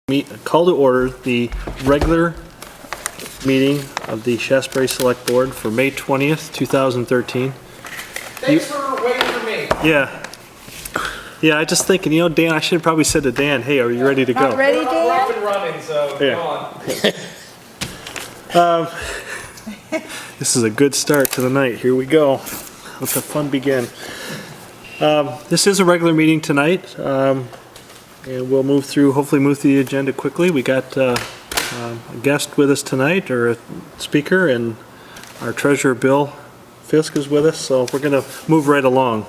Call to order the regular meeting of the Shaftsbury Select Board for May 20th, 2013. Thanks for waiting for me. Yeah. Yeah, I just thinking, Dan, I should have probably said to Dan, hey, are you ready to go? Not ready, We're Dan? up and running, so Yeah. go on. This is a good start to the night. Here we go. Let the fun begin. This is a regular meeting tonight, and we'll hopefully move through the agenda quickly. We got a guest with us tonight, or a speaker, and our treasurer, Bill Fisk, is with us, so we're going to move right along.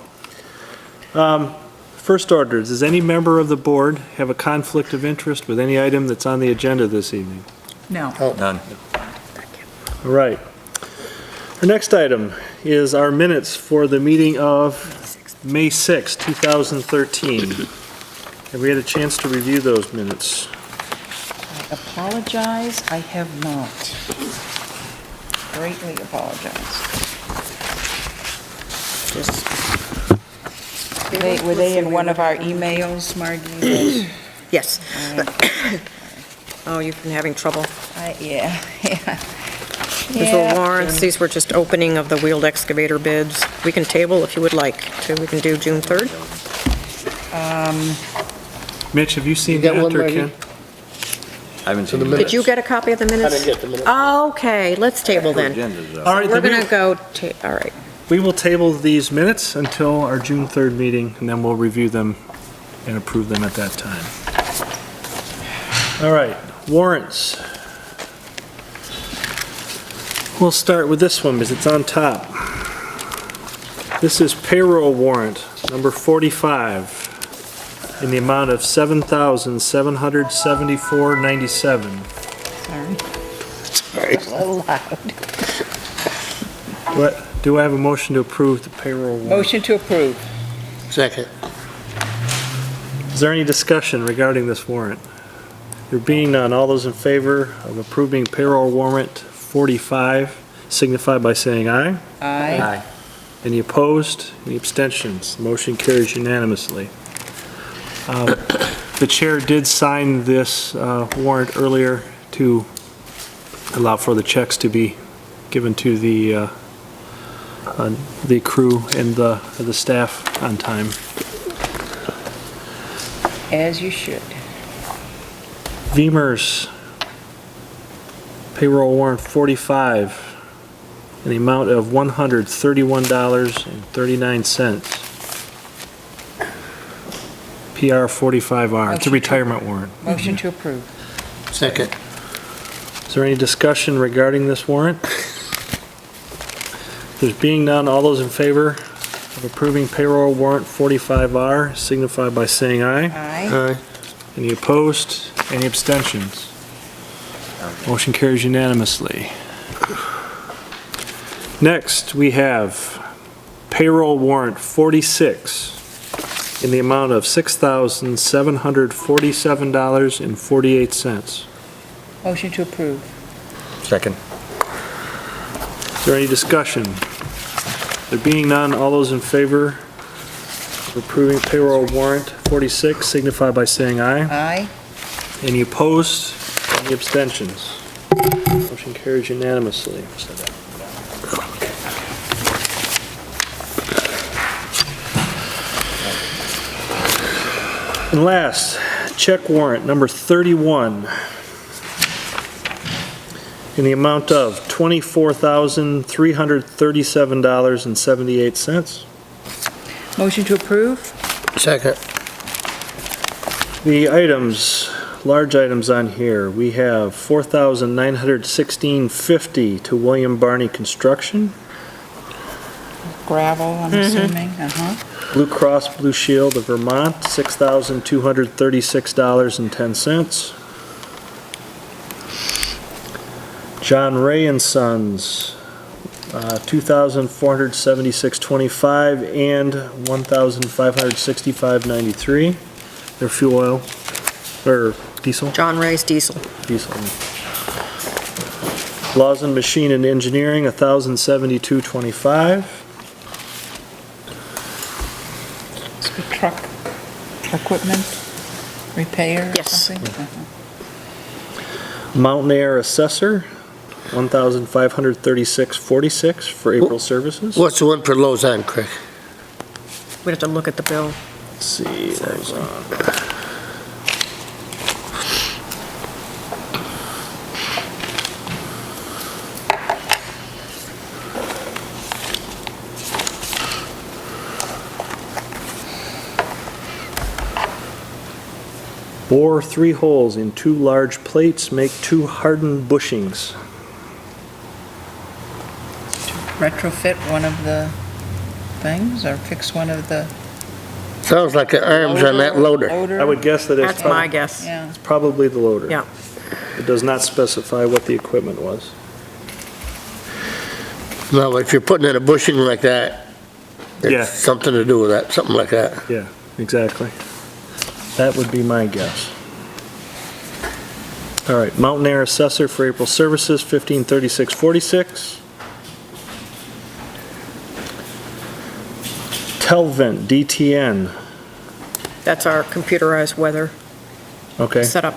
First order, does any member of the board have a conflict of interest with any item that's on the agenda this evening? No. None. All right. Our next item is our minutes for the meeting of May 6, 2013. Have we had a chance to review those minutes? I apologize, I have not. Greatly apologize. Were they in one of our emails, Margie? Yes. Oh, you've been having trouble. Yeah. These were warrants, these were just opening of the wheeled excavator bids. We can table if you would like to. We can do June 3rd. Mitch, have you seen You got that, one, or Maggie? Ken? I haven't seen Did minutes. you get a copy of the minutes? I didn't get the minutes. Okay, let's table then. Agendas up. All right, We're then gonna go, all right. we will table these minutes until our June 3rd meeting, and then we'll review them and approve them at that time. All right, warrants. We'll start with this one because it's on top. This is payroll warrant number 45 in the amount of $7,774.97. Sorry. So loud. Do I have a motion to approve the payroll warrant? Motion to approve. Second. Is there any discussion regarding this warrant? There being none, all those in favor of approving payroll warrant 45 signify by saying aye. Aye. Any opposed? Any abstentions? Motion carries unanimously. The chair did sign this warrant earlier to allow for the checks to be given to the crew and the staff on time. As you should. Veemers, payroll warrant 45 in the amount of $131.39. PR 45R, it's a retirement warrant. Motion to approve. Second. Is there any discussion regarding this warrant? There's being none, all those in favor of approving payroll warrant 45R signify by saying aye. Aye. Aye. Any opposed? Any abstentions? Motion carries unanimously. Next, we have payroll warrant 46 in the amount of $6,747.48. Motion to approve. Second. Is there any discussion? There being none, all those in favor of approving payroll warrant 46 signify by saying aye. Aye. Any opposed? Any abstentions? Motion carries unanimously. And last, check warrant number 31 in the amount of $24,337.78. Motion to approve. Second. The items, large items on here, we have $4,916.50 to William Barney Construction, Gravel, I'm assuming. Uh-huh. Blue Cross Blue Shield of Vermont, $6,236.10. John Ray and Sons, $2,476.25 and $1,565.93. Their fuel oil, or diesel? John Ray's diesel. Diesel. Lawson Machine and Engineering, $1,072.25. Truck equipment. Repair or Yes. something? Mountain Air Assessor, $1,536.46 for April services. What's the one for Lausanne, Craig? We'd have to look at the bill. Let's see, what was on. Bore 3 holes in 2 large plates, make 2 hardened bushings. Retrofit one of the things or fix one of the Sounds like the arms on that loader. I would guess that it's That's my guess. Yeah. probably the loader. Yeah. It does not specify what the equipment was. No, if you're putting in a bushing like that, Yeah. it's something to do with that, something like that. Yeah, exactly. That would be my guess. All right, Mountain Air Assessor for April services, $1536.46. Telvent DTN, That's our computerized weather okay, setup.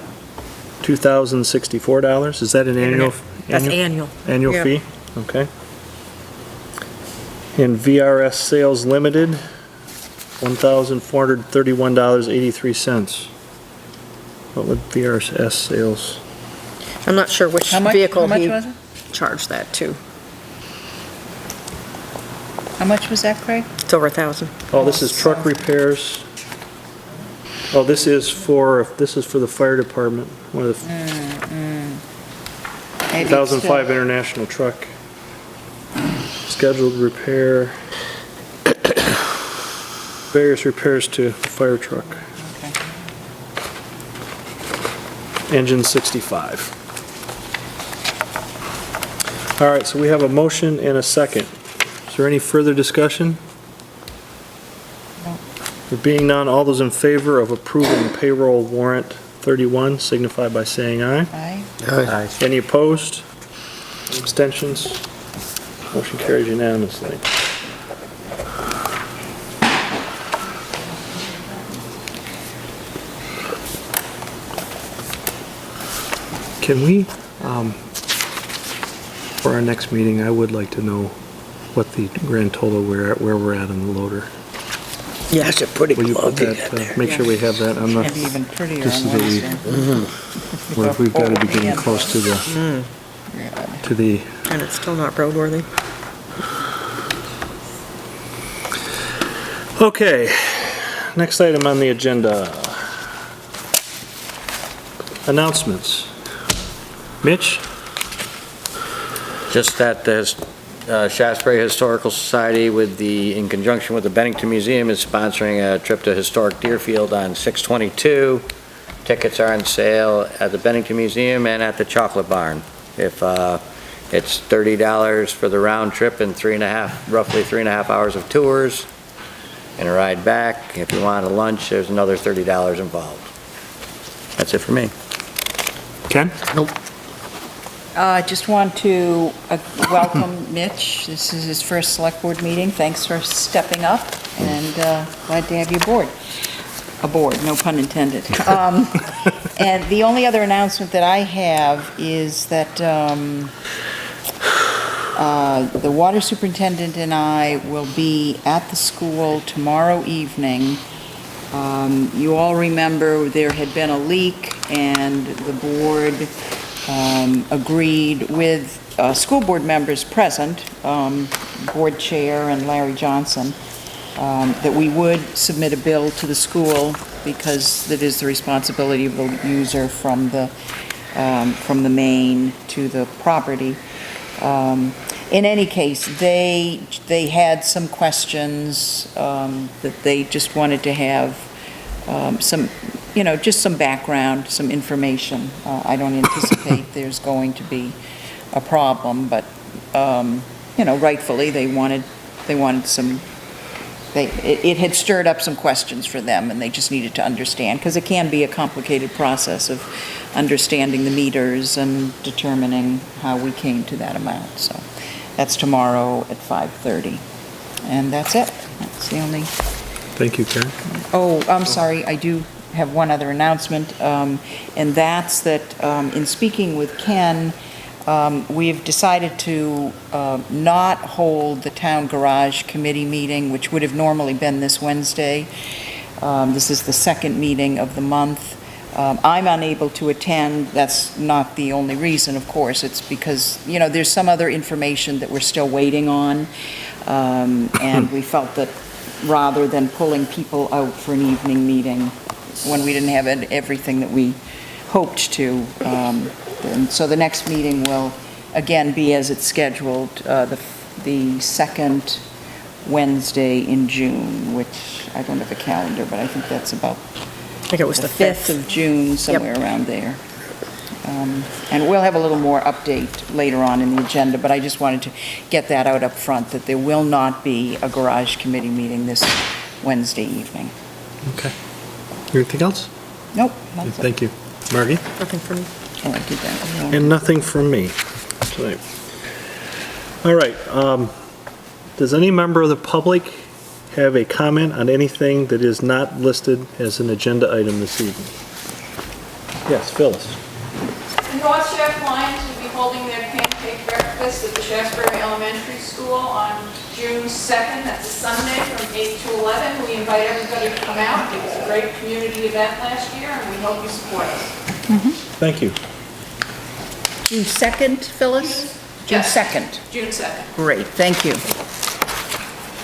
$2,064. Is that an annual? That's annual. Annual Yeah. fee? Okay. And VRS Sales Limited, $1,431.83. What would VRS Sales? I'm not sure which How much vehicle he was it? charged that to. How much was that, Craig? It's over 1,000. Oh, this is truck repairs. Oh, this is for the fire department, one of the Maybe 2005 International truck. Scheduled repair, various repairs to the fire truck. Engine 65. All right, so we have a motion and a second. Is there any further discussion? No. There being none, all those in favor of approving payroll warrant 31 signify by saying aye. Aye. Aye. Any opposed? Abstentions? Motion carries unanimously. Can we, for our next meeting, I would like to know what the grand total where we're at on the loader. That's a pretty Will you good put that, make sure we have that on the, Maybe even prettier Just on so we- Wednesday. we've got to be getting close to the, to the, And it's still not roadworthy. okay. Next item on the agenda. Announcements. Mitch? Just that the Shaftsbury Historical Society in conjunction with the Bennington Museum is sponsoring a trip to historic Deerfield on 6/22. Tickets are on sale at the Bennington Museum and at the Chocolate Barn. If it's $30 for the round trip and roughly 3.5 hours of tours and a ride back. If you want a lunch, there's another $30 involved. That's it for me. Ken? I just want to welcome Mitch. This is his first select board meeting. Thanks for stepping up, and glad to have you aboard, no pun intended. And the only other announcement that I have is that the water superintendent and I will be at the school tomorrow evening. You all remember there had been a leak, and the board agreed with school board members present, board chair and Larry Johnson, that we would submit a bill to the school because it is the responsibility of the user from the main to the property. In any case, they had some questions that they just wanted to have some, just some background, some information. I don't anticipate there's going to be a problem, but, rightfully, they wanted some, it had stirred up some questions for them, and they just needed to understand, because it can be a complicated process of understanding the meters and determining how we came to that amount. So that's tomorrow at 5:30. And that's it. That's the only... Thank you, Karen. Oh, I'm sorry, I do have one other announcement, and that's that in speaking with Ken, we've decided to not hold the town garage committee meeting, which would have normally been this Wednesday. This is the second meeting of the month. I'm unable to attend. That's not the only reason, of course. It's because, there's some other information that we're still waiting on. And we felt that rather than pulling people out for an evening meeting when we didn't have everything that we hoped to, and so the next meeting will again be as it's scheduled, the second Wednesday in June, which I don't have a calendar, but I think that's about I think it was the the 5th 5th. of June, somewhere around there. And we'll have a little more update later on in the agenda, but I just wanted to get that out up front, that there will not be a garage committee meeting this Wednesday evening. Okay. Anything else? Nope. That's it. Thank you. Margie? Nothing from me. Oh, I did that one. And nothing from me tonight. All right. Does any member of the public have a comment on anything that is not listed as an agenda item this evening? Yes, Phyllis. The North Shaft Lions will be holding their pancake breakfast at the Shaftsbury Elementary School on June 2nd. That's a Sunday from 8 to 11. We invite everybody to come out. It was a great community event last year, and we hope you support us. Thank you. June 2nd, Phyllis? June Yes. 2nd. June 2nd, Great, thank you.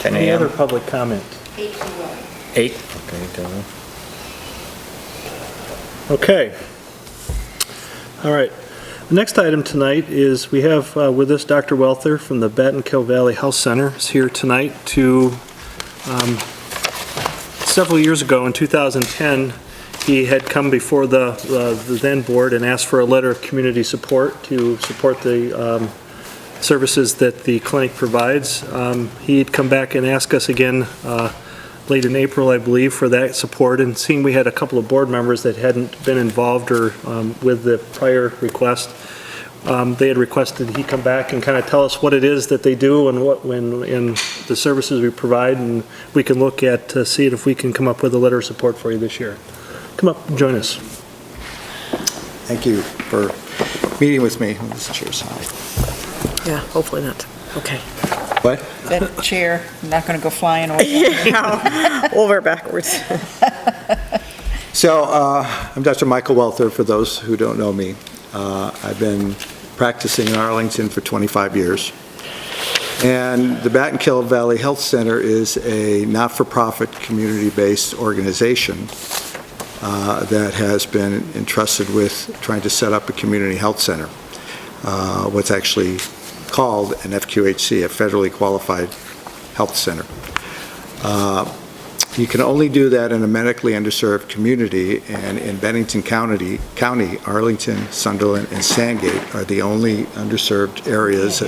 10 Any other a.m. public comment? 8 to 11. 8? Okay, done. Okay. All right. The next item tonight is we have with us Dr. Welther from the Battenkill Valley Health Center is here tonight to, several years ago in 2010, he had come before the then board and asked for a letter of community support to support the services that the clinic provides. He'd come back and ask us again late in April, I believe, for that support, and seeing we had a couple of board members that hadn't been involved or with the prior request, they had requested he come back and kind of tell us what it is that they do and and the services we provide, and we can look at see if we can come up with a letter of support for you this year. Come up and join us. Thank you for meeting with me on this chair side. Yeah, hopefully not. Okay. What? That chair, not going to go flying over. Over backwards. So I'm Dr. Michael Welther, for those who don't know me. I've been practicing in Arlington for 25 years. And the Battenkill Valley Health Center is a not-for-profit, community-based organization that has been entrusted with trying to set up a community health center. What's actually called an FQHC, a federally qualified health center. You can only do that in a medically underserved community, and in Bennington County, Arlington, Sunderland, and Sandgate are the only underserved areas.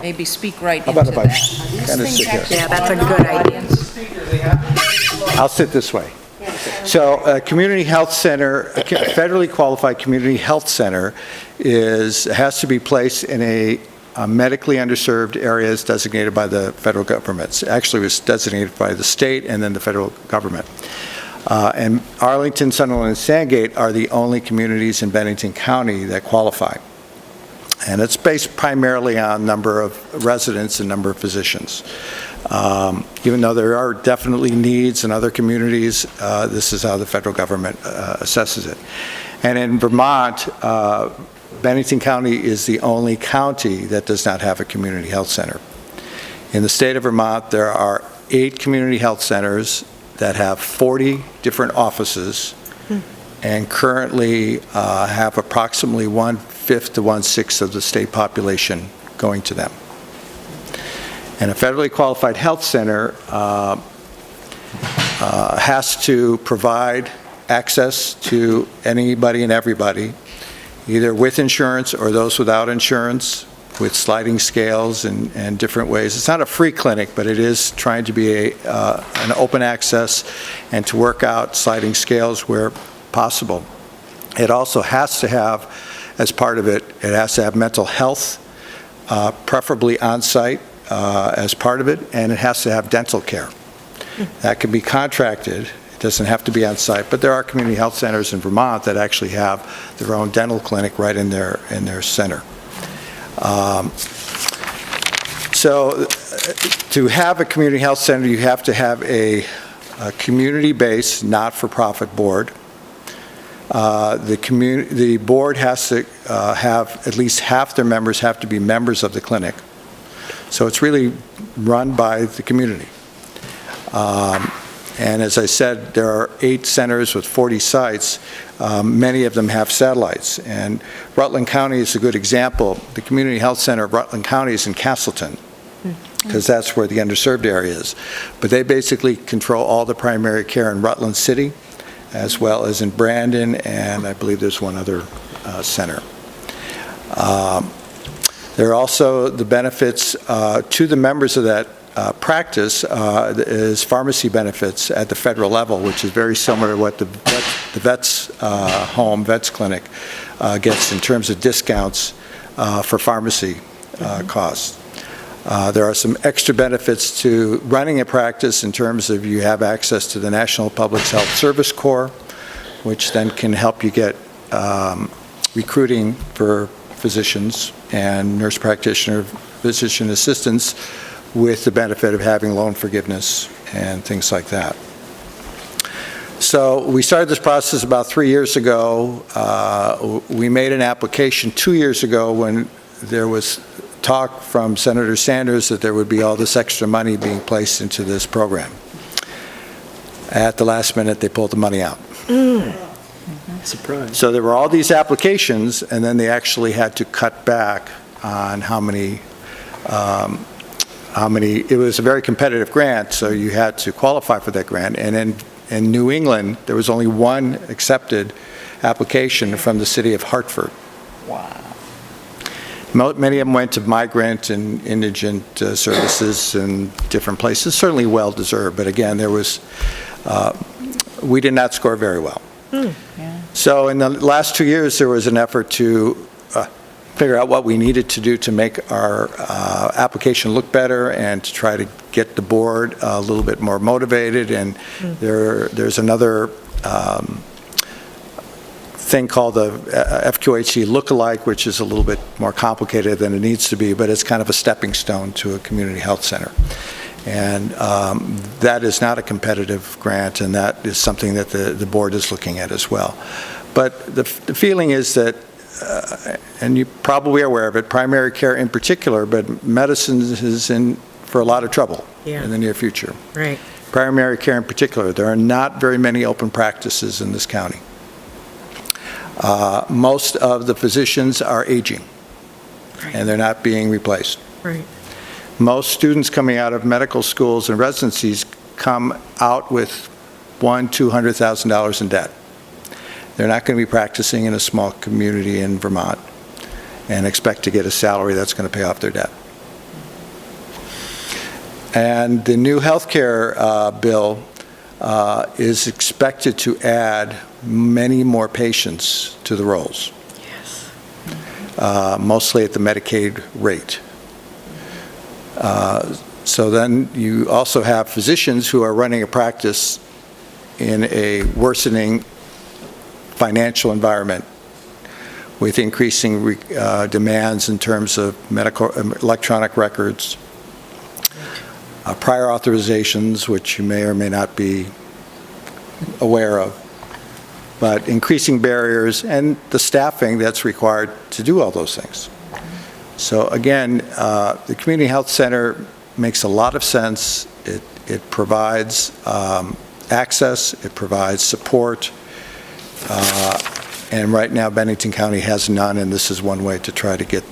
Maybe speak right How into about if I that. kind of sit here? Yeah, that's a good idea. I'll sit this way. So a community health center, a federally qualified community health center has to be placed in a medically underserved areas designated by the federal government. Actually, it was designated by the state and then the federal government. And Arlington, Sunderland, and Sandgate are the only communities in Bennington County that qualify. And it's based primarily on number of residents and number of physicians. Even though there are definitely needs in other communities, this is how the federal government assesses it. And in Vermont, Bennington County is the only county that does not have a community health center. In the state of Vermont, there are 8 community health centers that have 40 different offices and currently have approximately 1/5 to 1/6 of the state population going to them. And a federally qualified health center has to provide access to anybody and everybody, either with insurance or those without insurance, with sliding scales and different ways. It's not a free clinic, but it is trying to be an open access and to work out sliding scales where possible. It also has to have, as part of it, it has to have mental health, preferably on-site, as part of it, and it has to have dental care. That can be contracted. It doesn't have to be on site, but there are community health centers in Vermont that actually have their own dental clinic right in their center. So to have a community health center, you have to have a community-based, not-for-profit board. The board has to have at least half their members have to be members of the clinic. So it's really run by the community. And as I said, there are 8 centers with 40 sites. Many of them have satellites. And Rutland County is a good example. The Community Health Center of Rutland County is in Castleton, because that's where the underserved area is. But they basically control all the primary care in Rutland City, as well as in Brandon, and I believe there's one other center. There are also the benefits to the members of that practice is pharmacy benefits at the federal level, which is very similar to what the vets clinic gets in terms of discounts for pharmacy costs. There are some extra benefits to running a practice in terms of you have access to the National Public Health Service Corps, which then can help you get recruiting for physicians and nurse practitioner, physician assistants, with the benefit of having loan forgiveness and things like that. So we started this process about 3 years ago. We made an application 2 years ago when there was talk from Senator Sanders that there would be all this extra money being placed into this program. At the last minute, they pulled the money out. Surprise. So there were all these applications, and then they actually had to cut back on how many, it was a very competitive grant, so you had to qualify for that grant. And in New England, there was only one accepted application from the city of Hartford. Wow. Many of them went to migrant and indigent services in different places, certainly well-deserved, but again, we did not score very well. Yeah. So in the last 2 years, there was an effort to figure out what we needed to do to make our application look better and to try to get the board a little bit more motivated. And there's another thing called the FQHC lookalike, which is a little bit more complicated than it needs to be, but it's kind of a stepping stone to a community health center. And that is not a competitive grant, and that is something that the board is looking at as well. But the feeling is that, and you probably are aware of it, primary care in particular, but medicine is in for a lot of trouble in the near future. Right. Primary care in particular, there are not very many open practices in this county. Most of the physicians are aging, and they're not being replaced. Right. Most students coming out of medical schools and residencies come out with $100,000-$200,000 in debt. They're not going to be practicing in a small community in Vermont and expect to get a salary that's going to pay off their debt. And the new health care bill is expected to add many more patients to the rolls. Yes. Mostly at the Medicaid rate. So then you also have physicians who are running a practice in a worsening financial environment with increasing demands in terms of medical electronic records, prior authorizations, which you may or may not be aware of, but increasing barriers and the staffing that's required to do all those things. So again, the Community Health Center makes a lot of sense. It provides access, it provides support, and right now Bennington County has none, and this is one way to try to get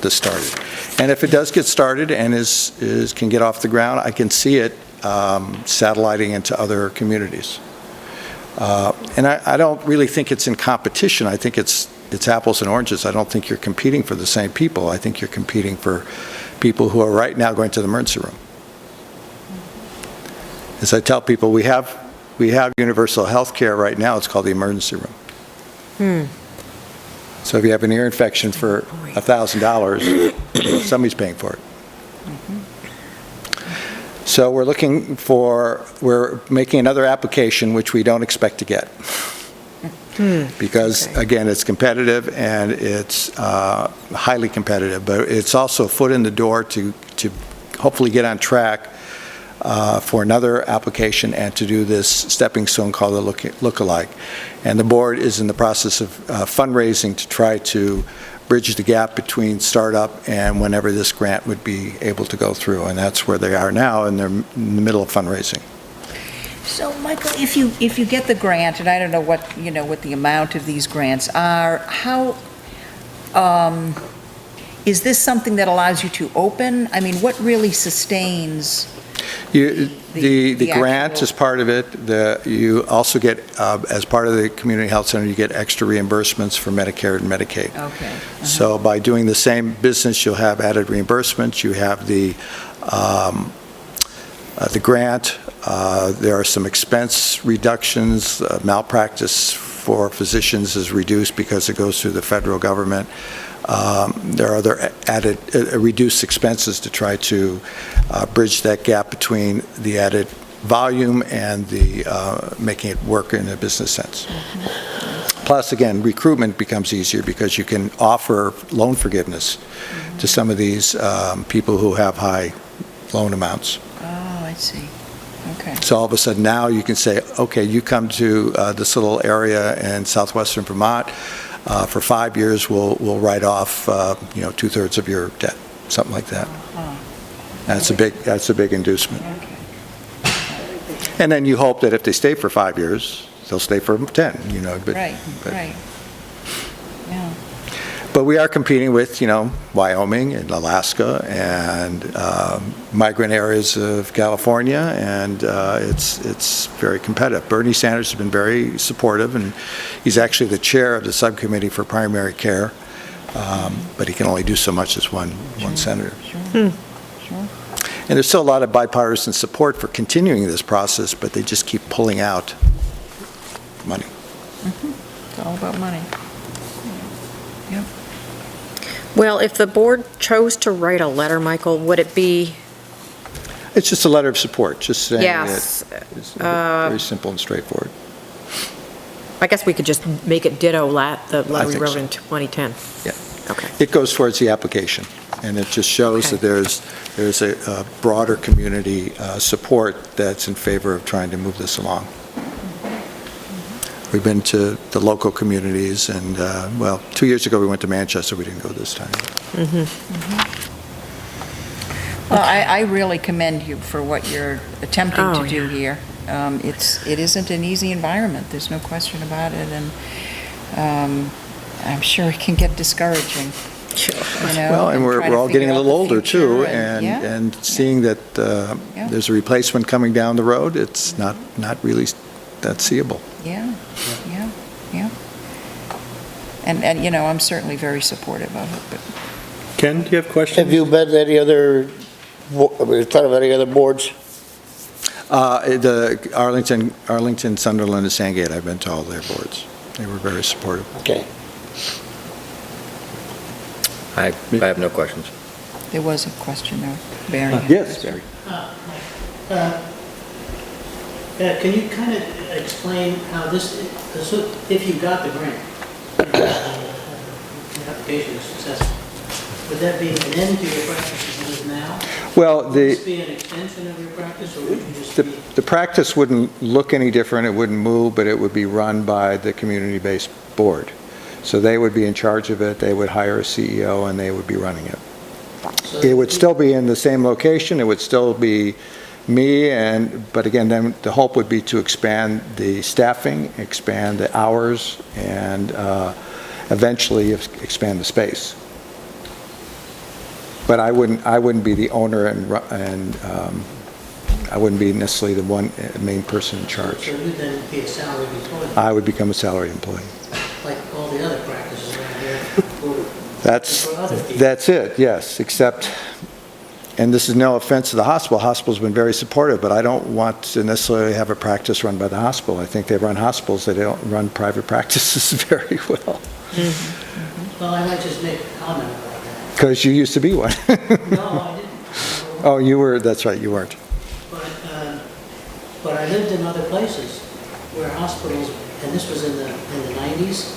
this started. And if it does get started and can get off the ground, I can see it satelliting into other communities. And I don't really think it's in competition. I think it's apples and oranges. I don't think you're competing for the same people. I think you're competing for people who are right now going to the emergency room. As I tell people, we have universal health care right now. It's called the emergency room. So if you have an ear infection for $1,000, somebody's paying for it. So we're making another application, which we don't expect to get. Because, Okay. again, it's competitive and it's highly competitive, but it's also a foot in the door to hopefully get on track for another application and to do this stepping stone called a lookalike. And the board is in the process of fundraising to try to bridge the gap between startup and whenever this grant would be able to go through. And that's where they are now, and they're in the middle of fundraising. So, Michael, if you get the grant, and I don't know what the amount of these grants are, how, is this something that allows you to open? I mean, what really sustains? The grant actual- is part of it. You also get, as part of the community health center, you get extra reimbursements for Medicare and Medicaid. Okay. So by doing the same business, you'll have added reimbursements. You have the grant. There are some expense reductions. Malpractice for physicians is reduced because it goes through the federal government. There are other added reduced expenses to try to bridge that gap between the added volume and the making it work in a business sense. Plus, again, recruitment becomes easier because you can offer loan forgiveness to some of these people who have high loan amounts. Oh, I see. Okay. So all of a sudden now you can say, okay, you come to this little area in southwestern Vermont. For 5 years, we'll write off, 2/3 of your debt, something like that. That's a big inducement. And then you hope that if they stay for 5 years, they'll stay for 10, but. Right. but- Right. Yeah. But we are competing with, Wyoming and Alaska and migrant areas of California, and it's very competitive. Bernie Sanders has been very supportive, and he's actually the chair of the subcommittee for primary care, but he can only do so much as one senator. Sure. And there's still a lot of bipartisan support for continuing this process, but they just keep pulling out money. It's all about money. Yep. Well, if the board chose to write a letter, Michael, would it be, It's just a letter of support, just saying Yes, it's very simple and straightforward. I guess we could just make it ditto the letter we think wrote so. in 2010? Yeah. Okay. It goes towards the application, and it just shows Okay. that there's a broader community support that's in favor of trying to move this along. We've been to the local communities, and, 2 years ago we went to Manchester, we didn't go this time. Well, I really commend you for what you're attempting Oh, to do here. It isn't an easy environment, there's no question about it, and I'm sure it can get discouraging, Well, and we're trying to all getting figure a out little the older, too, future, and seeing that Yeah. there's a replacement coming down the road, it's not really that seeable. Yeah. And, I'm certainly very supportive of it, but Ken, do you have questions? Have you been to any other, in front of any other boards? The Arlington, Sunderland, and Sandgate, I've been to all their boards. They were very supportive. Okay. I have no questions. there was a question there, Barry. Yes, Barry. Can you kind of explain how if you got the grant, the application is successful, would that be an end to your practice as it is now? Well, Would this be an extension of your practice, or would you just be? the practice wouldn't look any different, it wouldn't move, but it would be run by the community-based board. So they would be in charge of it, they would hire a CEO, and they would be running it. It would still be in the same location, it would still be me, but again, then the hope would be to expand the staffing, expand the hours, and eventually expand the space. But I wouldn't be the owner, and I wouldn't be necessarily the main person in charge. So you'd then be a salaried employee, I would become a salaried employee. like all the other practices around here? That's it, yes, except, and this is no offense to the hospital, hospital's been very supportive, but I don't want to necessarily have a practice run by the hospital. I think they run hospitals, they don't run private practices very well. Well, I might just make a comment about that. Because you used to be one. No, I didn't. Oh, you were, that's right, you weren't. But I lived in other places where hospitals, and this was in the 90s,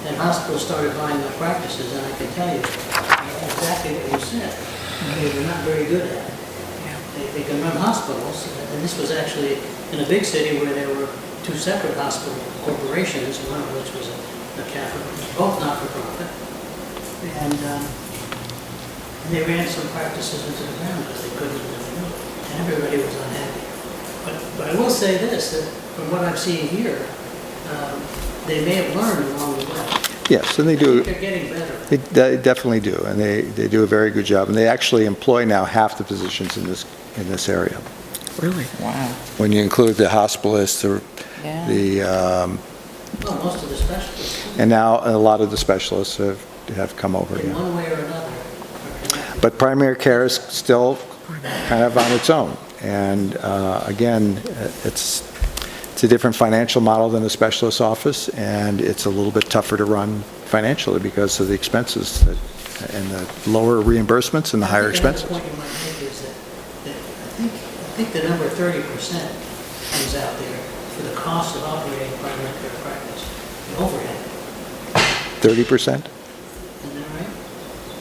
and hospitals started buying up practices, and I can tell you exactly what you said. They were not very good at it. They can run hospitals, and this was actually in a big city where there were two separate hospital corporations, one of which was a Catholic, both not-for-profit. And they ran some practices into the ground because they couldn't do it. And everybody was unhappy. But I will say this, that from what I've seen here, they may have learned along the way. Yes, and they I do. think they're getting better. They definitely do, and they do a very good job. And they actually employ now half the positions in this area. Really? Wow. When you include the hospitalists, Yeah. Well, most of the specialists, and now a lot of the specialists have come over. in Yeah. one way or another, are connected. But primary care is still kind of on its own. And again, it's a different financial model than a specialist office, and it's a little bit tougher to run financially because of the expenses and the lower reimbursements and the higher expenses. Another point you might make is that I think the number 30% comes out there for the cost of operating primary care practice, the overhead. 30%? Isn't that right?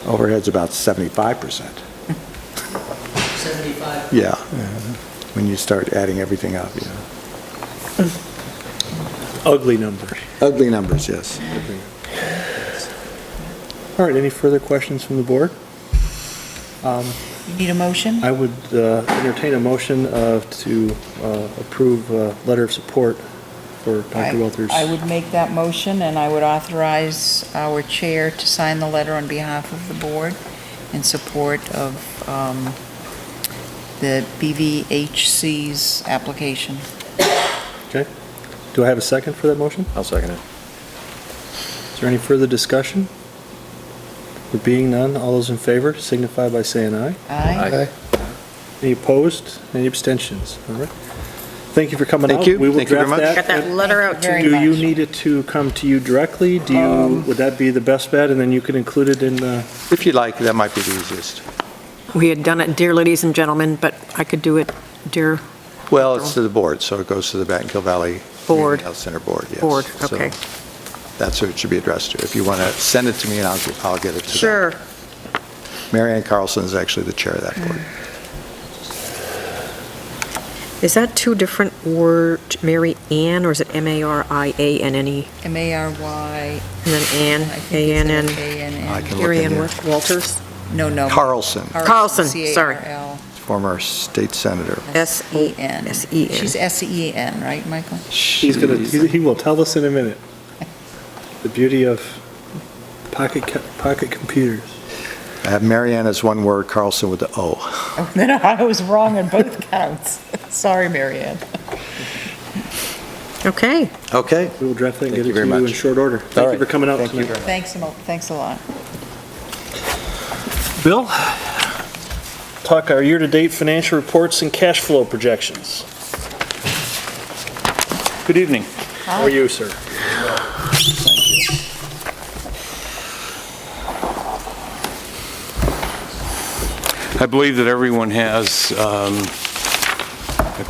Overhead's about 75%. 75? Yeah, when you start adding everything up, yeah. Ugly numbers. Ugly numbers, yes. All right, any further questions from the board? You need a motion? I would entertain a motion to approve a letter of support for Dr. Welter's. I would make that motion, and I would authorize our chair to sign the letter on behalf of the board in support of the BVHC's application. Okay. Do I have a second for that motion? I'll second it. Is there any further discussion? There being none, all those in favor signify by saying aye. Aye. Any opposed? Any abstentions? All right. Thank you for coming out. Thank you. We will Thank you very draft much. Got that letter out to Very Do you much. need it to come to you directly? Do you, would that be the best bet, and then you can include it in, If you'd like, that might be the easiest. We had done it, dear ladies and gentlemen, but I could do it, dear Well, it's to the board, so it goes to the Battenkill Valley Board. Community Health Center Board, yes. Board, So okay. that's who it should be addressed to. If you want to send it to me, and I'll get it to them. Sure. Mary Ann Carlson is actually the chair of that board. Is that two different words, Mary Ann, or is it M-A-R-I-A-N-N-E? M-A-R-Y. And then Ann, A-N-N, A-N-N. I can look Mary in Ann here. Walters? No. Carlson, Carlson, sorry. C-A-R-L. former state senator. S-E-N. S-E-N. She's S-E-N, right, Michael? he will tell us in a minute. The beauty of pocket computers. I have Mary Ann as one word, Carlson with the O. Then I was wrong on both counts. Sorry, Mary Ann. Okay. Okay. We will draft that and Thank get you it to very you in much. short order. All Thank you right. for coming out Thank you tonight. very Thanks a lot. Bill, talk our year-to-date financial reports and cash flow projections. Good evening. How are you, sir? I believe that everyone has a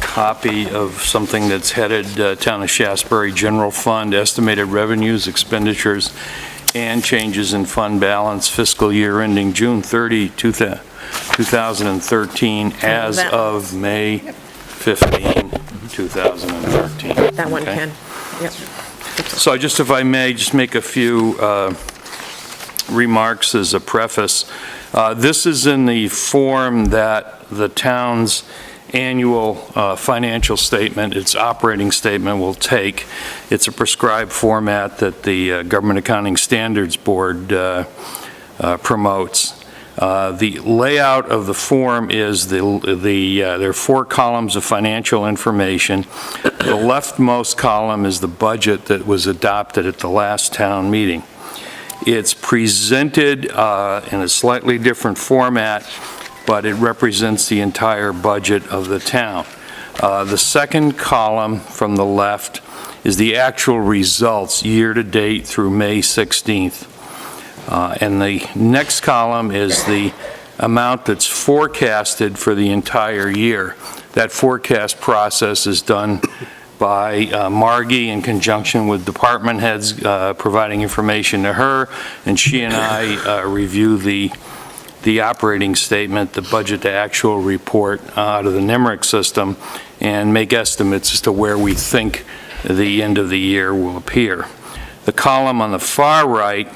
copy of something that's headed Town of Shaftsbury General Fund, Estimated Revenues, Expenditures, and Changes in Fund Balance fiscal year ending June 30, 2013, as That- of May 15, 2013. That one, Okay? Ken. Yep. So just, if I may, just make a few remarks as a preface. This is in the form that the town's annual financial statement, its operating statement, will take. It's a prescribed format that the Government Accounting Standards Board promotes. The layout of the form is there are 4 columns of financial information. The leftmost column is the budget that was adopted at the last town meeting. It's presented in a slightly different format, but it represents the entire budget of the town. The second column from the left is the actual results year-to-date through May 16th. And the next column is the amount that's forecasted for the entire year. That forecast process is done by Margie in conjunction with department heads, providing information to her, and she and I review the operating statement, the budget to actual report out of the NIMRIC system, and make estimates as to where we think the end of the year will appear. The column on the far right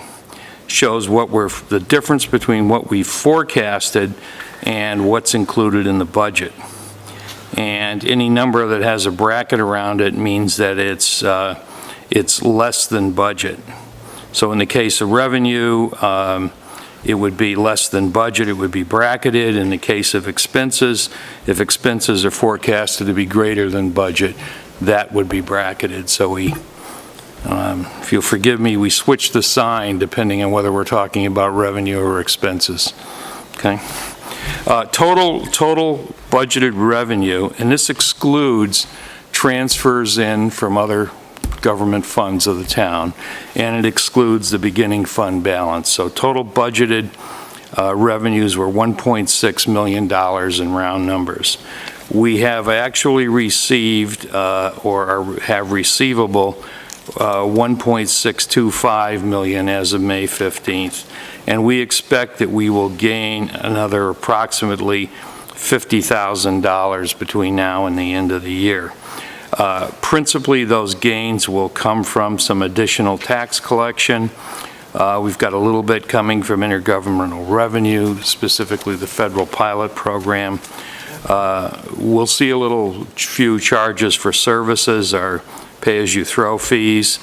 shows the difference between what we forecasted and what's included in the budget. And any number that has a bracket around it means that it's less than budget. So in the case of revenue, it would be less than budget, it would be bracketed. In the case of expenses, if expenses are forecasted to be greater than budget, that would be bracketed. So we, if you'll forgive me, we switch the sign depending on whether we're talking about revenue or expenses. Okay? Total budgeted revenue, and this excludes transfers in from other government funds of the town, and it excludes the beginning fund balance. So total budgeted revenues were $1.6 million in round numbers. We have actually received have receivable $1.625 million as of May 15th, and we expect that we will gain another approximately $50,000 between now and the end of the year. Principally, those gains will come from some additional tax collection. We've got a little bit coming from intergovernmental revenue, specifically the federal pilot program. We'll see a few charges for services, our pay-as-you-throw fees.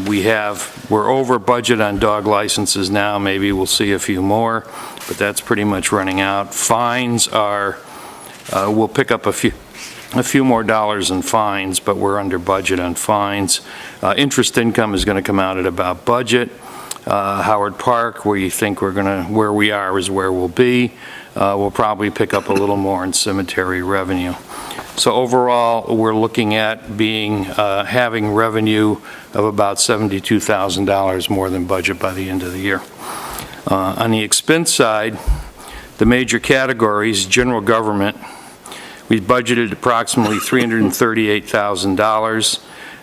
We're over budget on dog licenses now. Maybe we'll see a few more, but that's pretty much running out. Fines we'll pick up a few more dollars in fines, but we're under budget on fines. Interest income is going to come out at about budget. Howard Park, where we are is where we'll be. We'll probably pick up a little more in cemetery revenue. So overall, we're looking at having revenue of about $72,000 more than budget by the end of the year. On the expense side, the major categories, general government, we budgeted approximately $338,000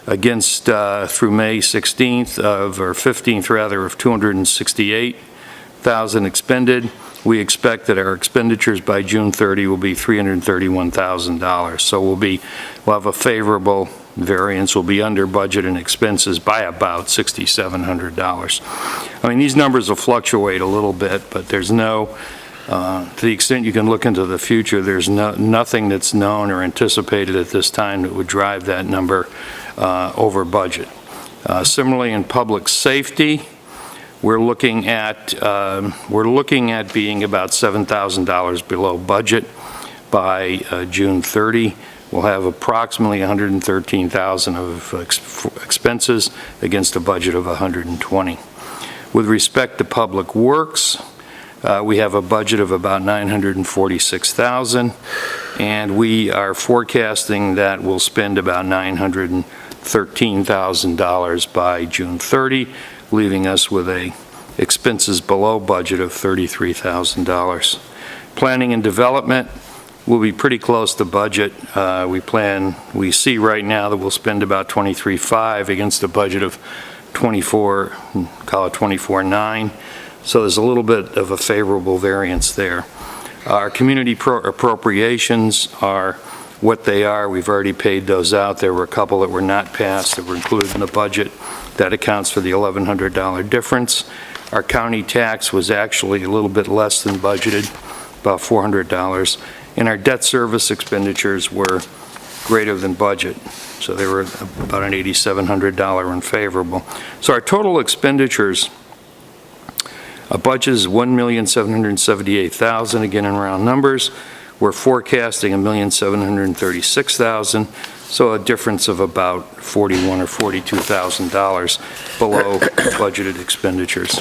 against through May 15th of $268,000 expended. We expect that our expenditures by June 30 will be $331,000. So we'll have a favorable variance. We'll be under budget and expenses by about $6,700. I mean, these numbers will fluctuate a little bit, but there's to the extent you can look into the future, there's nothing that's known or anticipated at this time that would drive that number over budget. Similarly, in public safety, we're looking at being about $7,000 below budget by June 30. We'll have approximately $113,000 of expenses against a budget of $120,000. With respect to public works, we have a budget of about $946,000, and we are forecasting that we'll spend about $913,000 by June 30, leaving us with expenses below budget of $33,000. Planning and development will be pretty close to budget. We see right now that we'll spend about $23,500 against a budget of $24,900. So there's a little bit of a favorable variance there. Our community appropriations are what they are. We've already paid those out. There were a couple that were not passed that were included in the budget. That accounts for the $1,100 difference. Our county tax was actually a little bit less than budgeted, about $400. And our debt service expenditures were greater than budget. So they were about an $8,700 unfavorable. So our total expenditures, a budget is $1,778,000, again in round numbers. We're forecasting $1,736,000, so a difference of about $41,000 or $42,000 below budgeted expenditures.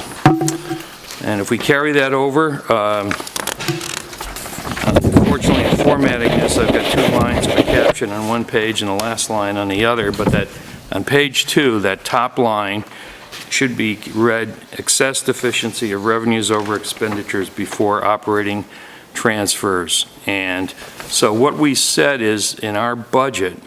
And if we carry that over, unfortunately in formatting this, I've got two lines of a caption on one page and the last line on the other, but that on page 2, that top line should be read, excess deficiency of revenues over expenditures before operating transfers. And so what we said is, in our budget,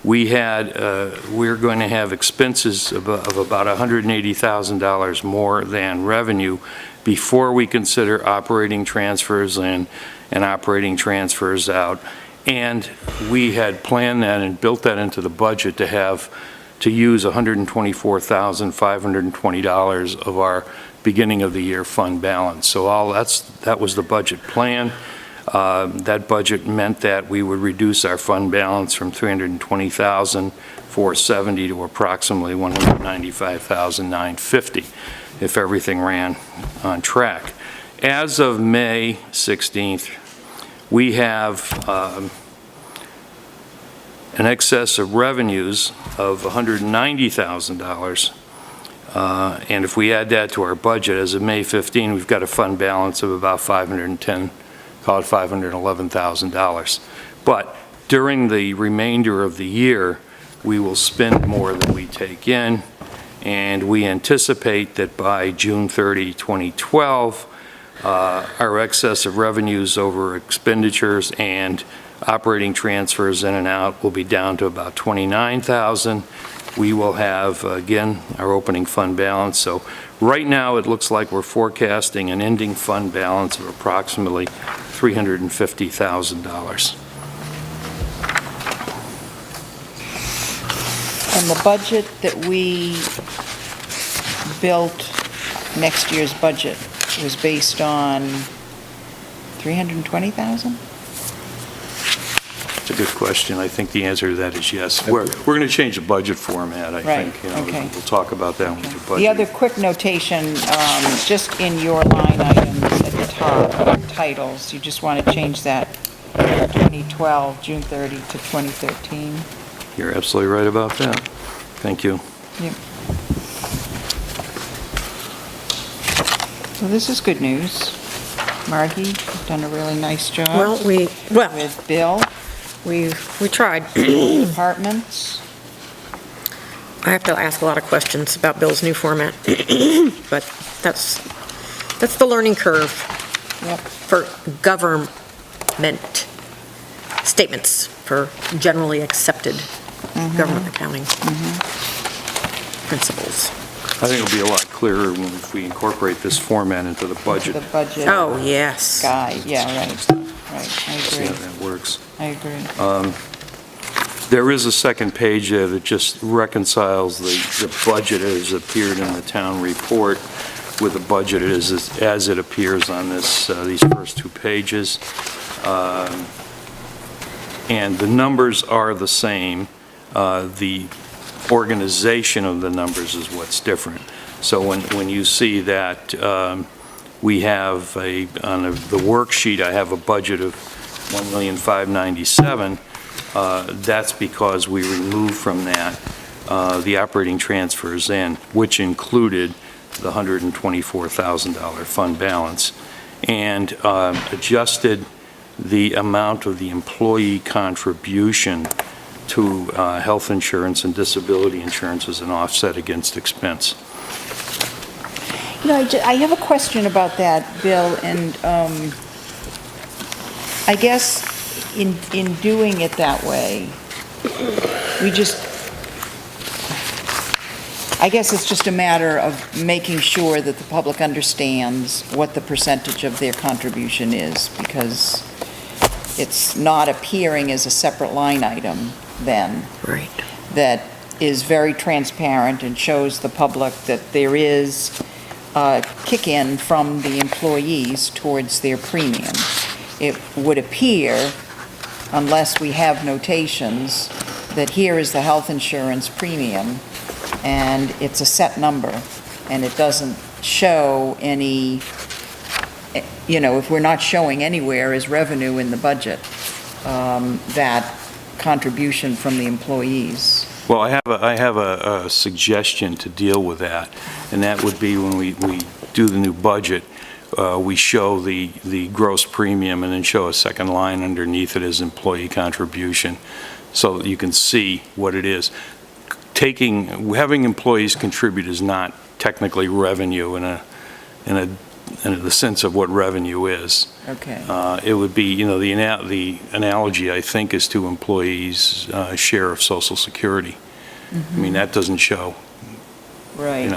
we're going to have expenses of about $180,000 more than revenue before we consider operating transfers in and operating transfers out. And we had planned that and built that into the budget to use $124,520 of our beginning of the year fund balance. So that was the budget plan. That budget meant that we would reduce our fund balance from $320,470 to approximately $195,950 if everything ran on track. As of May 16th, we have an excess of revenues of $190,000. And if we add that to our budget, as of May 15, we've got a fund balance of about call it $511,000. But during the remainder of the year, we will spend more than we take in, and we anticipate that by June 30, 2012, our excess of revenues over expenditures and operating transfers in and out will be down to about $29,000. We will have, again, our opening fund balance. So right now, it looks like we're forecasting an ending fund balance of approximately $350,000. And the budget that we built, next year's budget, was based on 320,000? It's a good question. I think the answer to that is yes. We're going to change the budget format, I Right, think. You know, okay. We'll talk about that with the budget. The other quick notation, just in your line items at the top, titles, you just want to change that 2012, June 30 to 2013. You're absolutely right about that. Thank you. Yep. So this is good news. Margie, you've done a really nice job. With Bill, we tried. departments. I have to ask a lot of questions about Bill's new format, but that's the learning curve Yep. for government statements for generally accepted government accounting principles. I think it'll be a lot clearer if we incorporate this format into the budget. The budget. Oh, yes. Guide, yeah, right, I See agree, how that works. I agree. There is a second page there that just reconciles the budget as appeared in the town report with the budget as it appears on these first two pages. And the numbers are the same. The organization of the numbers is what's different. So when you see that we have on the worksheet, I have a budget of $1,597,000, that's because we removed from that the operating transfers in, which included the $124,000 fund balance, and adjusted the amount of the employee contribution to health insurance and disability insurance as an offset against expense. You know, I have a question about that, Bill, and I guess in doing it that way, I guess it's just a matter of making sure that the public understands what the percentage of their contribution is, because it's not appearing as a separate line item then. Right. That is very transparent and shows the public that there is a kick-in from the employees towards their premium. It would appear, unless we have notations, that here is the health insurance premium, and it's a set number, and it doesn't show any, you know, if we're not showing anywhere as revenue in the budget, that contribution from the employees. Well, I have a suggestion to deal with that, and that would be when we do the new budget, we show the gross premium and then show a second line underneath it as employee contribution, so that you can see what it is. having employees contribute is not technically revenue in the sense of what revenue is. Okay. It would be, the analogy, I think, is to employees' share of Social Security. I mean, that doesn't show, Right,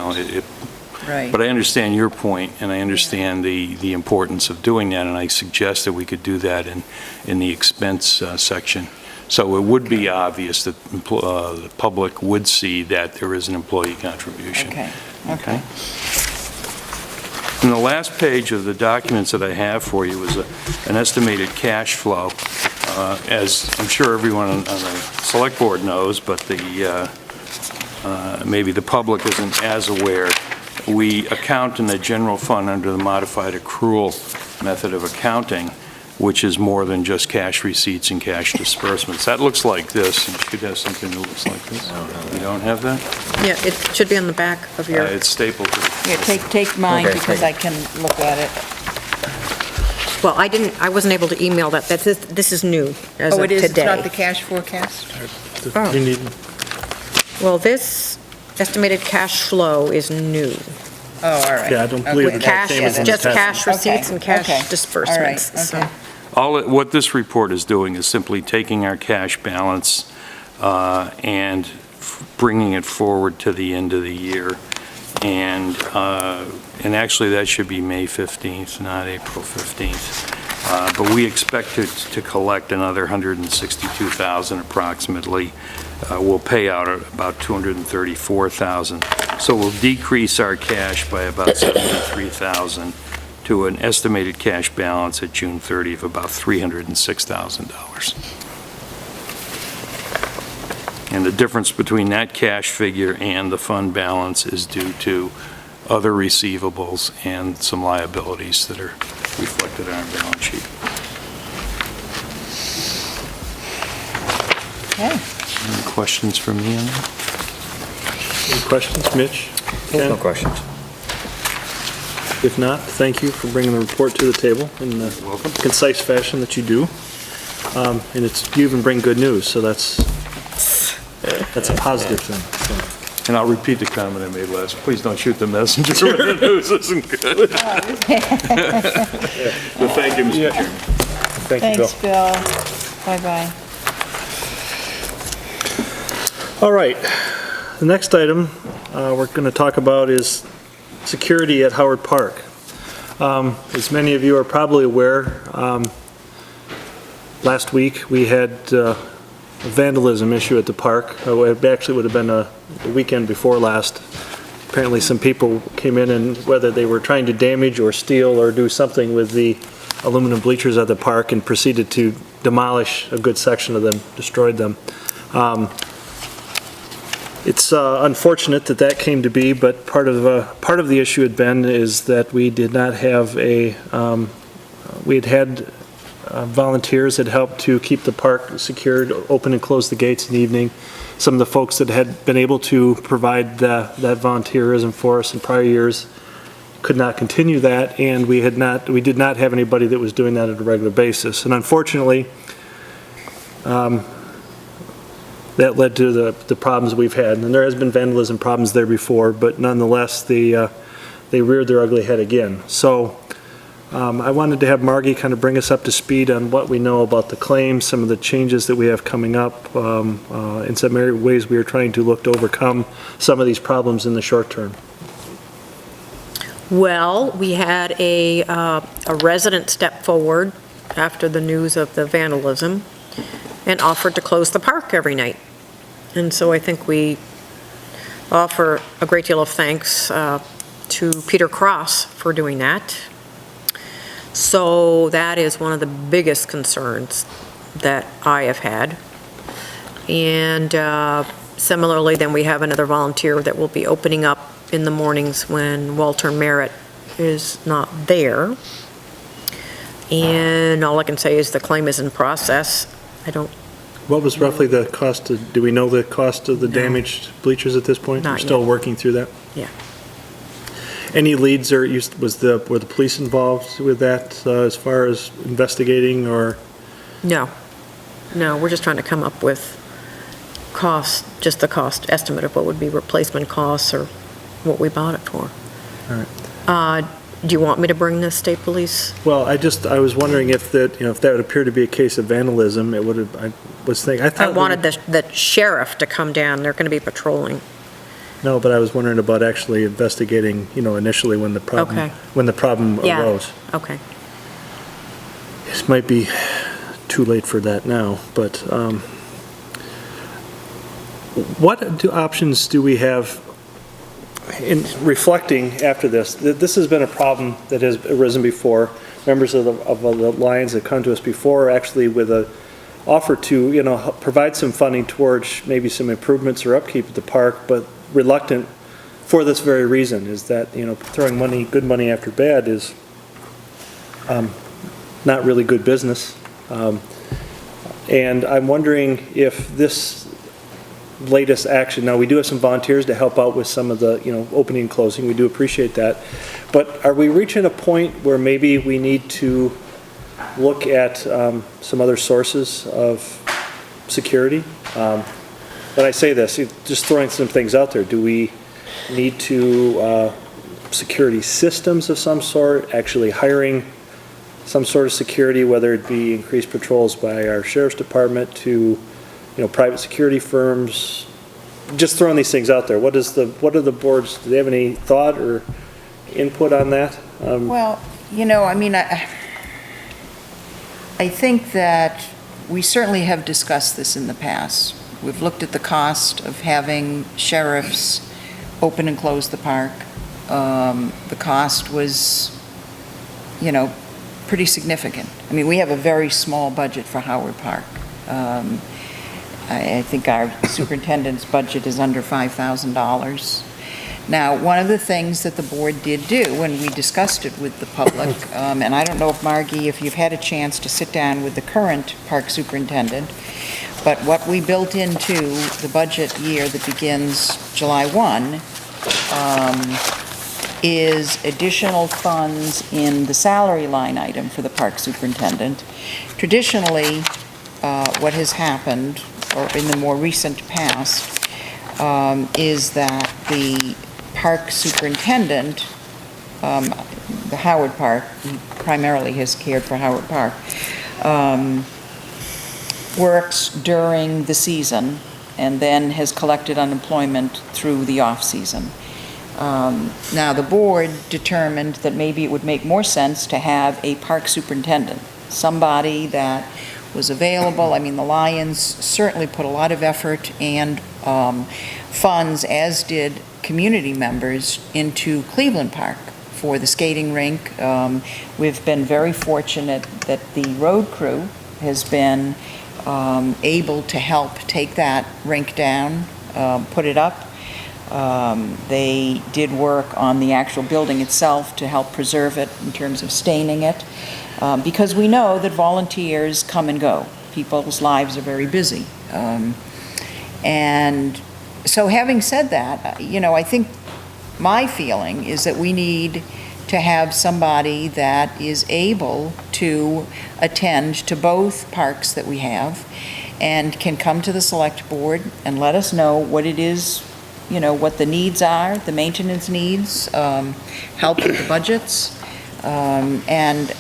right. but I understand your point, and I understand the importance of doing that, and I suggest that we could do that in the expense section. So it would be obvious that the public would see that there is an employee contribution. Okay. And the last page of the documents that I have for you is an estimated cash flow. As I'm sure everyone on the select board knows, but maybe the public isn't as aware, we account in the general fund under the modified accrual method of accounting, which is more than just cash receipts and cash disbursements. That looks like this, and you should have something that looks like this. You don't have that? Yeah, it should be on the back of your, It's stapled to the... Yeah, take mine Okay, because I can look at it. well, I wasn't able to email that. This is new as of Oh, it is, it's not today. the cash forecast? Oh. You need, Well, this estimated cash flow is new. Oh, all right. Yeah, I don't believe Okay. that Cash, same as in the just test. cash receipts and Okay, cash disbursements. all right, okay. What this report is doing is simply taking our cash balance and bringing it forward to the end of the year. And actually, that should be May 15th, not April 15th. But we expect to collect another $162,000 approximately. We'll pay out about $234,000. So we'll decrease our cash by about $73,000 to an estimated cash balance at June 30 of about $306,000. And the difference between that cash figure and the fund balance is due to other receivables and some liabilities that are reflected on our balance sheet. Okay. Any questions from me on that? any questions, Mitch? No Ken? questions. If not, thank you for bringing the report to the table in the concise fashion that you do. And you even bring good news, so that's a positive thing. So. And I'll repeat the comment I made last, please don't shoot the messenger when the news isn't good. But thank you, Mr. Chairman. Thank you, Bill. Thanks, Bill. Bye-bye. All right, the next item we're going to talk about is security at Howard Park. As many of you are probably aware, last week we had a vandalism issue at the park. It actually would have been the weekend before last. Apparently some people came in and whether they were trying to damage or steal or do something with the aluminum bleachers at the park and proceeded to demolish a good section of them, destroyed them. It's unfortunate that that came to be, but part of the issue had been is that we did not have we had volunteers that helped to keep the park secured, open and close the gates in the evening. Some of the folks that had been able to provide that volunteerism for us in prior years could not continue that, and we did not have anybody that was doing that on a regular basis. And unfortunately, that led to the problems we've had. And there has been vandalism problems there before, but nonetheless, they reared their ugly head again. So I wanted to have Margie kind of bring us up to speed on what we know about the claims, some of the changes that we have coming up, in some ways we are trying to look to overcome some of these problems in the short term. Well, we had a resident step forward after the news of the vandalism and offered to close the park every night. And so I think we offer a great deal of thanks to Peter Cross for doing that. So that is one of the biggest concerns that I have had. And similarly, then we have another volunteer that will be opening up in the mornings when Walter Merritt is not there. And all I can say is the claim is in process. What was roughly the cost, do we know the cost of the damaged bleachers at this point? Not You're still yet. working through that? Yeah. Any leads, were the police involved with that as far as investigating or? No, we're just trying to come up with cost, just the cost estimate of what would be replacement costs or what we bought it for. All right. Do you want me to bring the state police? Well, I was wondering if that, if that would appear to be a case of vandalism, it would have, I was thinking, I thought. I wanted the sheriff to come down, they're gonna be patrolling. No, but I was wondering about actually investigating, initially when the problem, Okay. when the problem Yeah. arose. Okay. This might be too late for that now, but what options do we have in reflecting after this? This has been a problem that has arisen before. Members of the Lions have come to us before, actually with a offer to, provide some funding towards maybe some improvements or upkeep at the park, but reluctant for this very reason, is that, throwing money, good money after bad is not really good business. And I'm wondering if this latest action, now we do have some volunteers to help out with some of the, opening and closing, we do appreciate that, but are we reaching a point where maybe we need to look at some other sources of security? When I say this, just throwing some things out there, do we need to security systems of some sort, actually hiring some sort of security, whether it be increased patrols by our sheriff's department to, private security firms? Just throwing these things out there. What are the boards, do they have any thought or input on that? Well, I think that we certainly have discussed this in the past. We've looked at the cost of having sheriffs open and close the park. The cost was, pretty significant. We have a very small budget for Howard Park. I think our superintendent's budget is under $5,000. Now, one of the things that the board did do when we discussed it with the public, and I don't know if Margie, if you've had a chance to sit down with the current park superintendent, but what we built into the budget year that begins July 1 is additional funds in the salary line item for the park superintendent. Traditionally, what has happened, or in the more recent past, is that the park superintendent, the Howard Park, primarily has cared for Howard Park, works during the season and then has collected unemployment through the off-season. Now, the board determined that maybe it would make more sense to have a park superintendent, somebody that was available. The Lions certainly put a lot of effort and funds, as did community members, into Cleveland Park for the skating rink. We've been very fortunate that the road crew has been able to help take that rink down, put it up. They did work on the actual building itself to help preserve it in terms of staining it, because we know that volunteers come and go. People's lives are very busy. And so having said that, I think my feeling is that we need to have somebody that is able to attend to both parks that we have and can come to the select board and let us know what it is, what the needs are, the maintenance needs, help with the budgets. And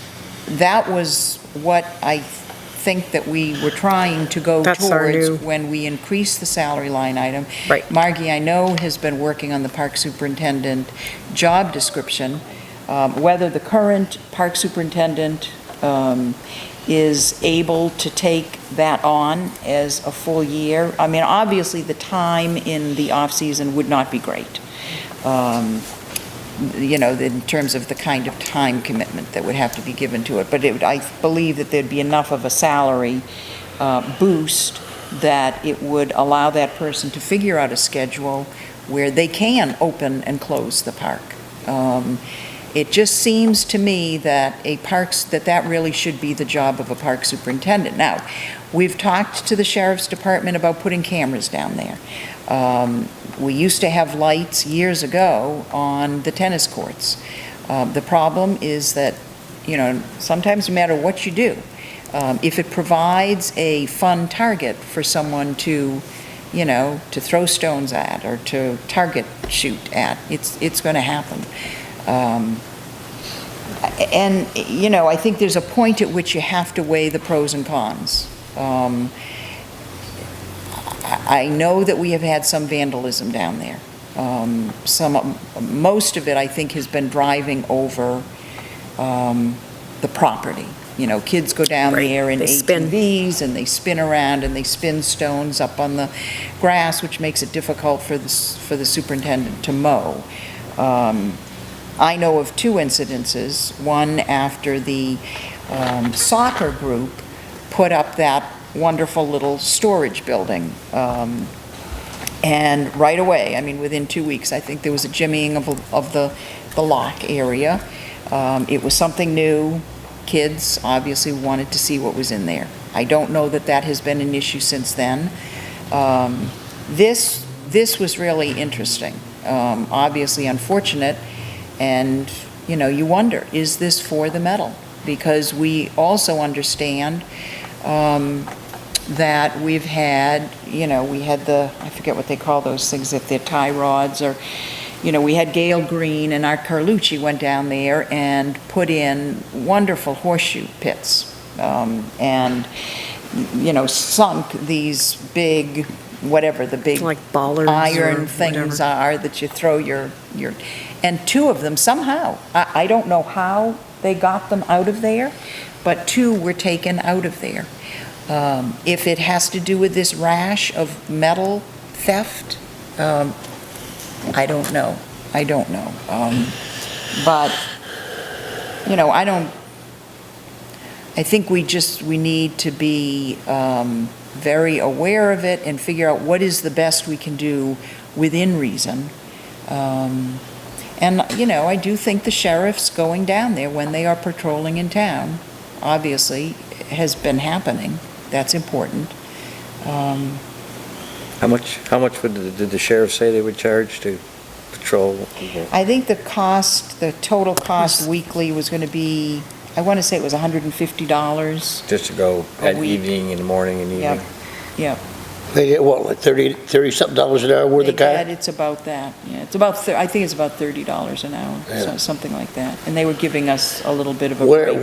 that was what I think that we were trying to go towards when we increased the salary line item. Right. Margie, I know, has been working on the park superintendent job description. Whether the current park superintendent is able to take that on as a full year. Obviously, the time in the off-season would not be great, in terms of the kind of time commitment that would have to be given to it. But I believe that there'd be enough of a salary boost that it would allow that person to figure out a schedule where they can open and close the park. It just seems to me that that really should be the job of a park superintendent. Now, we've talked to the sheriff's department about putting cameras down there. We used to have lights years ago on the tennis courts. The problem is that, sometimes no matter what you do, if it provides a fun target for someone to to throw stones at or to target shoot at. It's going to happen. And, I think there's a point at which you have to weigh the pros and cons. I know that we have had some vandalism down there. Most of it, I think, has been driving over the property. Kids go down Right. there in They spin. ATVs, and they spin around, and they spin stones up on the grass, which makes it difficult for the superintendent to mow. I know of two incidences, one after the soccer group put up that wonderful little storage building. And right away, within 2 weeks, I think there was a jimmying of the lock area. It was something new. Kids obviously wanted to see what was in there. I don't know that that has been an issue since then. This was really interesting, obviously unfortunate, and, you wonder, is this for the medal? Because we also understand that we've had, we had I forget what they call those things, if they're tie rods, or, we had Gail Green and Art Carlucci went down there and put in wonderful horseshoe pits, and, sunk these big, whatever the big Like bollards or iron things are that you throw your, and two of them somehow, I don't know how they got them out of there, but two were taken out of there. If it has to do with this rash of metal theft, I don't know. But, I think we need to be very aware of it and figure out what is the best we can do within reason. And, I do think the sheriffs going down there when they are patrolling in town, obviously, has been happening. That's important. How much did the sheriff say they would charge to patrol? I think the total cost weekly was going to be, I want to say it was $150. Just to go at week. evening, in the morning and evening? Yep. They get what, like 30-something dollars an hour worth of car? It's about that, yeah. It's about, I think it's about $30 an hour, Yeah. something like that. And they were giving us a little bit of a Where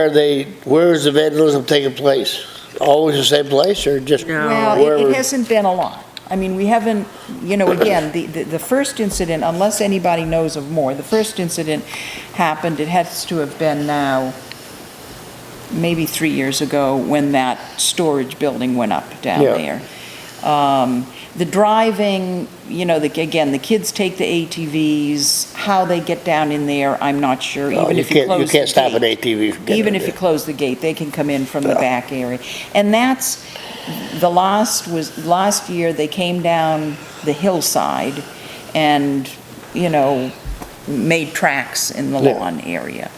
break. where is the vandalism taking place? Always the same place, or just No. Well, wherever? it hasn't been a lot. We haven't, again, the first incident, unless anybody knows of more, the first incident happened, it has to have been now maybe 3 years ago when that storage building went up down Yeah. there. The driving, again, the kids take the ATVs, how they get down in there, I'm not sure, No, even if you close the gate. You can't stop an ATV from getting Even in if you there. close the gate, they can come in from the Yeah. back area. And that's, last year, they came down the hillside and, made tracks in the Yeah. lawn area.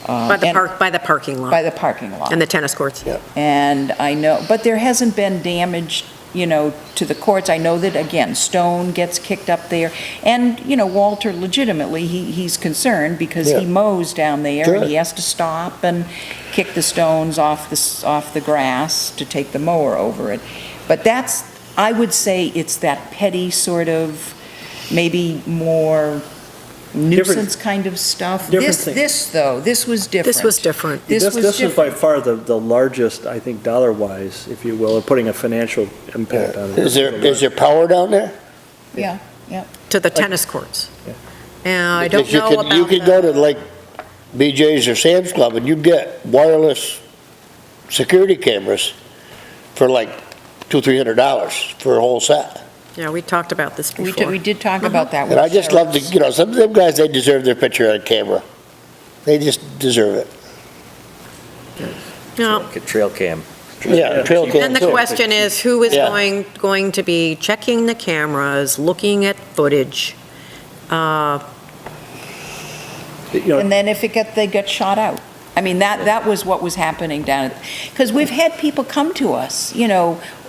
By the And- parking lot. By the parking lot. And the tennis courts. Yeah. And I know, but there hasn't been damage, to the courts. I know that, again, stone gets kicked up there. And, Walter legitimately, he's concerned because Yeah. he mows down there. Sure. And he has to stop and kick the stones off the grass to take the mower over it. But I would say it's that petty sort of, maybe more nuisance kind of stuff. Different thing. This was different. This was different. This was This is by different. far the largest, I think, dollar-wise, if you will, of putting a financial impact on it. Is there power down there? Yeah. To the tennis courts. Yeah. And I don't Because you know could- about You could go to like BJ's or Sam's Club and you get wireless security cameras for like $200-300 for a whole set. Yeah, we talked about this We before. did talk about that with And I just love to, sheriffs. some of them guys, they deserve their picture on camera. They just deserve it. No. Like a trail cam. Yeah, trail cam And the too. question is, who is Yeah. going to be checking the cameras, looking at footage? And then if they get shot out. That was what was happening down at, because we've had people come to us,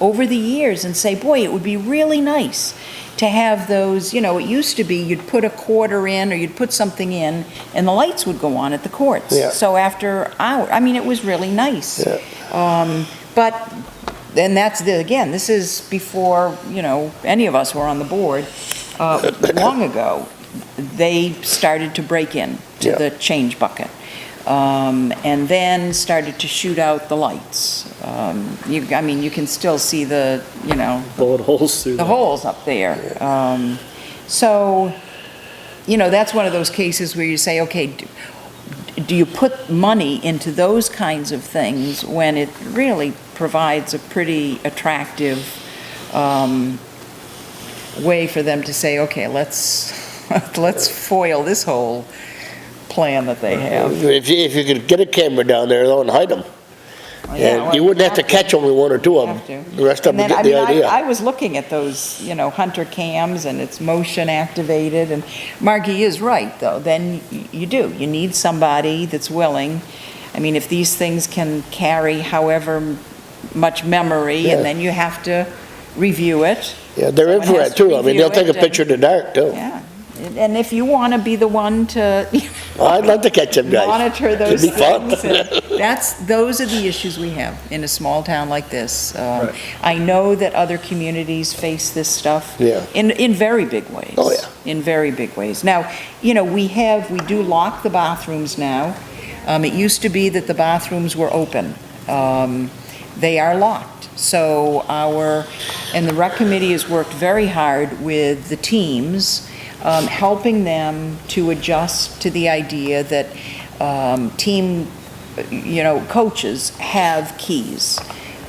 over the years and say, boy, it would be really nice to have those, it used to be you'd put a quarter in or you'd put something in and the lights would go on at the courts. Yeah. So after it was really nice. Yeah. But, and that's, again, this is before, any of us were on the board. Long ago, they started to break in to Yeah. the change bucket. And then started to shoot out the lights. You can still see the, Bullet holes through the holes up there. So, that's one of those cases where you say, okay, do you put money into those kinds of things when it really provides a pretty attractive way for them to say, okay, let's foil this whole plan that they have. If you could get a camera down there, don't hide them. And you wouldn't have to catch only one or two of them. The rest of them get the idea. I was looking at those, Hunter cams, and it's motion activated, and Margie is right, though. Then you do. You need somebody that's willing. I mean, if these things can carry however much memory, Yeah. and then you have to review it. Yeah, they're Someone has infrared to too. I mean, they'll take a review it picture in the dark too. Yeah. And if you want to be the one to I'd love to catch them guys. monitor those It'd be fun. things, those are the issues we have in a small town like this. Right. I know that other communities face this stuff Yeah. in very big ways. Oh, yeah. In very big ways. Now, we do lock the bathrooms now. It used to be that the bathrooms were open. They are locked. So and the rec committee has worked very hard with the teams, helping them to adjust to the idea that team, coaches have keys.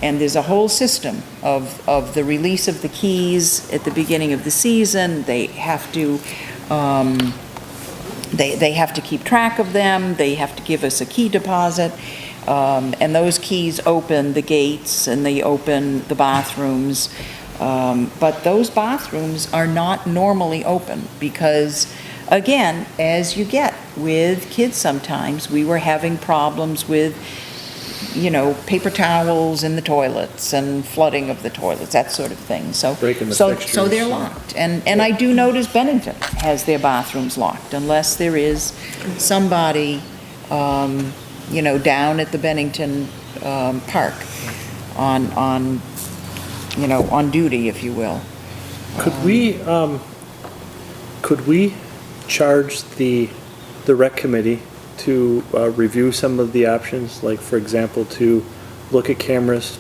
And there's a whole system of the release of the keys at the beginning of the season. They have to, they have to keep track of them. They have to give us a key deposit. And those keys open the gates and they open the bathrooms. But those bathrooms are not normally open because, again, as you get with kids sometimes, we were having problems with, paper towels in the toilets and flooding of the toilets, that sort of thing. So, Breaking the so fixtures. they're locked. And I do notice Bennington has their bathrooms locked unless there is somebody, down at the Bennington Park on duty, if you will. Could we charge the rec committee to review some of the options, like, for example, to look at cameras,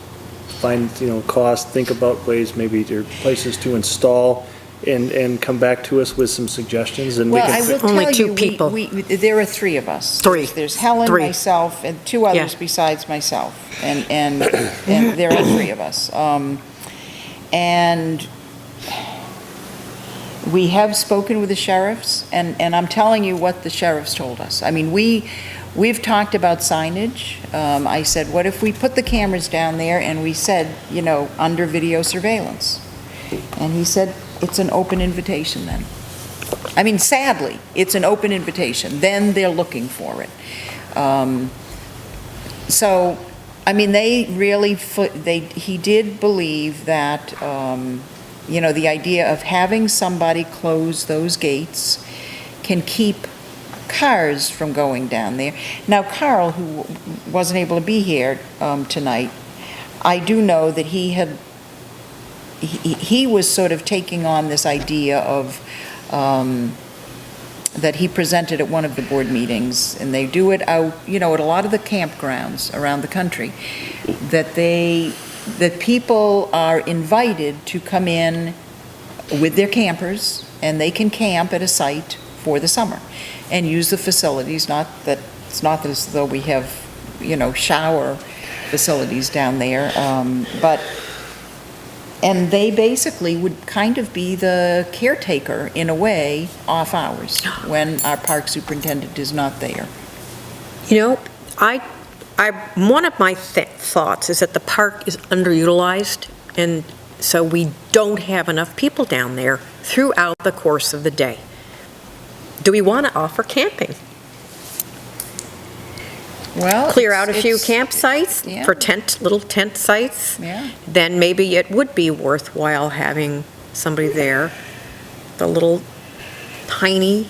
find, cost, think about ways, maybe there are places to install, and come back to us with some suggestions, and we Well, I can... will tell Only you, two people. there are three of us. Three. There's Helen, Three. myself, and two others Yeah. besides myself. And there are three of us. And we have spoken with the sheriffs, and I'm telling you what the sheriffs told us. I mean, we've talked about signage. I said, what if we put the cameras down there and we said, under video surveillance? And he said, it's an open invitation then. I mean, sadly, it's an open invitation. Then they're looking for it. So, I mean, they really, he did believe that, the idea of having somebody close those gates can keep cars from going down there. Now, Carl, who wasn't able to be here tonight, I do know that he was sort of taking on this idea of, that he presented at one of the board meetings, and they do it out, at a lot of the campgrounds around the country, that people are invited to come in with their campers, and they can camp at a site for the summer and use the facilities. It's not as though we have, shower facilities down there, and they basically would kind of be the caretaker, in a way, off hours, when our park superintendent is not there. One of my thoughts is that the park is underutilized, and so we don't have enough people down there throughout the course of the day. Do we want to offer camping? Well, Clear out a few it's- campsites yeah. for little tent sites? Yeah. Then maybe it would be worthwhile having somebody there. The little tiny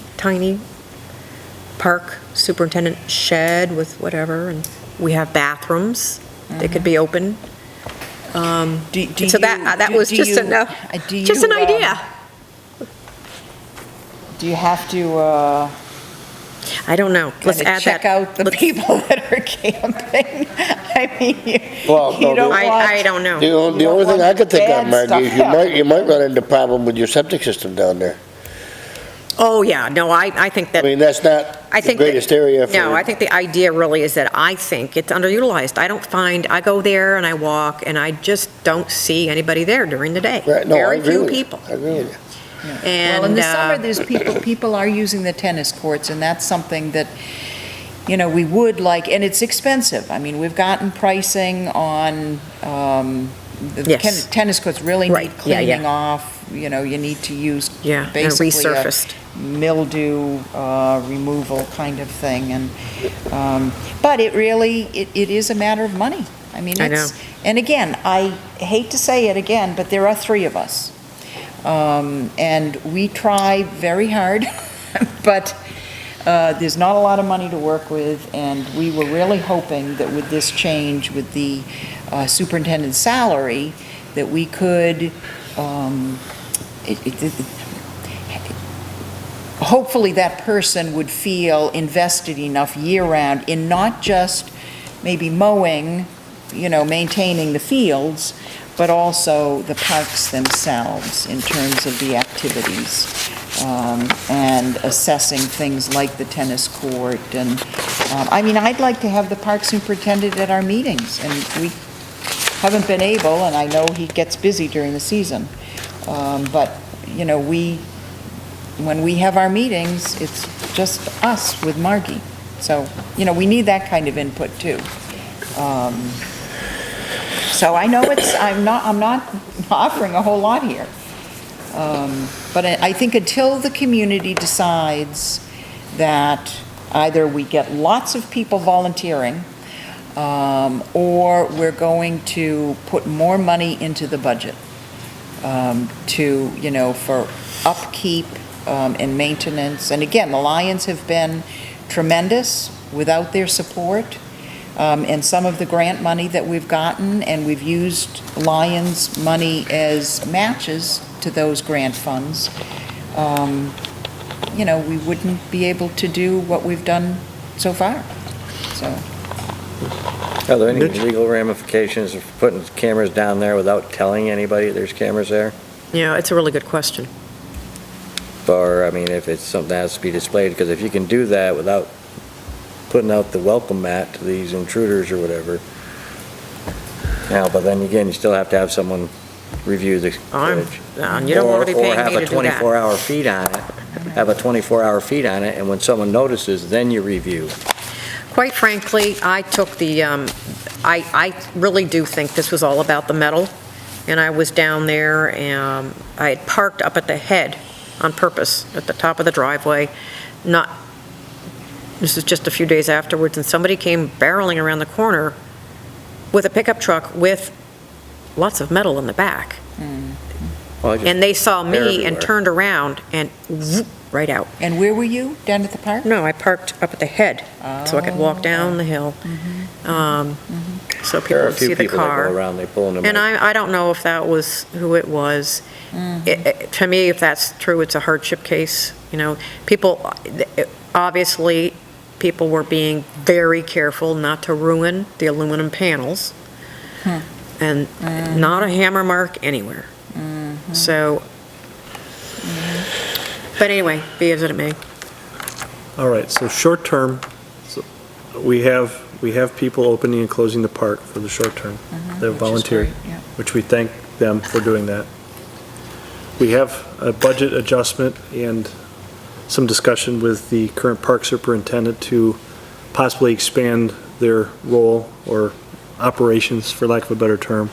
park superintendent shed with whatever, and we have bathrooms that could be open. So that was just an idea. Do you have to, I don't know. Let's add check that. out the people that are camping? I mean, Well, no, you don't the- want... I don't know. The only don't thing want I could think of, bad Margie, is stuff you might run into problem with your septic system down there. Oh, yeah, no, I think I that, mean, that's not I the think that- greatest area for. no, I think the idea really is that I think it's underutilized. I go there and I walk, and I just don't see anybody there during the day. Right, no, I Very agree few with you. people. I agree with you. And, Well, in the summer, there's people are using the tennis courts, and that's something that, we would like, and it's expensive. I mean, we've gotten pricing on, the Yes. tennis courts really Right, need yeah, yeah. cleaning off, you need to use Yeah, and basically a resurfaced. mildew removal kind of thing, and, but it really, it is a matter of money. I mean, I know. and again, I hate to say it again, but there are three of us. And we try very hard, but there's not a lot of money to work with, and we were really hoping that with this change, with the superintendent's salary, that we could, hopefully that person would feel invested enough year-round in not just maybe mowing, maintaining the fields, but also the parks themselves in terms of the activities, and assessing things like the tennis court. And, I'd like to have the park superintendent at our meetings, and we haven't been able, and I know he gets busy during the season. But, when we have our meetings, it's just us with Margie. So, we need that kind of input too. So I know I'm not offering a whole lot here. But I think until the community decides that either we get lots of people volunteering, or we're going to put more money into the budget, for upkeep, and maintenance. And again, the Lions have been tremendous without their support. And some of the grant money that we've gotten, and we've used Lions money as matches to those grant funds, we wouldn't be able to do what we've done so far, so. Are there any legal ramifications of putting cameras down there without telling anybody there's cameras there? Yeah, it's a really good question. Or, if it's something that has to be displayed, because if you can do that without putting out the welcome mat to these intruders or whatever. Now, but then again, you still have to have someone review the footage. You don't want to be paying me to do Or have a that. 24-hour feed on it, and when someone notices, then you review. Quite frankly, I took the, I really do think this was all about the metal, and I was down there, and I had parked up at the head on purpose, at the top of the driveway, this is just a few days afterwards, and somebody came barreling around the corner with a pickup truck with lots of metal in the back. And they saw They're me everywhere. and turned around and whoop, right out. And where were you? Down at the park? No, I parked up at the head, so I could walk down the hill. So people There are a would see few the people that car. go around, they pull in them. And I don't know if that was who it was. To me, if that's true, it's a hardship case. People, obviously, people were being very careful not to ruin the aluminum panels. And not a hammer mark anywhere. So, but anyway, be as it may. All right, so short term, so we have people opening and closing the park for the short term. They've volunteered, which we thank them for doing that. We have a budget adjustment and some discussion with the current park superintendent to possibly expand their role or operations, for lack of a better term.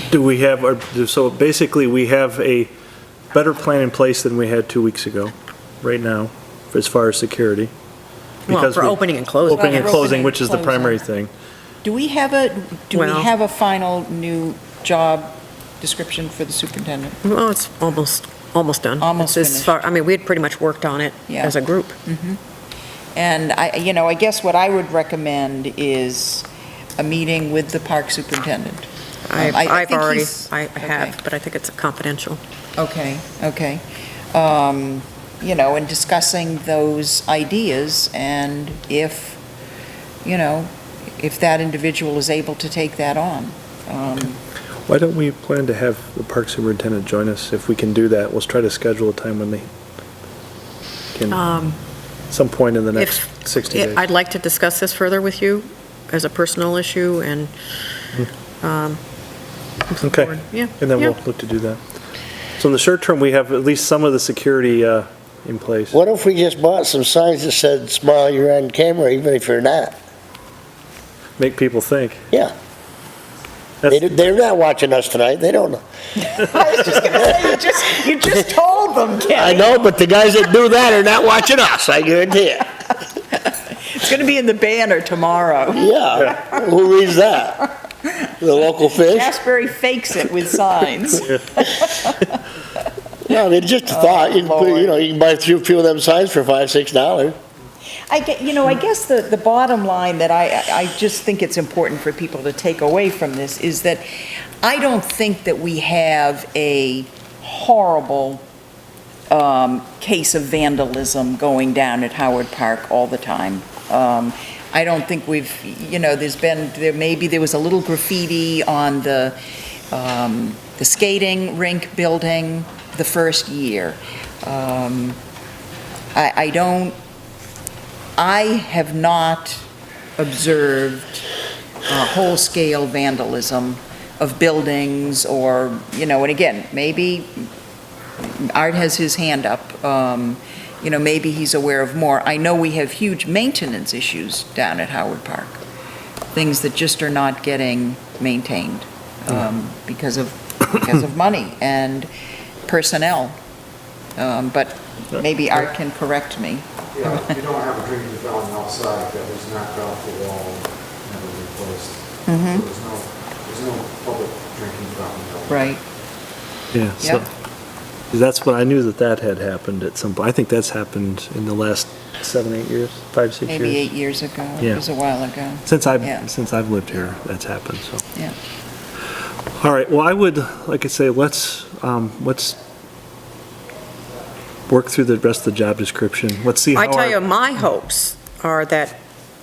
Do we have, so basically we have a better plan in place than we had 2 weeks ago, right now, as far as security. Well, Because for we- opening and closing. Opening and Opening closing, and which is the closing. primary thing. Do we have Well- a final new job description for the superintendent? Well, it's almost done. Almost It's as far, we had pretty much worked on it Yeah. as a group. And I guess what I would recommend is a meeting with the park superintendent. I I've think already, he's- I okay. have, but I think it's confidential. Okay. And discussing those ideas, and if that individual is able to take that on. Why don't we plan to have the park superintendent join us? If we can do that, we'll try to schedule a time when they can, some point in the next 60 days. I'd like to discuss this further with you as a personal issue, and Okay. forward. Yeah, And then yeah. we'll look to do that. So in the short term, we have at least some of the security in place. What if we just bought some signs that said, "Smile, you're on camera," even if you're not? Make people think. Yeah. That's- They're not watching us tonight, they don't know. I was just gonna say, you just told them, I Kenny. know, but the guys that do that are not watching us, I guarantee it. It's gonna be in the banner tomorrow. Yeah, who reads that? The local fish? Shaftsbury fakes it with signs. No, it's just a thought, you can put, Lord. you can buy a few of them signs for $5, $6. I guess the bottom line that I just think it's important for people to take away from this is that I don't think that we have a horrible case of vandalism going down at Howard Park all the time. I don't think there was a little graffiti on the skating rink building the first year. I have not observed whole-scale vandalism of buildings or, and again, maybe Art has his hand up, maybe he's aware of more. I know we have huge maintenance issues down at Howard Park, things that just are not getting maintained because of money and personnel. But maybe Art can correct me. Yeah, you don't have a drinking fountain outside that was knocked off the wall and never replaced. So there's no public drinking fountain. Right. Yeah, so, Yep. that's what I knew that had happened at some point. I think that's happened in the last 7, 8 years, 5, 6 years. Maybe 8 years ago. Yeah. It was a while ago. Since Yeah. I've lived here, that's happened, so. Yeah. All right, well, I would, like I say, let's work through the rest of the job description. Let's see how I tell you, our- my hopes are that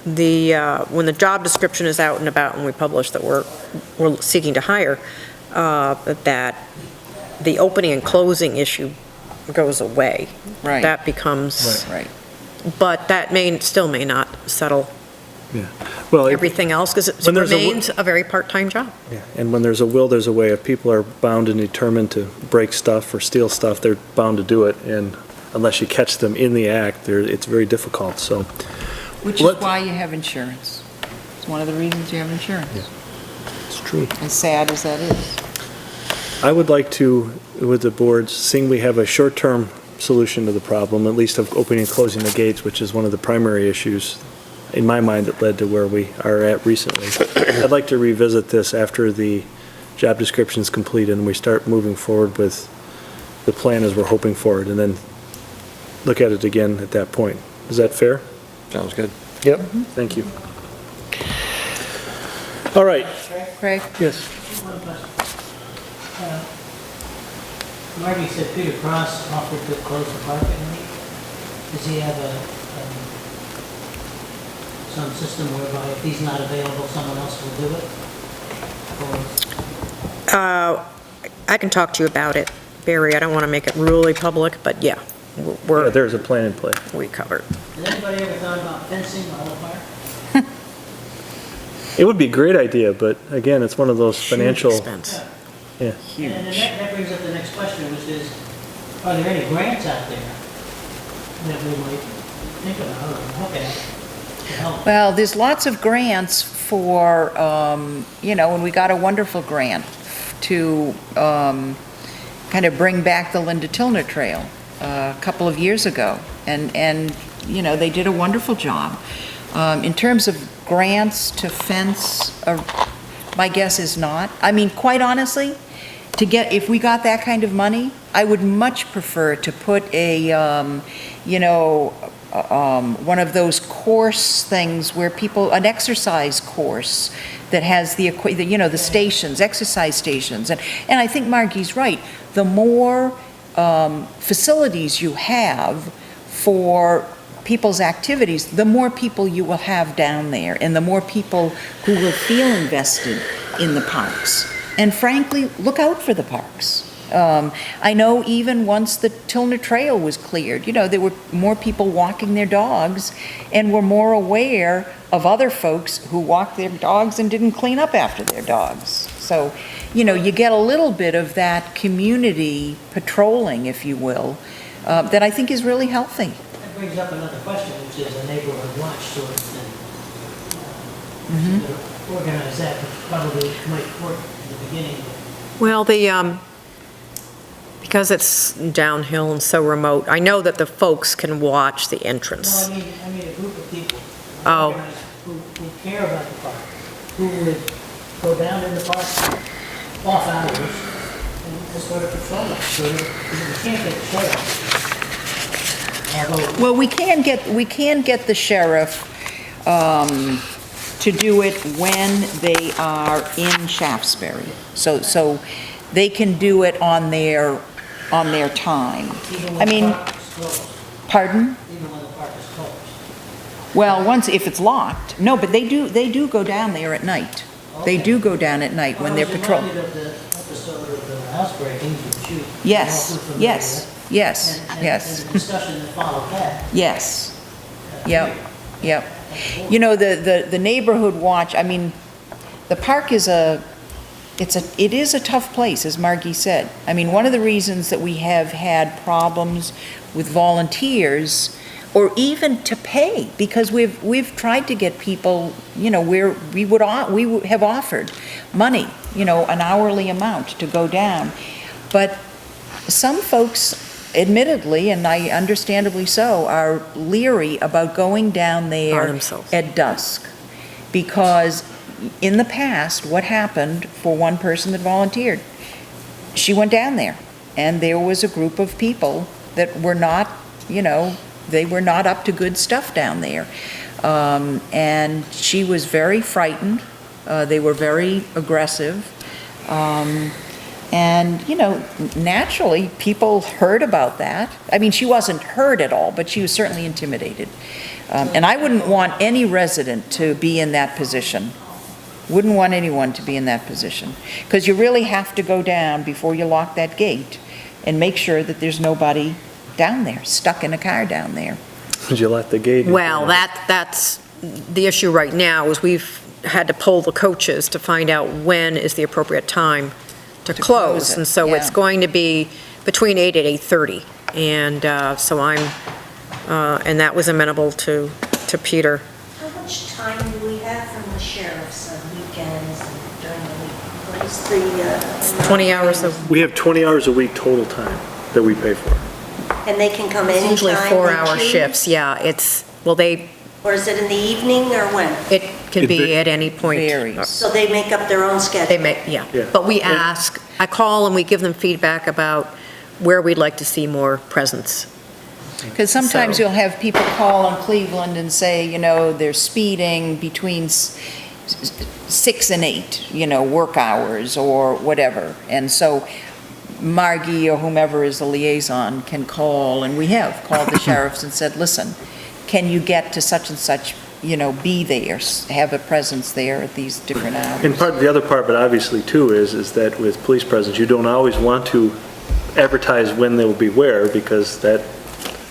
when the job description is out and about and we publish that we're seeking to hire, that the opening and closing issue goes away. Right. That becomes, Right. but that still may not settle Yeah. Well, everything else, because it when there's a remains a very part-time job. yeah, and when there's a will, there's a way. If people are bound and determined to break stuff or steal stuff, they're bound to do it, and unless you catch them in the act, it's very difficult, so. Which is Let- why you have insurance. It's one of the reasons you have insurance, It's true. as sad as that is. I would like to, with the boards, seeing we have a short-term solution to the problem, at least of opening and closing the gates, which is one of the primary issues in my mind that led to where we are at recently. I'd like to revisit this after the job description is completed and we start moving forward with the plan as we're hoping for it, and then look at it again at that point. Is that fair? Sounds good. Yep. Thank you. All right. Craig? Yes. One question. Marty said Peter Cross offered to close the park at night. Does he have some system whereby if he's not available, someone else will do it? Or I can talk to you about it, Barry. I don't want to make it really public, but yeah, Yeah, there's a plan in play. we covered. has anybody ever thought about fencing the whole park? It would be a great idea, but again, it's one of those financial, Expense. yeah. And that brings up the next question, which is, are there any grants out there that we might think about or look at to help? Well, there's lots of grants for, and we got a wonderful grant to kind of bring back the Linda Tilner Trail a couple of years ago. And they did a wonderful job. In terms of grants to fence, my guess is not. I mean, quite honestly, if we got that kind of money, I would much prefer to put a one of those course things where people, an exercise course that has the stations, exercise stations. And I think Margie's right. The more facilities you have for people's activities, the more people you will have down there, and the more people who will feel invested in the parks. And frankly, look out for the parks. I know even once the Tilner Trail was cleared, there were more people walking their dogs and were more aware of other folks who walked their dogs and didn't clean up after their dogs. So, you get a little bit of that community patrolling, if you will, that I think is really healthy. That brings up another question, which is a neighborhood watch sort of thing. Organize that, which probably might work in the beginning. Well, because it's downhill and so remote, I know that the folks can watch the entrance. No, I mean a group of people. Oh. Organized, who care about the park, who would go down in the park off hours and sort of patrol it. So you can't get sheriff. Although, Well, we can get the sheriff to do it when they are in Shaftsbury. So they can do it on their time. even I when mean, the park is closed, pardon? even when the park is closed. Well, if it's locked. No, but they do go down there at night. They do go down at night when they're patrolling. I was reminded of the episode of the housebreaking with shoot. Yes, We're all too familiar yes, with. yes, And yes. the discussion that followed that. Yes, yep. The neighborhood watch, I mean, the park is it is a tough place, as Margie said. I mean, one of the reasons that we have had problems with volunteers, or even to pay, because we've tried to get people, we have offered money, an hourly amount to go down. But some folks, admittedly, and I understandably so, are leery about going down By there themselves. at dusk. Because in the past, what happened for one person that volunteered, she went down there, and there was a group of people that were not, they were not up to good stuff down there. And she was very frightened. They were very aggressive. And, naturally, people heard about that. I mean, she wasn't hurt at all, but she was certainly intimidated. And I wouldn't want any resident to be in that position. Wouldn't want anyone to be in that position. Because you really have to go down before you lock that gate and make sure that there's nobody down there, stuck in a car down there. Would you let the gate? Well, that's the issue right now, is we've had to poll the coaches to find out when is the appropriate time to close close. it, And so it's yeah. going to be between 8 and 8:30. And so and that was amenable to Peter. How much time do we have from the sheriffs on weekends and during the week? What is the... 20 hours of, We have 20 hours a week total time that we pay for. And they can come it's anytime usually they 4-hour choose? shifts, yeah. Or is it in the evening or when? It can It be va- at any point. Varies. So they make up their own schedule? They may, yeah. Yeah. But we ask, I call and we give them feedback about where we'd like to see more presence. Because sometimes So- you'll have people call on Cleveland and say, they're speeding between 6 and 8, work hours or whatever. And so Margie or whomever is the liaison can call, and we have called the sheriffs and said, listen, can you get to such and such, be there, have a presence there at these different hours? And the other part, but obviously too, is that with police presence, you don't always want to advertise when they will be where, because that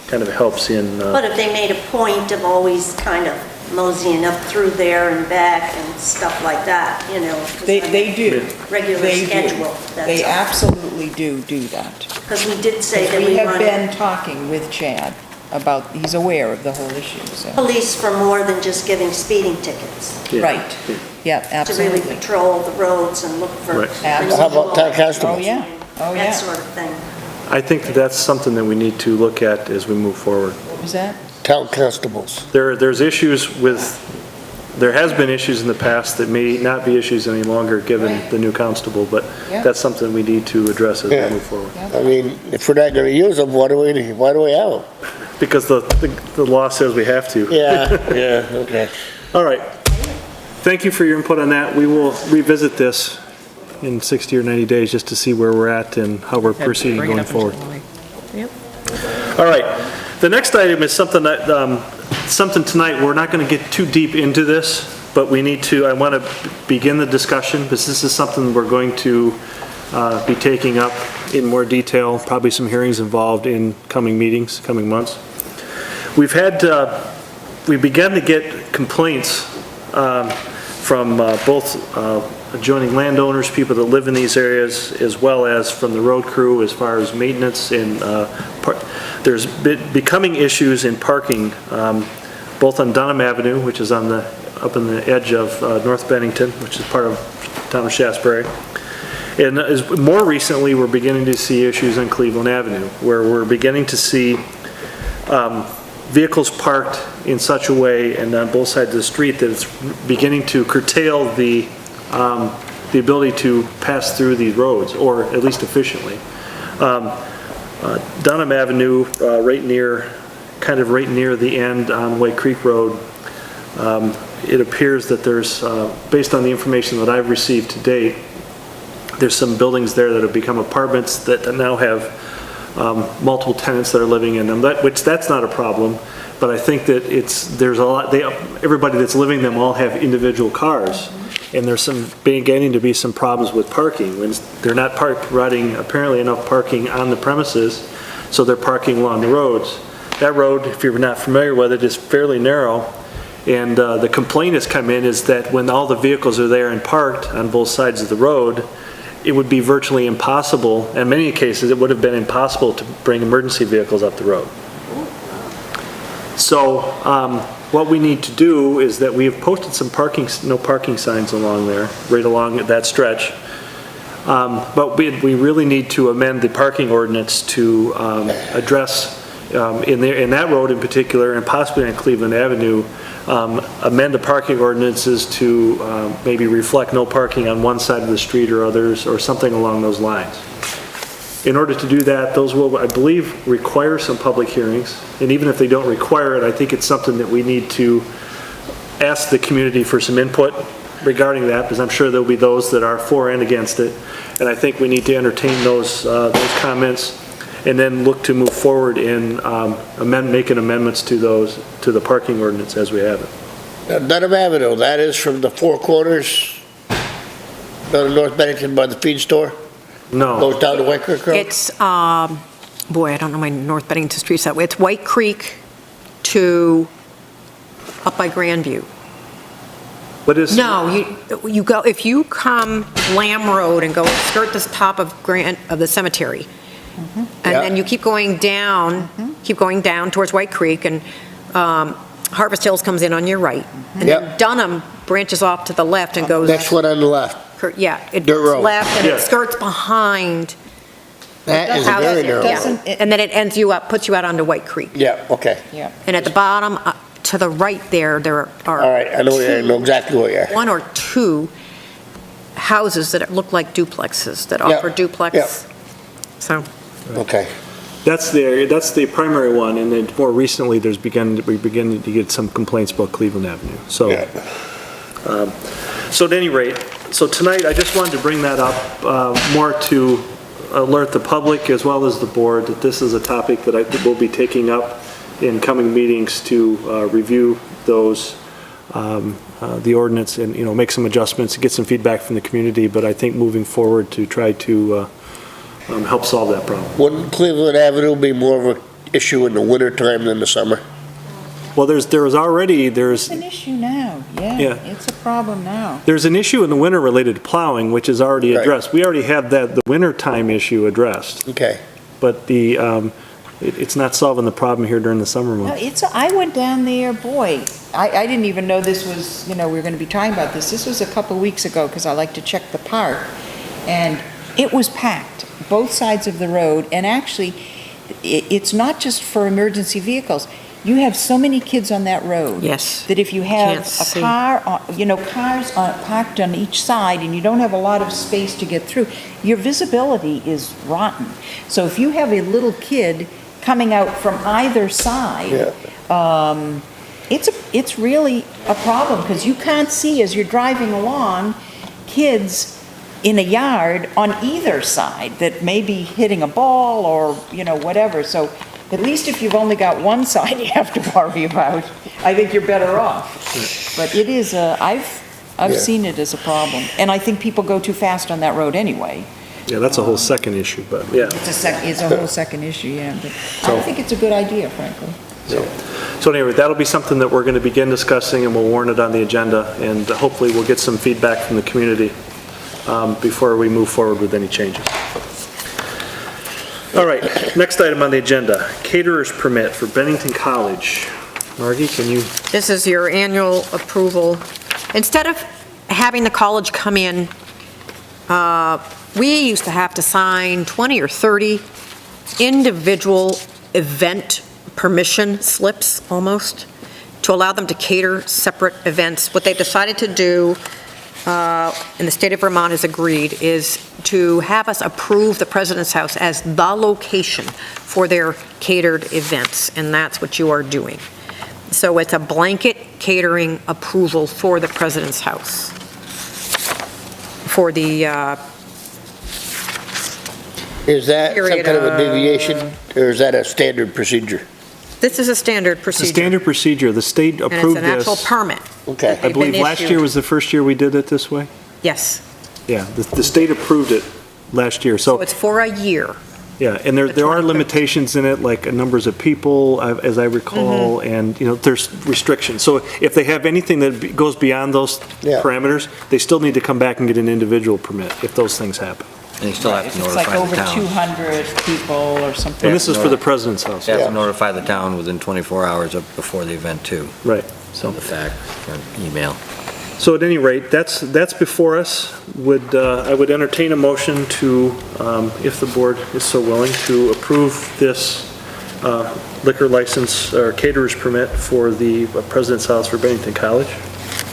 kind of helps in, But if they made a point of always kind of moseying up through there and back and stuff like that, 'cause They do. regular They do. schedule. They absolutely do that. Because we did say that We we have run been talking with Chad about, he's aware of the whole issue, so. police for more than just giving speeding tickets, yeah. Right, yeah, to really absolutely. patrol the roads and look for Right. Absolutely. How about town Oh, constables? yeah, oh, yeah. that sort of thing. I think that's something that we need to look at as we move forward. What was that? Town constables. There's issues there has been issues in the past that may not be issues any longer, given the new constable, but Yeah. that's something we need to address as we Yeah. move forward. I mean, if we're not gonna use them, why do we have them? because the law says we have to. Yeah, okay. All right. Thank you for your input on that. We will revisit this in 60 or 90 days just to see where we're at and how we're proceeding Bring it going up in forward. July. Yep. All right. The next item is something that, something tonight, we're not going to get too deep into this, but we need to, I want to begin the discussion, because this is something we're going to be taking up in more detail, probably some hearings involved in coming meetings, coming months. We began to get complaints from both adjoining landowners, people that live in these areas, as well as from the road crew as far as maintenance and there's becoming issues in parking, both on Dunham Avenue, which is up in the edge of North Bennington, which is part of town of Shaftsbury. And more recently, we're beginning to see issues on Cleveland Avenue, where we're beginning to see vehicles parked in such a way and on both sides of the street that it's beginning to curtail the ability to pass through these roads, or at least efficiently. Dunham Avenue, right near the end on White Creek Road, it appears that there's, based on the information that I've received to date, there's some buildings there that have become apartments that now have multiple tenants that are living in them, that's not a problem, but I think that there's a lot, everybody that's living them all have individual cars, and there's beginning to be some problems with parking, when they're not providing apparently enough parking on the premises, so they're parking along the roads. That road, if you're not familiar with it, is fairly narrow, and the complaint has come in is that when all the vehicles are there and parked on both sides of the road, it would be virtually impossible, in many cases it would have been impossible to bring emergency vehicles up the road. So what we need to do is that we have posted some no parking signs along there, right along that stretch. But we really need to amend the parking ordinance to address, in that road in particular, and possibly on Cleveland Avenue, amend the parking ordinances to maybe reflect no parking on one side of the street or others, or something along those lines. In order to do that, those will, I believe, require some public hearings, and even if they don't require it, I think it's something that we need to ask the community for some input regarding that, because I'm sure there'll be those that are for and against it, and I think we need to entertain those comments and then look to move forward in making amendments to the parking ordinance as we have it. Dunham Avenue, that is from the Four Corners, down to North Bennington by the feed store? No. Goes down to White Creek Road? It's, boy, I don't know my North Bennington streets that way. It's White Creek to up by Grandview. What is? No, you go, if you come Lamb Road and go skirt the top of the cemetery, and then you keep going down towards White Creek, and Harvest Hills comes in on your right, and then Dunham branches off to the left and goes. Next one on the left. Yeah, it Dirt goes road. left and it skirts behind. That is a very narrow road. And then it ends you up, puts you out onto White Creek. Yeah, okay. And at the bottom, to the right there are. All right, I know exactly where you are. One or two houses that look like duplexes, that offer duplex. So. Okay. That's the primary one, and then more recently, we begin to get some complaints about Cleveland Avenue. So, so at any rate, so tonight I just wanted to bring that up more to alert the public as well as the board that this is a topic that I will be taking up in coming meetings to review those the ordinance and make some adjustments, get some feedback from the community. But I think moving forward to try to help solve that problem. Wouldn't Cleveland Avenue be more of an issue in the winter time than the summer? Well, there's It's an issue now, it's a problem now. There's an issue in the winter related to plowing, which is already addressed. We already have the winter time issue addressed. Okay. But it's not solving the problem here during the summer months. I went down there, boy, I didn't even know this was, we were going to be talking about this. This was a couple weeks ago, because I like to check the park, and it was packed, both sides of the road, and actually, it's not just for emergency vehicles. You have so many kids on that road. Yes. That if you have a car, cars parked on each side and you don't have a lot of space to get through, your visibility is rotten. So if you have a little kid coming out from either side, it's really a problem, because you can't see as you're driving along kids in a yard on either side that may be hitting a ball or, whatever. So at least if you've only got one side you have to worry about, I think you're better off. But it is, I've seen it as a problem. And I think people go too fast on that road anyway. Yeah, that's a whole second issue, but yeah. It's a whole second issue, yeah. But I think it's a good idea, frankly. So anyway, that'll be something that we're going to begin discussing, and we'll warn it on the agenda, and hopefully we'll get some feedback from the community before we move forward with any changes. All right, next item on the agenda, caterer's permit for Bennington College. Margie, can you? This is your annual approval. Instead of having the college come in, we used to have to sign 20 or 30 individual event permission slips, almost, to allow them to cater separate events. What they've decided to do, and the state of Vermont has agreed, is to have us approve the President's House as the location for their catered events, and that's what you are doing. So it's a blanket catering approval for the President's House. For the Is that some period kind of a of- deviation, or is that a standard procedure? This is a standard It's a procedure. standard procedure. The state And it's approved an actual this. permit. Okay. that I they've believe been last year issued. was the first year we did it this way? Yes. Yeah, the state approved it last year, So so, it's for a year. yeah, and there the are 2013. limitations in it, like numbers of people, as I recall, Mm-hmm. and, there's restrictions. So if they have anything that goes beyond those Yeah. parameters, they still need to come back and get an individual permit if those things happen. And you still have If to it's like notify over the town. 200 people or something. And this is for the President's House, You have Yeah. to notify the town within 24 hours before the event, too. right. So the fact, or email. So at any rate, that's before us. I would entertain a motion to, if the board is so willing, to approve this liquor license or caterer's permit for the President's House for Bennington College.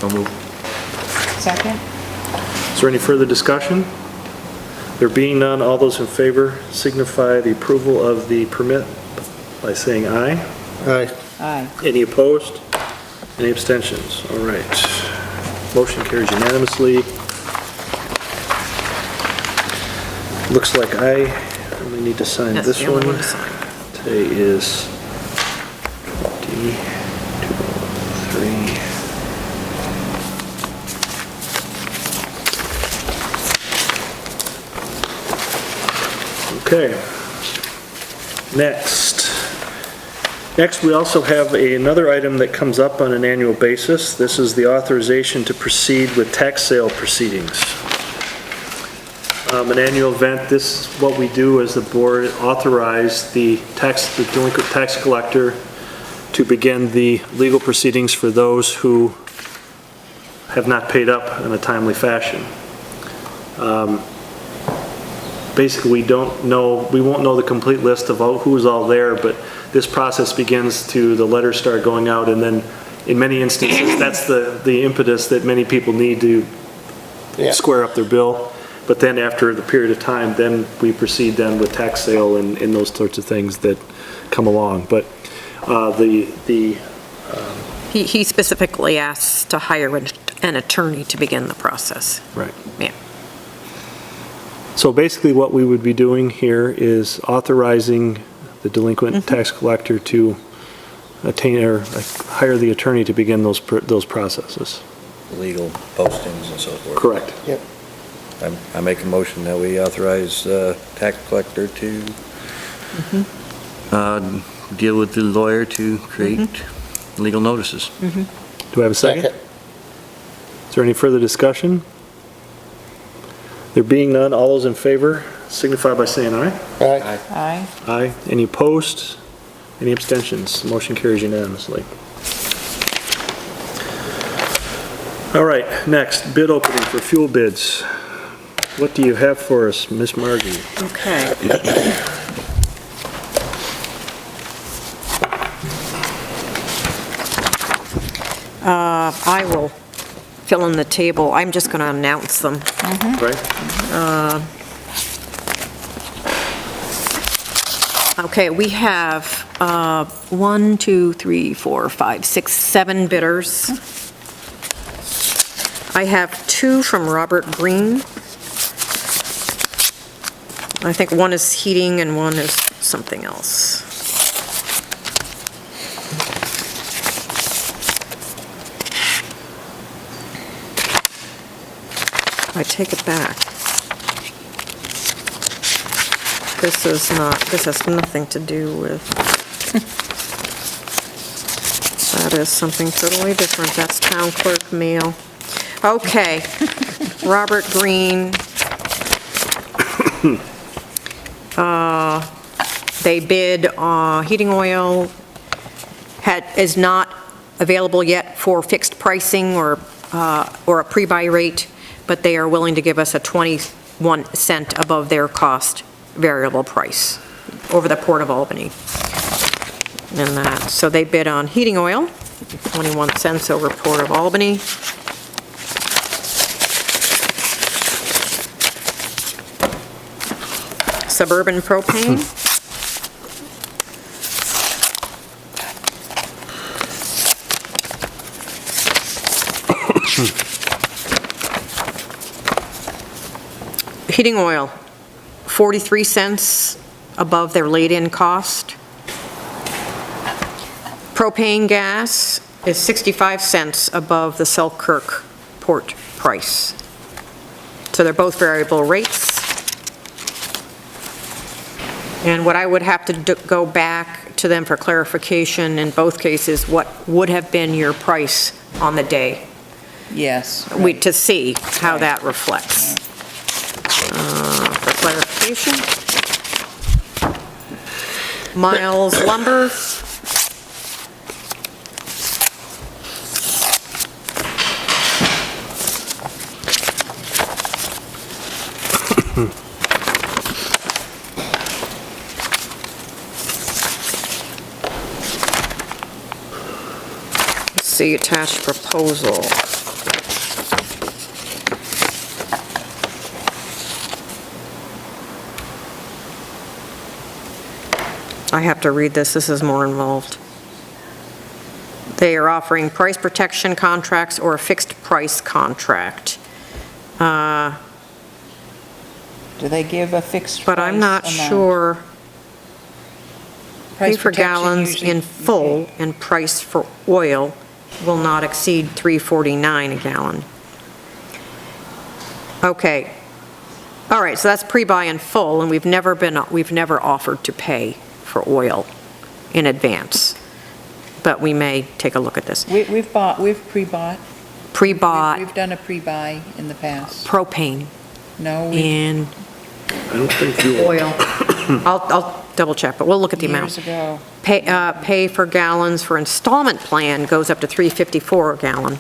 So move. Second? Is there any further discussion? There being none, all those in favor signify the approval of the permit by saying aye. Aye. Aye. Any opposed? Any abstentions? All right. Motion carries unanimously. Looks like I only need to sign That's this the only one. one to sign. Today is D203. Okay. Next, we also have another item that comes up on an annual basis. This is the authorization to proceed with tax sale proceedings. An annual event, this is what we do as the board, authorize the delinquent tax collector to begin the legal proceedings for those who have not paid up in a timely fashion. Basically, we won't know the complete list of who's all there, but this process begins the letters start going out, and then in many instances, that's the impetus that many people need to square up their bill. But then after the period of time, then we proceed then with tax sale and those sorts of things that come along. But He specifically asks to hire an attorney to begin the process. Right. Yeah. So basically, what we would be doing here is authorizing the delinquent tax collector to attain or hire the attorney to begin those processes. Legal postings and so forth. Correct. Yep. I make a motion that we authorize tax collector to deal with the lawyer to create legal notices. Do I have a second? Is there any further discussion? There being none, all those in favor signify by saying aye. Aye. Aye. Aye. Any opposed? Any abstentions? Motion carries unanimously. All right, next, bid opening for fuel bids. What do you have for us, Miss Margie? Okay. I will fill in the table. I'm just going to announce them. Right? Okay, we have 1, 2, 3, 4, 5, 6, 7 bidders. I have 2 from Robert Green. I think one is heating and one is something else. I take it back. This has nothing to do with, that is something totally different. That's town clerk mail. Okay, Robert Green. They bid, heating oil is not available yet for fixed pricing or a pre-buy rate, but they are willing to give us a 21 cent above their cost variable price over the Port of Albany. And that, so they bid on heating oil, 21 cents over Port of Albany. Suburban propane. Heating oil, 43 cents above their laid-in cost. Propane gas is 65 cents above the Selkirk port price. So they're both variable rates. And what I would have to go back to them for clarification in both cases, what would have been your price on the day? Yes. To see how that reflects. For clarification. Miles lumber. Let's see, attached proposal. I have to read this is more involved. They are offering price protection contracts or a fixed price contract. Do they give a fixed price But I'm not amount? sure. Pay Price for protection gallons usually- in full and price for oil will not exceed $3.49 a gallon. Okay. All right, so that's pre-buy in full, and we've never offered to pay for oil in advance. But we may take a look at this. We've pre-bought. Pre-bought We've done a pre-buy in the past. propane No, and I don't think you oil. I'll double check, but we'll look at the amount. years ago. Pay for gallons for installment plan goes up to $3.54 a gallon.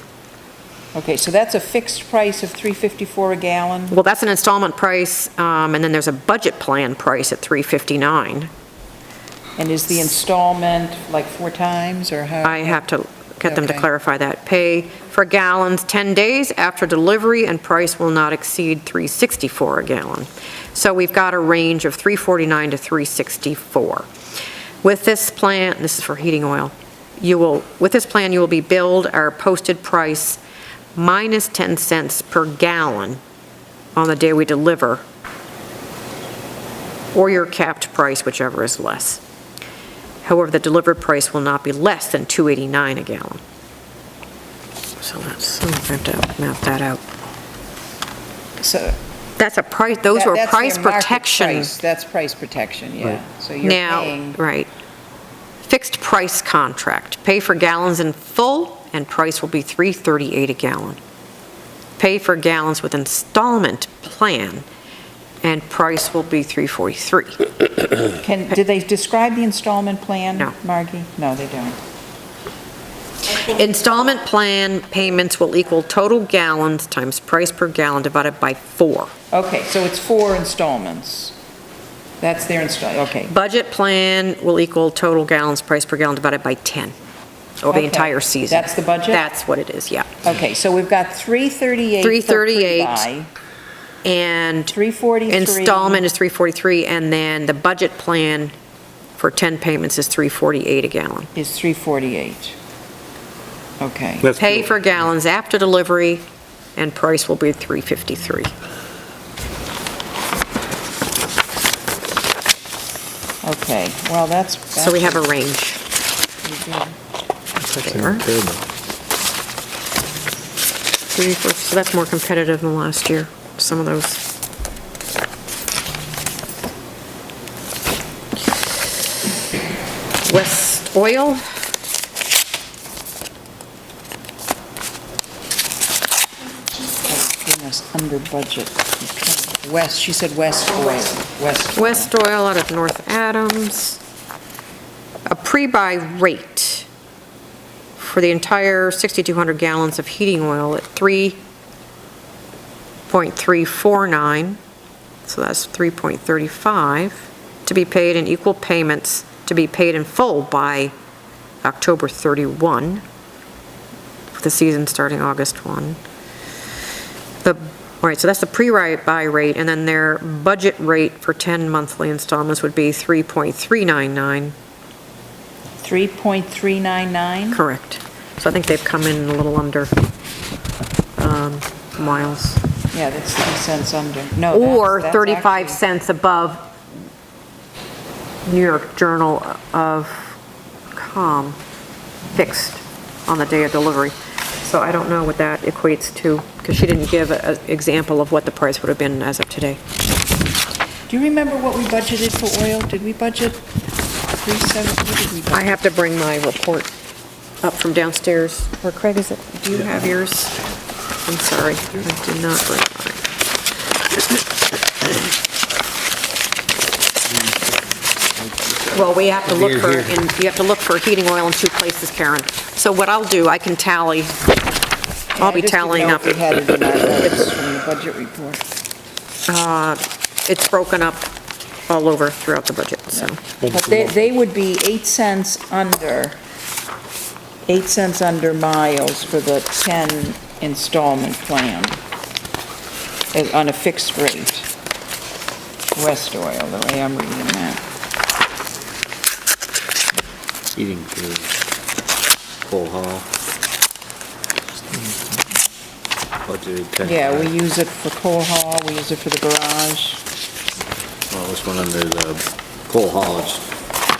Okay, so that's a fixed price of $3.54 a gallon? Well, that's an installment price, and then there's a budget plan price at $3.59. And is the installment like 4 times, or how? I have to get them to Okay. clarify that. Pay for gallons 10 days after delivery, and price will not exceed $3.64 a gallon. So we've got a range of $3.49 to $3.64. With this plan, this is for heating oil, with this plan, you will be billed our posted price minus 10 cents per gallon on the day we deliver, or your capped price, whichever is less. However, the delivered price will not be less than $2.89 a gallon. So I have to map that out. So That's a price, those were that's price their market protection. price. That's price protection, yeah. So you're Now, paying, right. Fixed price contract. Pay for gallons in full, and price will be $3.38 a gallon. Pay for gallons with installment plan, and price will be $3.43. do they describe the installment plan? No. Margie? No, they don't. Installment plan payments will equal total gallons times price per gallon divided by 4. Okay, so it's 4 installments. That's their okay. Budget plan will equal total gallons price per gallon divided by 10 over the Okay. entire season. That's the budget? That's what it is, yeah. Okay, so we've got 338 for $3.38. pre-buy, And 343. installment is $3.43, and then the budget plan for 10 payments is $3.48 a gallon. Is $3.48. Okay. That's Pay fuel. for gallons after delivery, and price will be $3.53. Okay, well, that's. So we have a range there. So that's more competitive than last year, some of those. West Oil, Goodness, under budget. West, she said West Oil. West Oil out of North Adams. A pre-buy rate for the entire 6,200 gallons of heating oil at 3.349, so that's 3.35, to be paid in equal payments, to be paid in full by October 31, with the season starting August 1. All right, so that's the pre-buy rate, and then their budget rate for 10 monthly installments would be 3.399. 3.399? Correct. So I think they've come in a little under miles. Yeah, that's 3 cents under. No, Or that's 35 actually- cents above New York Journal of Com, fixed on the day of delivery. So I don't know what that equates to, because she didn't give an example of what the price would have been as of today. Do you remember what we budgeted for oil? Did we budget 3.7? What did we I budget? have to bring my report up from downstairs. Or Craig, is it, do you have yours? I'm sorry, I did not bring mine. Well, we have to look for, and you have to look for heating oil in 2 places, Karen. So what I'll do, I can tally, I'll be tallying up. I just didn't know if we had it in our notes from the budget report. It's broken up all over throughout the budget, so. But they would be 8 cents under, 8 cents under miles for the 10 installment plan on a fixed rate. West Oil, the way I'm reading that. Heating to Cole Hall. Budgeted 10. Yeah, we use it for Cole Hall, we use it for the garage. Well, this one under the Cole Hall, it's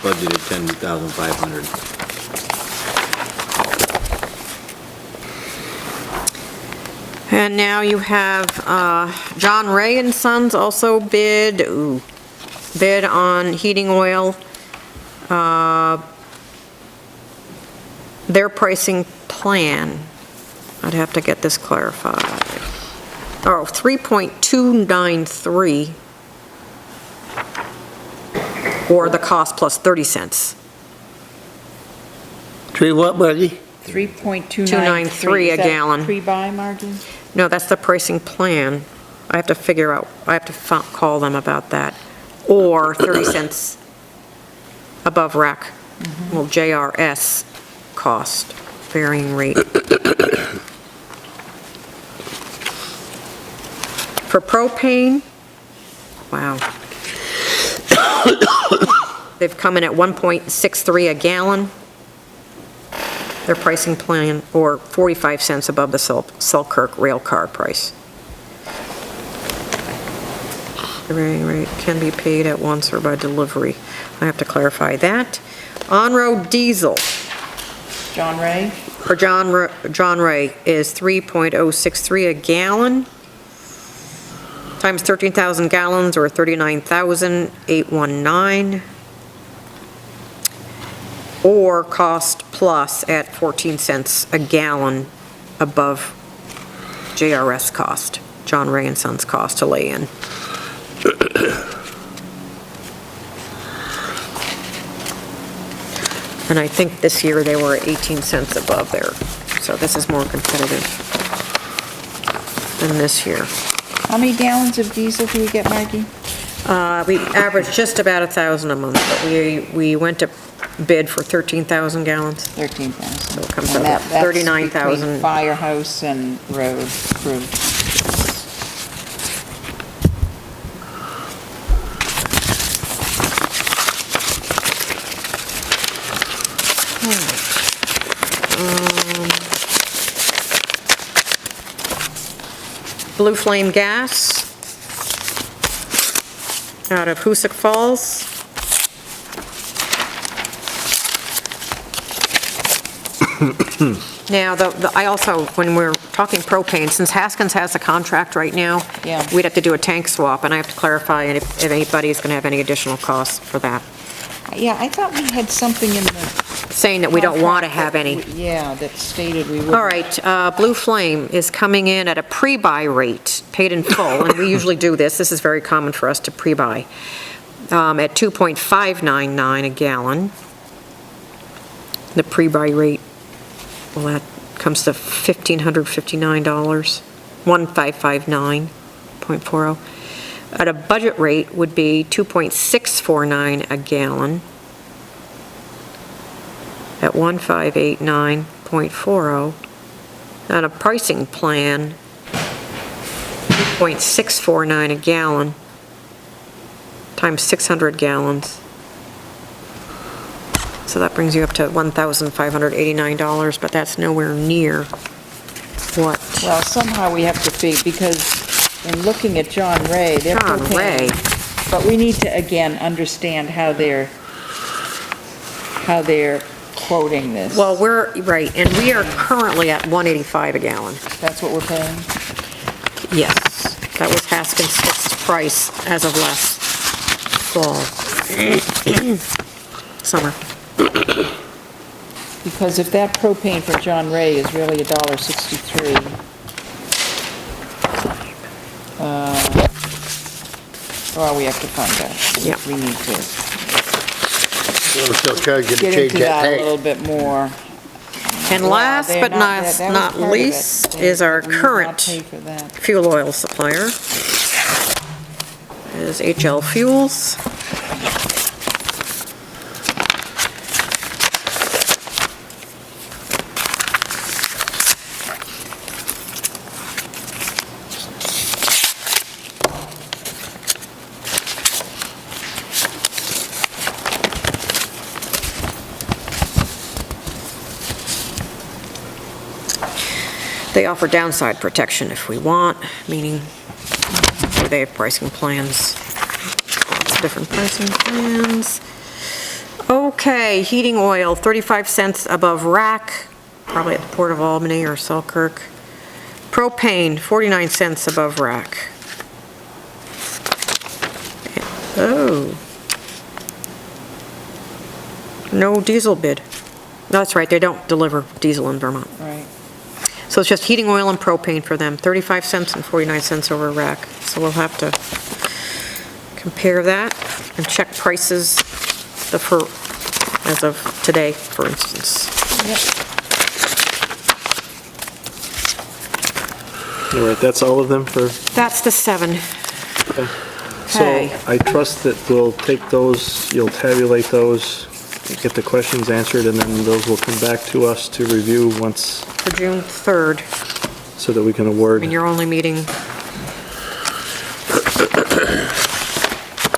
budgeted 10,500. And now you have John Ray and Sons also bid on heating oil. Their pricing plan, I'd have to get this clarified. Oh, 3.293, or the cost plus 30 cents. 3 what, Margie? 3.293 a gallon. Pre-buy, Margie? No, that's the pricing plan. I have to figure out, I have to call them about that. Or 30 cents above rack, well, JRS cost, varying rate. For propane, wow. They've come in at 1.63 a gallon. Their pricing plan, or 45 cents above the Selkirk rail car price. The varying rate can be paid at once or by delivery. I have to clarify that. On-road diesel John Ray? for John Ray is 3.063 a gallon, times 13,000 gallons, or 39,819. Or cost plus at 14 cents a gallon above JRS cost, John Ray and Sons cost to lay in. And I think this year they were 18 cents above there, so this is more competitive than this year. How many gallons of diesel do we get, Margie? We averaged just about 1,000 a month, but we went to bid for 13,000 gallons. 13,000. So it comes And up that's with 39,000. between firehouse and road crew. Blue Flame Gas out of Hoosick Falls. Now, I also, when we're talking propane, since Haskins has a contract right now, Yeah. we'd have to do a tank swap, and I have to clarify if anybody's going to have any additional costs for that, Yeah, I thought we had something in the saying that we don't want to have contract any. that yeah, that stated we would. All right, Blue Flame is coming in at a pre-buy rate, paid in full, and we usually do this. This is very common for us to pre-buy, at $2.599 a gallon. The pre-buy rate, well, that comes to $1,559, 1,559.40. At a budget rate would be $2.649 a gallon at 1,589.40. On a pricing plan, 2.649 a gallon times 600 gallons. So that brings you up to $1,589, but that's nowhere near what. Well, somehow we have to figure, because in looking at John Ray, they're John propane, Ray. but we need to, again, understand how they're quoting this. Well, we're, right, and we are currently at 185 a gallon. That's what we're paying? Yes, that was Haskins' fixed price as of last fall. Summer. Because if that propane for John Ray is really $1.63, well, we have to find out. Yeah. We need to We're still charging to get change into that that a tank. little bit more. And Well, last they're but that was not part of it. least is our We will not current pay for that. fuel oil supplier. Is HL Fuels. They offer downside protection if we want, meaning they have pricing plans, lots of different pricing plans. Okay, heating oil, 35 cents above rack, probably at the Port of Albany or Selkirk. Propane, 49 cents above rack. Oh. No diesel bid. No, that's right, they don't deliver diesel in Vermont. Right. So it's just heating oil and propane for them, 35 cents and 49 cents over rack. So we'll have to compare that and check prices as of today, for instance. All right, that's all of them for, That's the 7. so Okay. I trust that we'll take those, you'll tabulate those, get the questions answered, and then those will come back to us to review once, For June 3rd, so that we can award. and you're only meeting.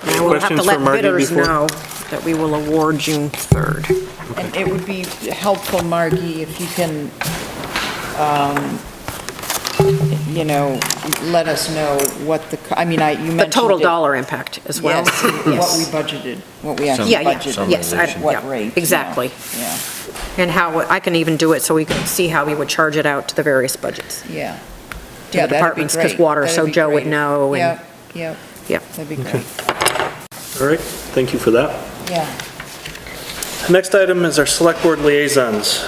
Now we'll have to Questions for let Margie bidders before? know that we will award June 3rd. And it would be helpful, Margie, if you can, let us know what you mentioned. The total it. dollar impact as well. Yes, what we budgeted, what we actually Yeah, budgeted. yes, What yeah, rate. exactly. Yeah, And how, I can even do it so we can see how we would charge it out to the various budgets. yeah. To Yeah, the that'd be departments, 'cause great. water, so That'd be Joe would great. know, and- Yep, Yeah. that'd be great. All right, thank you for that. Yeah. Next item is our select board liaisons.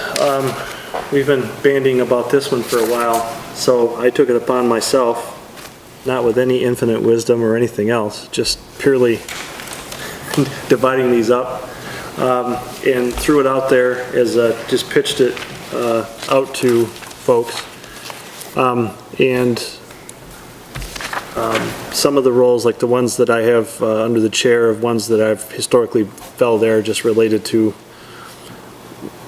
We've been bandying about this one for a while, so I took it upon myself, not with any infinite wisdom or anything else, just purely dividing these up, and threw it out there as, just pitched it out to folks. And some of the roles, like the ones that I have under the chair of ones that I've historically fell there, just related to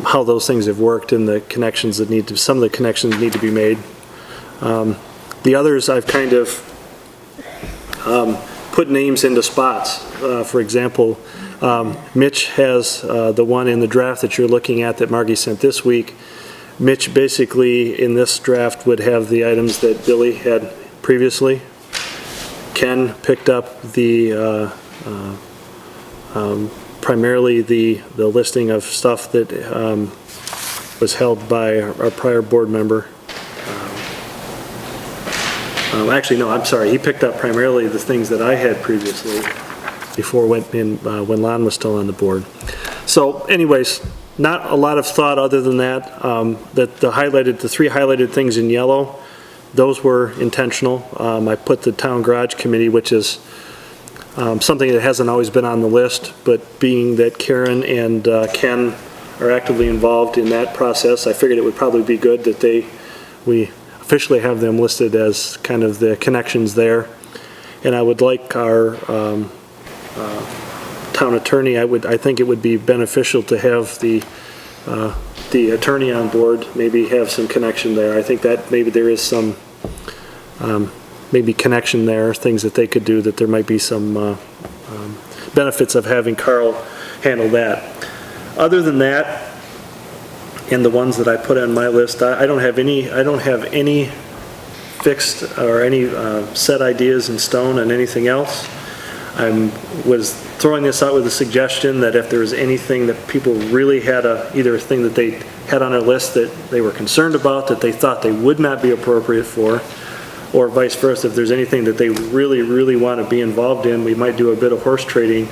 how those things have worked and the connections that some of the connections need to be made. The others, I've kind of put names into spots. For example, Mitch has the one in the draft that you're looking at that Margie sent this week. Mitch basically, in this draft, would have the items that Billy had previously. Ken picked up the, primarily the listing of stuff that was held by our prior board member. Actually, no, I'm sorry, he picked up primarily the things that I had previously before when Lon was still on the board. So anyways, not a lot of thought other than that. The three highlighted things in yellow, those were intentional. I put the town garage committee, which is something that hasn't always been on the list, but being that Karen and Ken are actively involved in that process, I figured it would probably be good that we officially have them listed as kind of the connections there. And I would like our town attorney, I think it would be beneficial to have the attorney on board, maybe have some connection there. I think that maybe there is some maybe connection there, things that they could do, that there might be some benefits of having Carl handle that. Other than that, and the ones that I put on my list, I don't have any fixed or any set ideas in stone on anything else. I was throwing this out with a suggestion that if there was anything that people really had either a thing that they had on their list that they were concerned about, that they thought they would not be appropriate for, or vice versa, if there's anything that they really, really want to be involved in, we might do a bit of horse trading.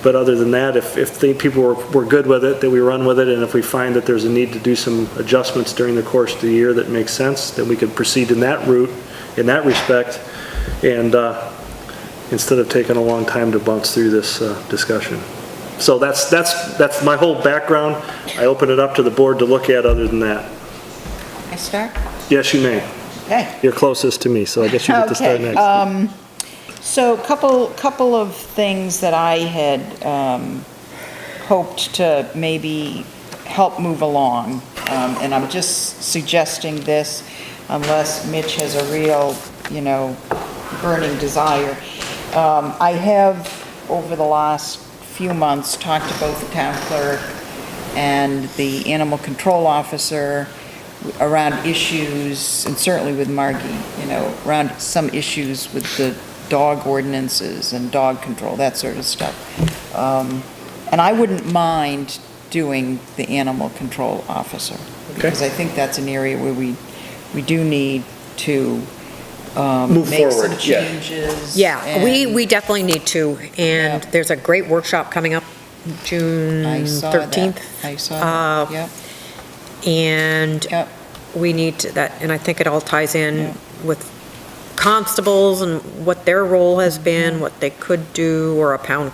But other than that, if people were good with it, that we run with it, and if we find that there's a need to do some adjustments during the course of the year that makes sense, then we could proceed in that route, in that respect, and instead of taking a long time to bounce through this discussion. So that's my whole background. I open it up to the board to look at other than that. I start? Yes, you may. Okay. You're closest to me, so I guess you get to start next. So couple of things that I had hoped to maybe help move along, and I'm just suggesting this unless Mitch has a real, burning desire. I have, over the last few months, talked to both the town clerk and the animal control officer around issues, and certainly with Margie, around some issues with the dog ordinances and dog control, that sort of stuff. And I wouldn't mind doing the animal control officer, because I think that's an area where we do need to Move make forward, some changes. Yeah, and we definitely need to, and Yeah. there's a great workshop coming up June I saw 13th. that. I saw that, yep. And Yep. we need that, and I think it all ties in Yeah. with constables and what their role has been, what they could do, or a pound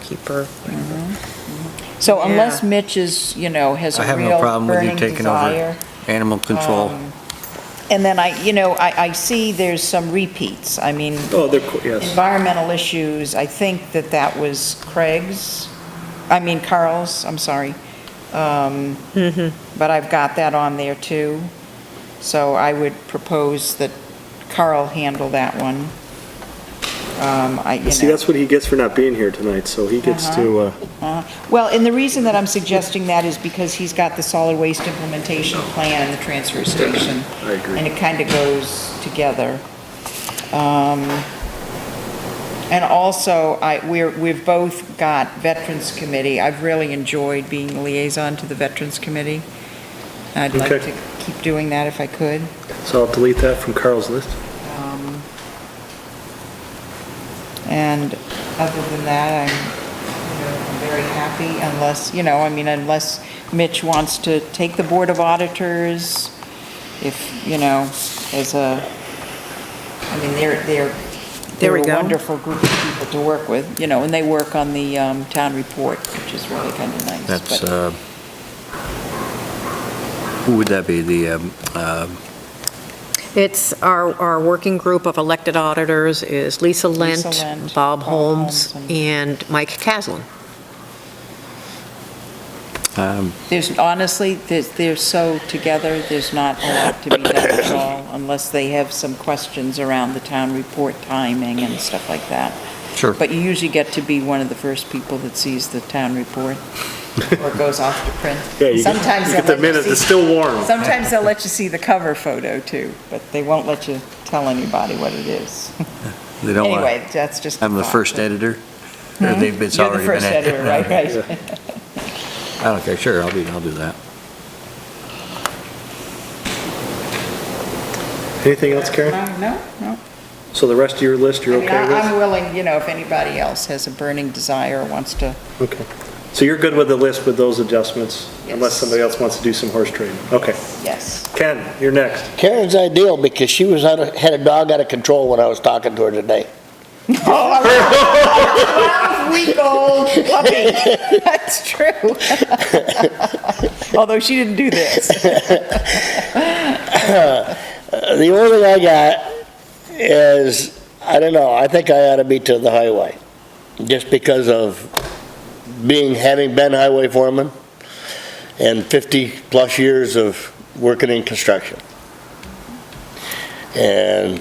keeper. So unless Mitch is, has I a have no real problem with you burning taking desire. over animal control. And then I see there's some repeats. I mean, Oh, yes. environmental issues, I think that was Carl's, I'm sorry. But I've got that on there too. So I would propose that Carl handle that one. See, that's what he gets for not being here tonight, so he gets to, Well, and the reason that I'm suggesting that is because he's got the solid waste implementation plan and the transfer station. I agree. And it kind of goes together. And also, we've both got Veterans Committee. I've really enjoyed being the liaison to the Veterans Committee. I'd like Okay. to keep doing that if I could. so I'll delete that from Carl's list. And other than that, I'm very happy unless Mitch wants to take the Board of Auditors, they're we a go. wonderful group of people to work with, and they work on the town report, which is really kind of nice. That's, But- who would that be? It's our working group of elected auditors is Lisa Lent, Lent, Bob Bob Holmes, Holmes, and Mike Caslin. They're so together, there's not a lot to be done at all, unless they have some questions around the town report timing and stuff like that. Sure. But you usually get to be one of the first people that sees the town report. or it goes off to print. Yeah, you Sometimes get they'll the let you minute, see- it's still warm. Sometimes they'll let you see the cover photo too, but they won't let you tell anybody what it is. They don't want, Anyway, that's just. a I'm the thought. first editor? Or they've, it's You're the already first been editor, right, right. I don't care, sure, I'll do that. Anything else, Karen? No. So the rest of your list, you're I mean, okay I'm with? willing, if anybody else has a burning desire, wants to. Okay. So you're good with the list with those adjustments? Unless Yes. somebody else wants to do some horse trading? Okay. Yes. Ken, you're next. Karen's ideal because she was had a dog out of control when I was talking to her today. 12-week-old puppy. That's true. Although she didn't do this. The only thing I got is, I don't know, I think I ought to be to the highway. Just because of having been highway foreman and 50-plus years of working in construction. And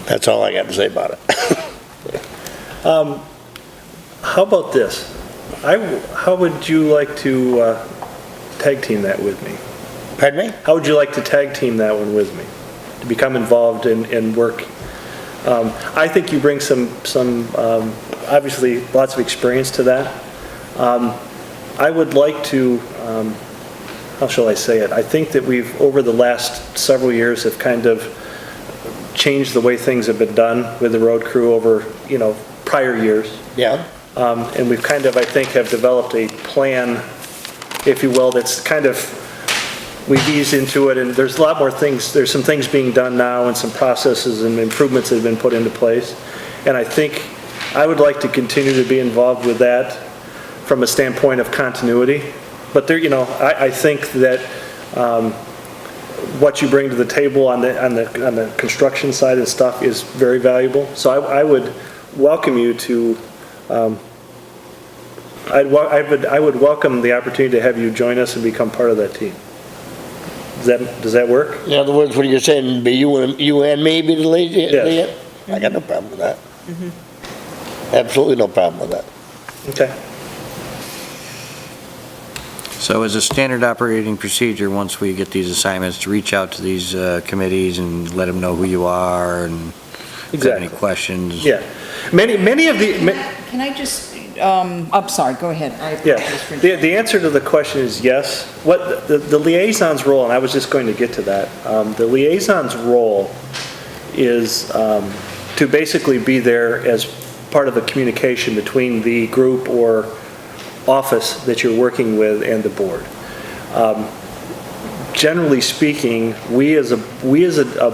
that's all I got to say about it. How about this? How would you like to tag team that with me? Pardon me? How would you like to tag team that one with me? To become involved in work? I think you bring some obviously lots of experience to that. I would like to, how shall I say it? I think that we've, over the last several years, have kind of changed the way things have been done with the road crew over, prior years. Yeah. And we've kind of, I think, have developed a plan, if you will, that's kind of, we've eased into it, and there's a lot more things, there's some things being done now and some processes and improvements that have been put into place. And I think I would like to continue to be involved with that from a standpoint of continuity. But there, I think that what you bring to the table on the construction side and stuff is very valuable. So I would welcome you to, I would welcome the opportunity to have you join us and become part of that team. Does that work? In other words, what you're saying, be you and me be the lead? Yes. I got no problem with that. Absolutely no problem with that. Okay. So as a standard operating procedure, once we get these assignments, to reach out to these committees and let them know who you are and if they have any questions? Yeah. Many of the... Can I just, I'm sorry, go ahead. I Yeah, apologize for- the answer to the question is yes. What the liaison's role, and I was just going to get to that, the liaison's role is to basically be there as part of the communication between the group or office that you're working with and the board. Generally speaking, we as a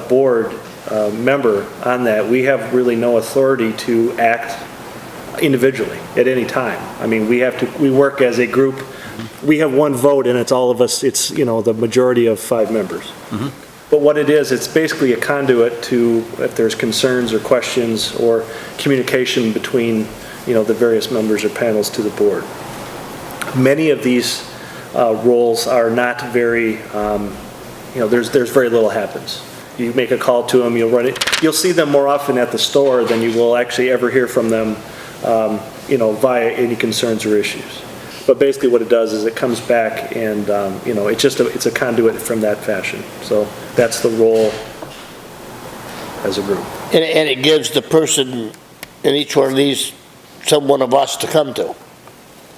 board member on that, we have really no authority to act individually at any time. I mean, we work as a group. We have one vote and it's all of us, it's, the majority of 5 members. But what it is, it's basically a conduit to, if there's concerns or questions or communication between, the various members or panels to the board. Many of these roles are not very, there's very little happens. You make a call to them, you'll see them more often at the store than you will actually ever hear from them via any concerns or issues. But basically what it does is it comes back and, it's a conduit from that fashion. So that's the role as a group. And it gives the person in each one of these, someone of us to come to.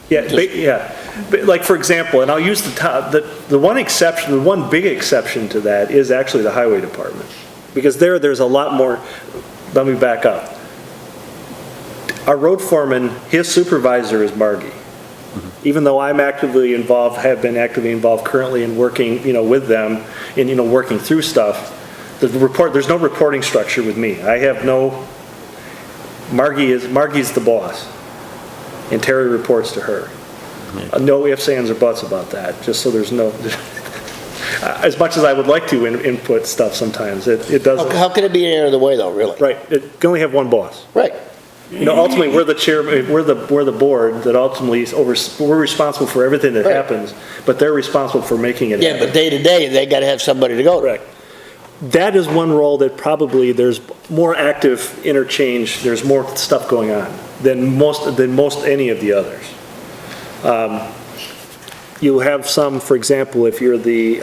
Yeah. But like, for example, and I'll use the one exception, the one big exception to that is actually the highway department. Because there's a lot more, let me back up. Our road foreman, his supervisor is Margie. Even though I'm actively involved, have been actively involved currently in working, with them and, working through stuff, there's no reporting structure with me. I have no, Margie's the boss. And Terry reports to her. No ifs, ands, or buts about that, just so there's no, as much as I would like to input stuff sometimes, it doesn't. How can it be any other way though, really? Right, it can only have one boss. Right. Ultimately, we're the chairman, we're the board that ultimately we're responsible for everything that happens, but they're responsible for making it happen. Yeah, but day to day, they gotta have somebody to go to. Correct. that is one role that probably there's more active interchange, there's more stuff going on than most any of the others. You have some, for example, if you're the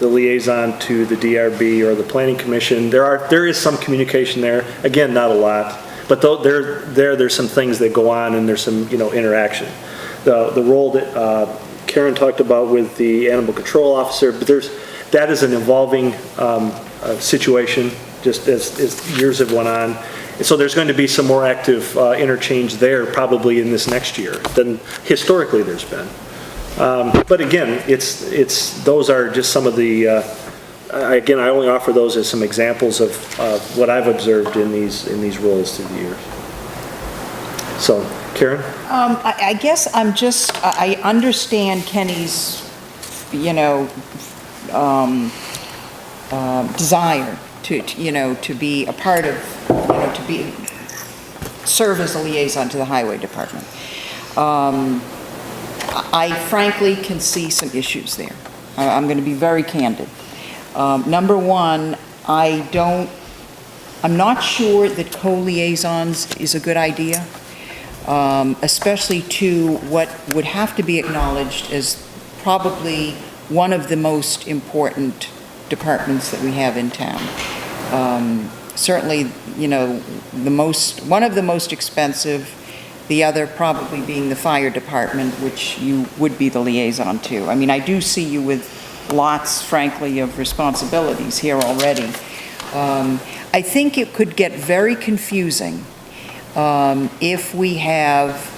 liaison to the DRB or the Planning Commission, there is some communication there. Again, not a lot, but there's some things that go on and there's some, interaction. The role that Karen talked about with the animal control officer, but that is an evolving situation just as years have went on. So there's going to be some more active interchange there probably in this next year than historically there's been. But again, those are just some of the, again, I only offer those as some examples of what I've observed in these roles through the years. So, Karen? I guess I understand Kenny's, desire to be a part of, serve as a liaison to the highway department. I frankly can see some issues there. I'm going to be very candid. Number one, I'm not sure that co-liaisons is a good idea, especially to what would have to be acknowledged as probably one of the most important departments that we have in town. Certainly, one of the most expensive, the other probably being the fire department, which you would be the liaison to. I mean, I do see you with lots, frankly, of responsibilities here already. I think it could get very confusing if we have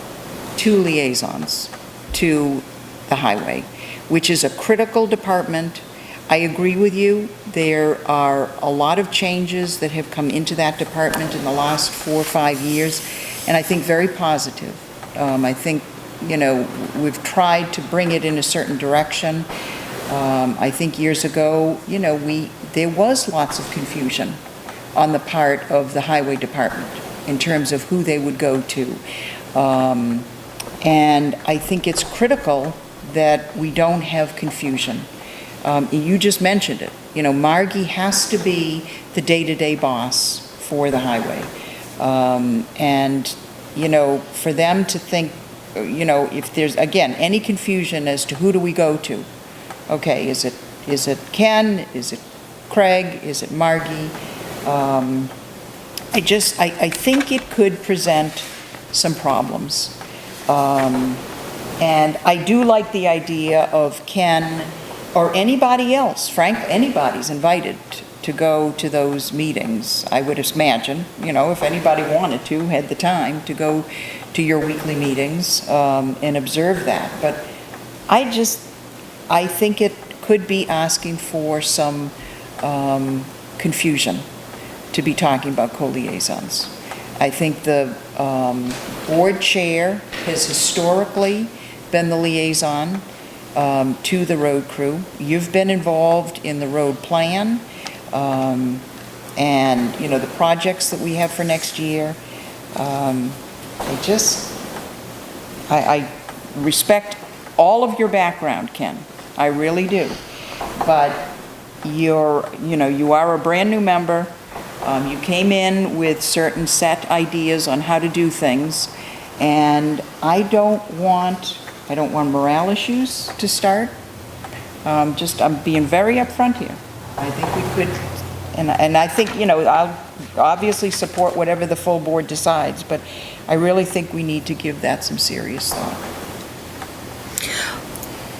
two liaisons to the highway, which is a critical department. I agree with you. There are a lot of changes that have come into that department in the last 4 or 5 years, and I think very positive. I think, we've tried to bring it in a certain direction. I think years ago, there was lots of confusion on the part of the highway department in terms of who they would go to. And I think it's critical that we don't have confusion. You just mentioned it. Margie has to be the day-to-day boss for the highway. And, for them to think, if there's, again, any confusion as to who do we go to? Okay, is it Ken? Is it Craig? Is it Margie? I think it could present some problems. And I do like the idea of Ken or anybody else, anybody's invited to go to those meetings. I would imagine, if anybody wanted to, had the time to go to your weekly meetings and observe that. But I think it could be asking for some confusion to be talking about co-liaisons. I think the board chair has historically been the liaison to the road crew. You've been involved in the road plan and, the projects that we have for next year. I respect all of your background, Ken. I really do. But you are a brand new member. You came in with certain set ideas on how to do things, and I don't want morale issues to start. I'm being very upfront here. I think we could, and I think, I'll obviously support whatever the full board decides, but I really think we need to give that some serious thought.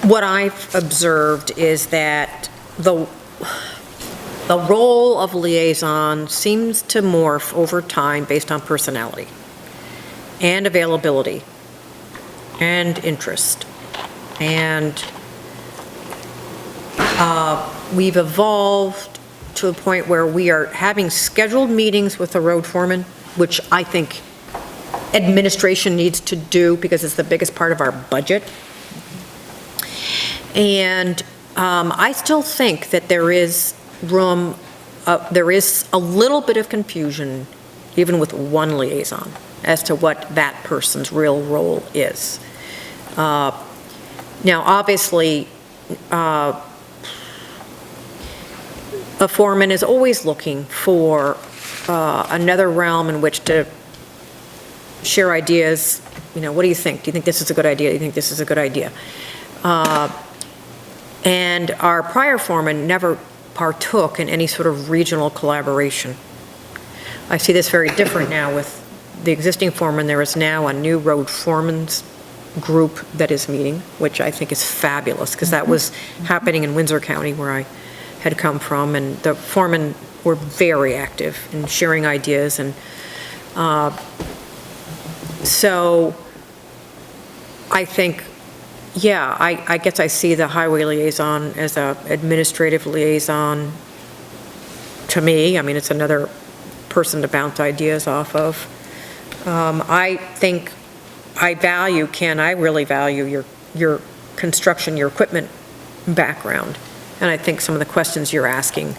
What I've observed is that the role of liaison seems to morph over time based on personality and availability and interest. And we've evolved to a point where we are having scheduled meetings with the road foreman, which I think administration needs to do because it's the biggest part of our budget. And I still think that there is room, there is a little bit of confusion, even with one liaison, as to what that person's real role is. Now, a foreman is always looking for another realm in which to share ideas. You know, what do you think? Do you think this is a good idea? Do you think this is a good idea? And our prior foreman never partook in any sort of regional collaboration. I see this very different now with the existing foreman. There is now a new road foreman's group that is meeting, which I think is fabulous, because that was happening in Windsor County where I had come from, and the foremen were very active in sharing ideas. And so I think, yeah, I guess I see the highway liaison as a administrative liaison to me. I mean, it's another person to bounce ideas off of. I think I really value your construction, your equipment background. And I think some of the questions you're asking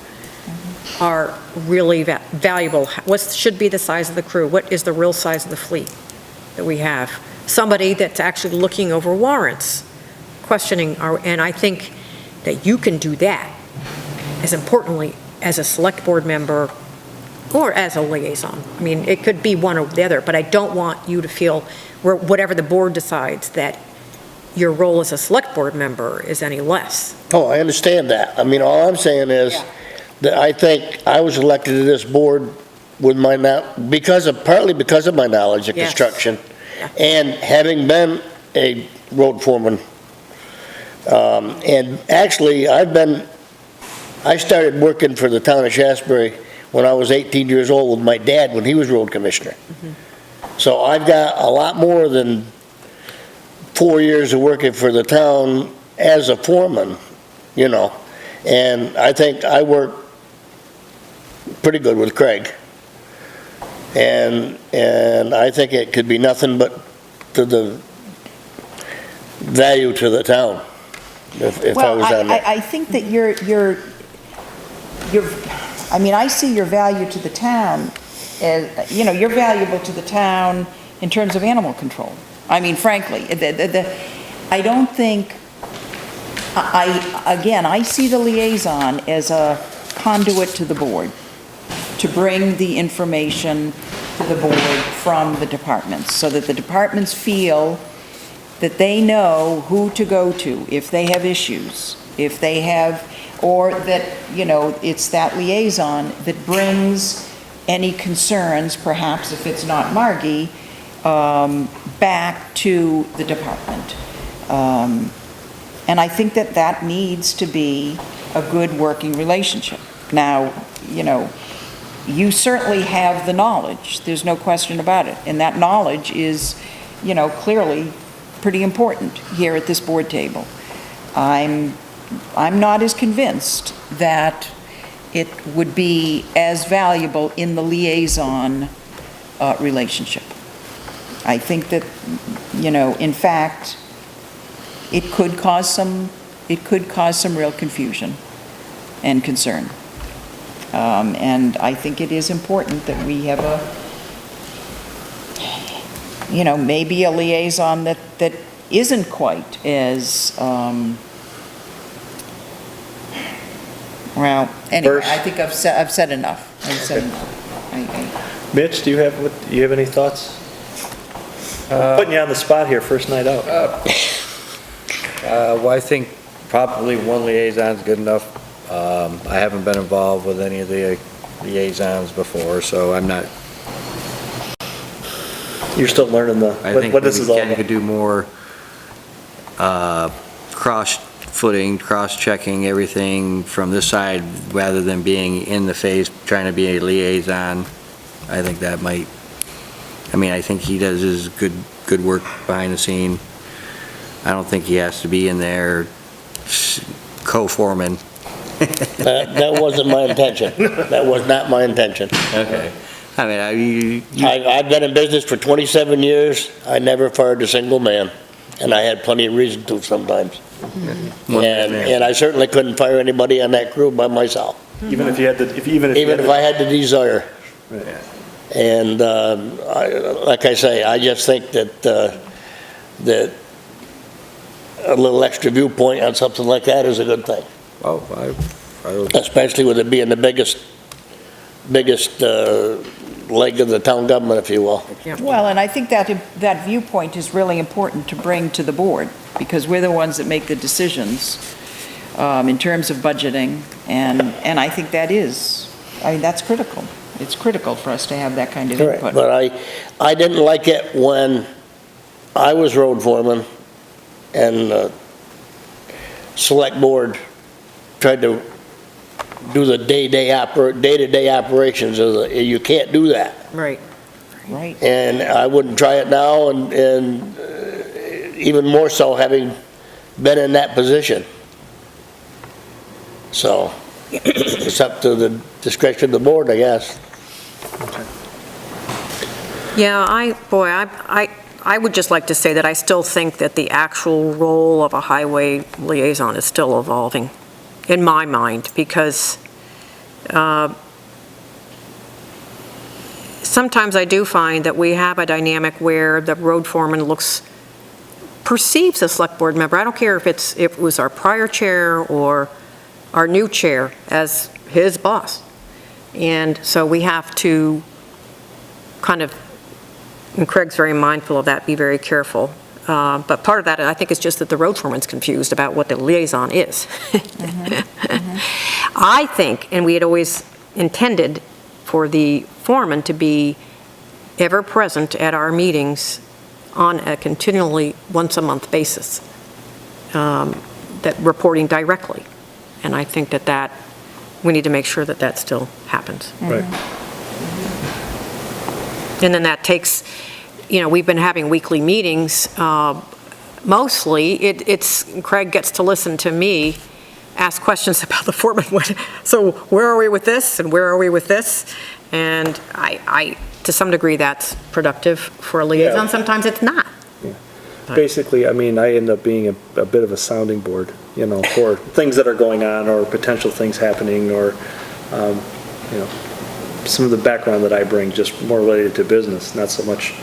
are really valuable. What should be the size of the crew? What is the real size of the fleet that we have? Somebody that's actually looking over warrants, questioning, and I think that you can do that as importantly as a select board member or as a liaison. I mean, it could be one or the other, but I don't want you to feel, whatever the board decides, that your role as a select board member is any less. Oh, I understand that. I mean, all I'm saying is that I think I was elected to this board with partly because of my knowledge of construction, and having been a road foreman. And actually, I started working for the town of Shaftsbury when I was 18 years old with my dad when he was road commissioner. So I've got a lot more than 4 years of working for the town as a foreman, you know. And I think I work pretty good with Craig. And I think it could be nothing but to the value to the town if I was on there. I think that I mean, I see your value to the town as, you know, you're valuable to the town in terms of animal control. I mean, frankly, I don't think, I see the liaison as a conduit to the board, to bring the information to the board from the departments, so that the departments feel that they know who to go to if they have issues, if they have, or that, you know, it's that liaison that brings any concerns, perhaps if it's not Margie, back to the department. And I think that needs to be a good working relationship. Now, you know, you certainly have the knowledge, there's no question about it, and that knowledge is, you know, clearly pretty important here at this board table. I'm not as convinced that it would be as valuable in the liaison relationship. I think that, you know, in fact, it could cause some real confusion and concern. And I think it is important that we have you know, maybe a liaison that isn't quite as, well, anyway, I think I've said enough. Mitch, do you have any thoughts? Putting you on the spot here, first night out. Well, I think probably one liaison's good enough. I haven't been involved with any of the liaisons before, so I'm not. You're still learning what this is all about. Ken could do more cross-footing, cross-checking everything from this side rather than being in the face, trying to be a liaison. I think that might, I mean, I think he does his good work behind the scene. I don't think he has to be in there co-foreman. That wasn't my intention. That was not my intention. Okay. I mean, I've been in business for 27 years. I never fired a single man, and I had plenty of reason to sometimes. And I certainly couldn't fire anybody on that crew by myself. Even if you had if I had the desire. Right. And like I say, I just think that a little extra viewpoint on something like that is a good thing. Oh, especially with it being the biggest leg of the town government, if you will. Well, and I think that viewpoint is really important to bring to the board, because we're the ones that make the decisions in terms of budgeting, and I think that's critical. It's critical for us to have that kind of input. But I didn't like it when I was road foreman and the select board tried to do the day-to-day operations of you can't do that. Right. Right. And I wouldn't try it now, and even more so having been in that position. So, it's up to the discretion of the board, I guess. Yeah, I would just like to say that I still think that the actual role of a highway liaison is still evolving, in my mind, because sometimes I do find that we have a dynamic where the road foreman perceives a select board member. I don't care if it was our prior chair or our new chair as his boss. And so we have to kind of, and Craig's very mindful of that, be very careful. But part of that, I think, is just that the road foreman's confused about what the liaison is. I think, and we had always intended for the foreman to be ever present at our meetings on a continually once-a-month basis, that reporting directly. And I think that we need to make sure that still happens. Right. And then that takes, we've been having weekly meetings. Mostly, Craig gets to listen to me ask questions about the foreman. So where are we with this, and where are we with this? And I to some degree, that's productive for a liaison. Yeah. Sometimes it's not. Yeah. Basically, I end up being a bit of a sounding board, for things that are going on or potential things happening, or, some of the background that I bring just more related to business, not so much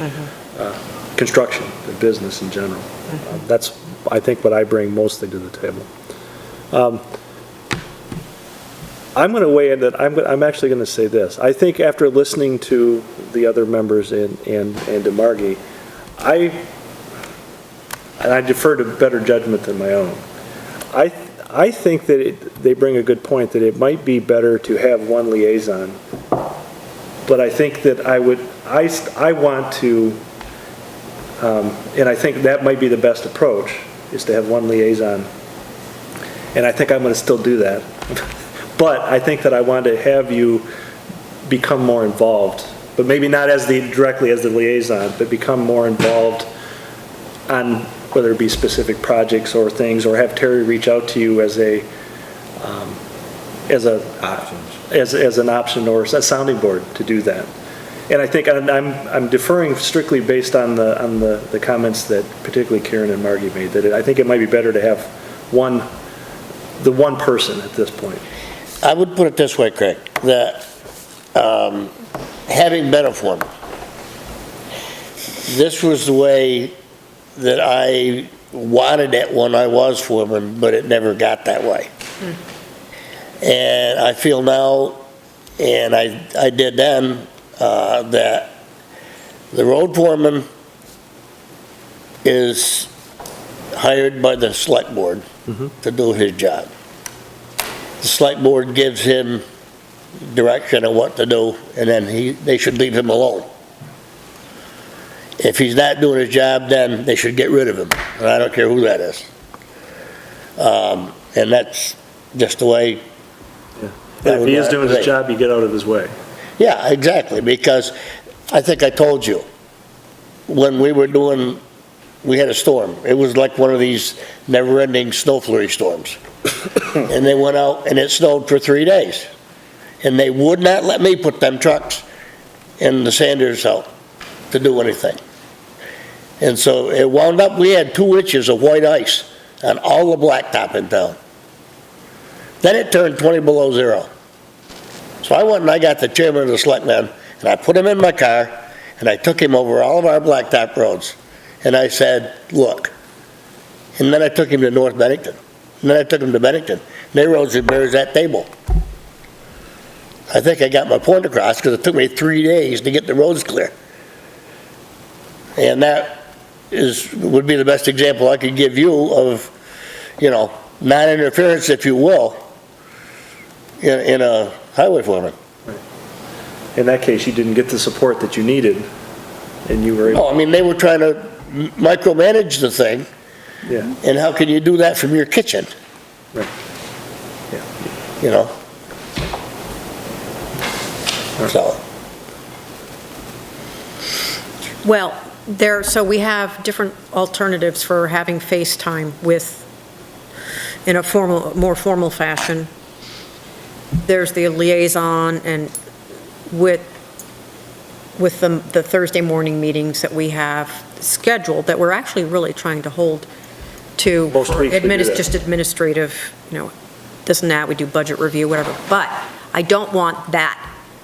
construction, but business in general. That's, I think, what I bring mostly to the table. I'm going to weigh in that I'm actually going to say this. I think after listening to the other members and to Margie, I defer to better judgment than my own. I think that they bring a good point, that it might be better to have one liaison, but I think that I want to, and I think that might be the best approach, is to have one liaison, and I think I'm going to still do that. But I think that I want to have you become more involved, but maybe not directly as the liaison, but become more involved on whether it be specific projects or things, or have Terry reach out to you as an option or a sounding board to do that. And I think I'm deferring strictly based on the comments that particularly Karen and Margie made, that I think it might be better to have the one person at this point. I would put it this way, Craig, that having been a foreman, this was the way that I wanted it when I was foreman, but it never got that way. And I feel now, and I did then, that the road foreman is hired by the select board to do his job. The select board gives him direction on what to do, and then they should leave him alone. If he's not doing his job, then they should get rid of him, and I don't care who that is. And that's just the way. Yeah, if he is doing his job, you get out of his way. Yeah, exactly, because I think I told you, when we had a storm. It was like one of these never-ending snow flurry storms. And they went out, and it snowed for 3 days. And they would not let me put them trucks in the Sanders out to do anything. And so it wound up, we had 2 inches of white ice on all the blacktop in town. Then it turned 20 below zero. So I went and I got the chairman of the selectmen, and I put him in my car, and I took him over all of our blacktop roads. And I said, look, and then I took him to North Bennington. And then I took them to Bennington. They rode as bare as that table. I think I got my point across because it took me 3 days to get the roads clear. And that would be the best example I could give you of, non-interference, if you will, in a highway foreman. In that case, you didn't get the support that you needed, and you were able, No, I mean, they were trying to micromanage the thing, yeah, and how can you do that from your kitchen? right. So, Well, so we have different alternatives for having FaceTime in a more formal fashion. There's the liaison and with the Thursday morning meetings that we have scheduled, that we're actually really trying to hold to. Most weeks we do that. Just administrative, this and that, we do budget review, whatever. But I don't want that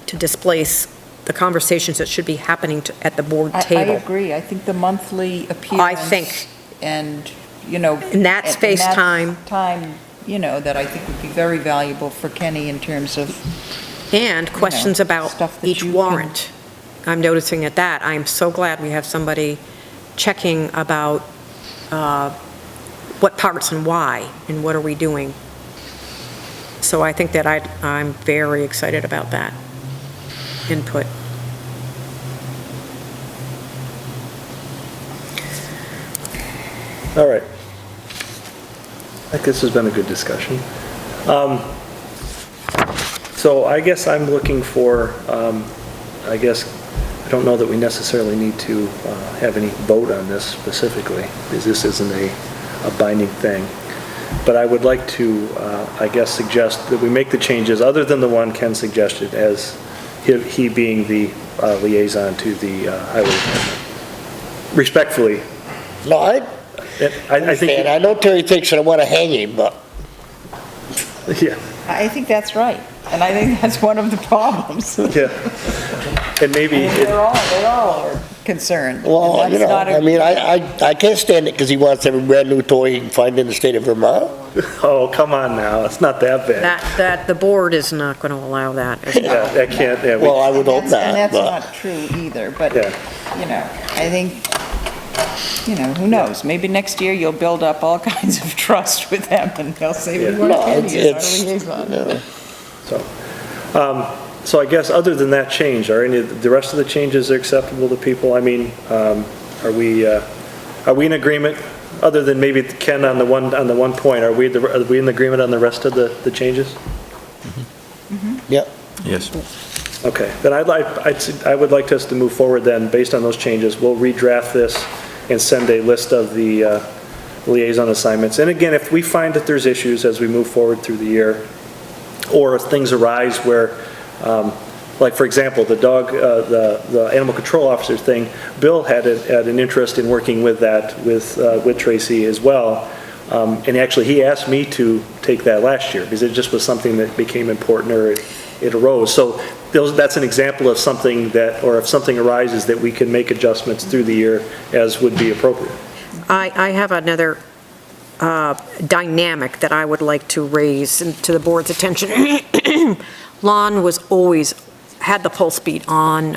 to displace the conversations that should be happening at the board table. I agree. I think the monthly appearance. I think. And, And that's FaceTime. Time, that I think would be very valuable for Kenny in terms of. And questions about stuff that each you can- warrant. I'm noticing at that. I'm so glad we have somebody checking about what parts and why, and what are we doing. So I think that I'm very excited about that input. All right. I think this has been a good discussion. So I guess I'm looking for, I don't know that we necessarily need to have any vote on this specifically, because this isn't a binding thing. But I would like to, suggest that we make the changes, other than the one Ken suggested, as he being the liaison to the highway department. Respectfully. no, I think. understand. I know Terry thinks that I want to hang him, but Yeah, I think that's right. And I think that's one of the problems. yeah. And maybe. They're all are concerned. well, And that's not a- I mean, I can't stand it because he wants every brand new toy he can find in the state of Vermont. Oh, come on now, it's not that bad. That the board is not going to allow that as well. Yeah, that can't, yeah, Well, I would hope And not, that's but not true either, but, Yeah. I think, who knows? Maybe next year you'll build up all kinds of trust with them and they'll say, we Yeah. want no, Kenny as it's, our liaison. so I guess other than that change, are any of the rest of the changes acceptable to people? I mean, are we in agreement, other than maybe Ken on the one point, are we in agreement on the rest of the changes? yep. Yes. Okay, then I would like us to move forward then, based on those changes. We'll redraft this and send a list of the liaison assignments. And again, if we find that there's issues as we move forward through the year, or if things arise where, like for example, the animal control officer thing, Bill had an interest in working with that, with Tracy as well. And actually, he asked me to take that last year, because it just was something that became important, or it arose. So that's an example of something that, or if something arises, that we can make adjustments through the year as would be appropriate. I have another dynamic that I would like to raise to the board's attention. Lon was always, had the pulse beat on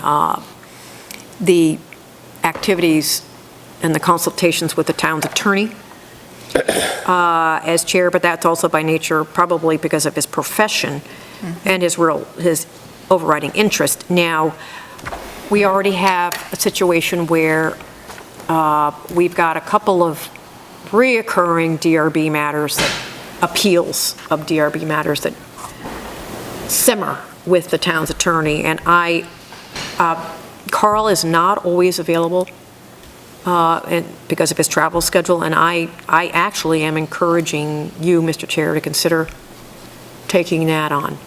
the activities and the consultations with the town's attorney as chair, but that's also by nature, probably because of his profession and his overriding interest. Now, we already have a situation where we've got a couple of reoccurring DRB matters, appeals of DRB matters that simmer with the town's attorney, and Carl is not always available because of his travel schedule, and I actually am encouraging you, Mr. Chair, to consider taking that on.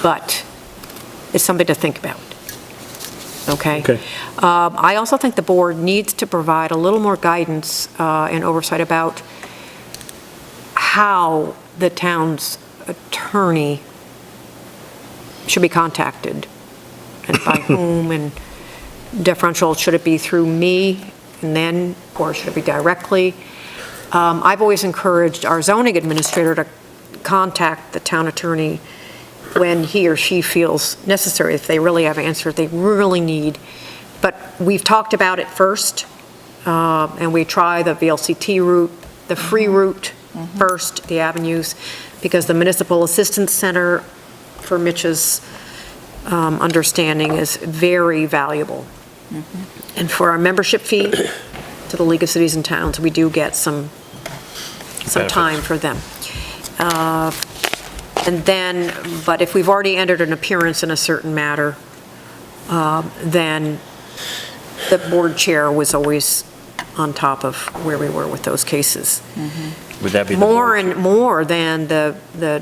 But it's something to think about. Okay? Okay. I also think the board needs to provide a little more guidance and oversight about how the town's attorney should be contacted, and by whom, and differential, should it be through me and then, or should it be directly? I've always encouraged our zoning administrator to contact the town attorney when he or she feels necessary, if they really have answers they really need. But we've talked about it first, and we try the VLCT route, the free route first, the avenues, because the Municipal Assistance Center, for Mitch's understanding, is very valuable. And for our membership fee to the League of Cities and Towns, we do get some time for them. And then, but if we've already entered an appearance in a certain matter, then the board chair was always on top of where we were with those cases. Would that be the More board? and more than the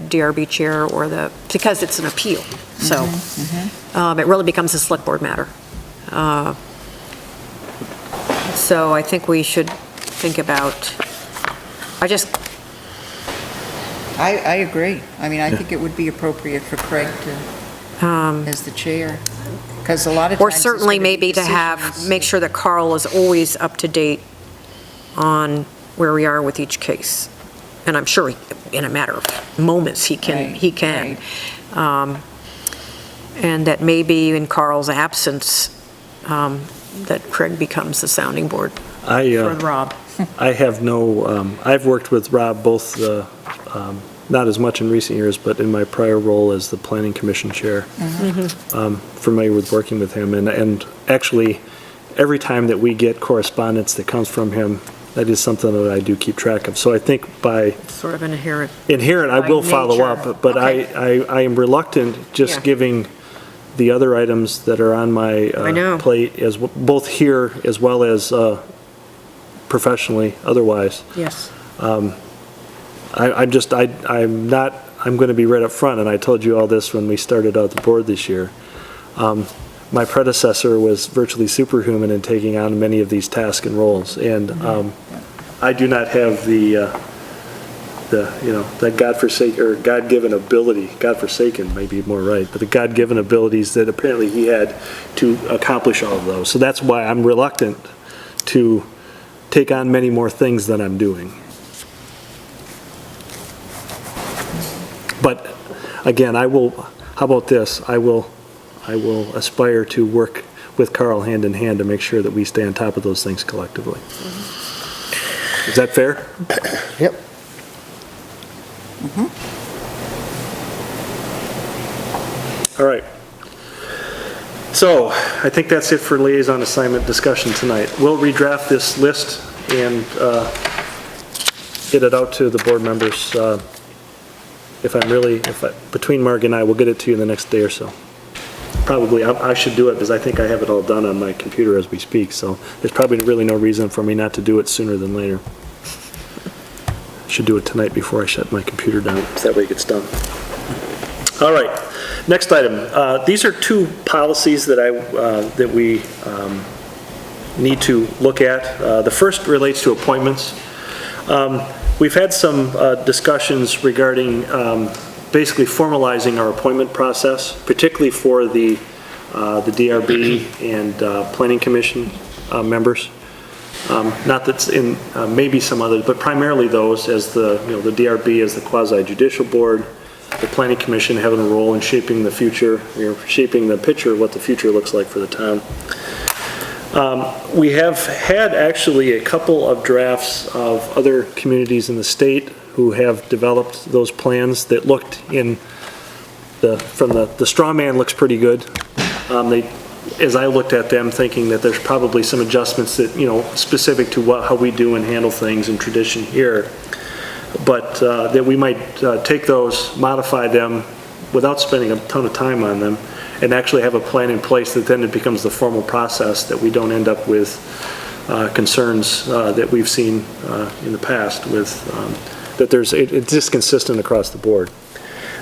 DRB chair or because it's an appeal. So it really becomes a select board matter. So I think we should think about, I agree. I mean, I think it would be appropriate for Craig to, as the chair, because a lot of times. or it's certainly gonna be maybe to decisions. make sure that Carl is always up to date on where we are with each case. And I'm sure in a matter of moments, he can. Right. And that maybe in Carl's absence, that Craig becomes the sounding board for Rob. I have no, I've worked with Rob both, not as much in recent years, but in my prior role as the Planning Commission Chair. Familiar with working with him, and actually, every time that we get correspondence that comes from him, that is something that I do keep track of. So I think by Sort of inherent. I will by follow nature. up, but Okay. I am reluctant just Yeah. giving the other items that are on my I know. plate, both here as well as professionally, otherwise. Yes. I'm going to be right up front, and I told you all this when we started out the board this year. My predecessor was virtually superhuman in taking on many of these tasks and roles, and I do not have the God-given ability, God-forsaken may be more right, but the God-given abilities that apparently he had to accomplish all of those. So that's why I'm reluctant to take on many more things than I'm doing. But again, how about this? I will aspire to work with Carl hand in hand to make sure that we stay on top of those things collectively. Is that fair? Yep. All right. So I think that's it for liaison assignment discussion tonight. We'll redraft this list and get it out to the board members. Between Mark and I, we'll get it to you in the next day or so. Probably, I should do it because I think I have it all done on my computer as we speak, so there's probably really no reason for me not to do it sooner than later. Should do it tonight before I shut my computer down, so that way it gets done. All right, next item. These are two policies that we need to look at. The first relates to appointments. We've had some discussions regarding basically formalizing our appointment process, particularly for the DRB and Planning Commission members. Not that's in maybe some others, but primarily those, as the DRB as the quasi-judicial board, the Planning Commission having a role in shaping the future, shaping the picture of what the future looks like for the town. We have had actually a couple of drafts of other communities in the state who have developed those plans that looked from the straw man looks pretty good. As I looked at them, thinking that there's probably some adjustments that, specific to how we do and handle things in tradition here, but that we might take those, modify them without spending a ton of time on them, and actually have a plan in place that then it becomes the formal process, that we don't end up with concerns that we've seen in the past with, that it's just consistent across the board.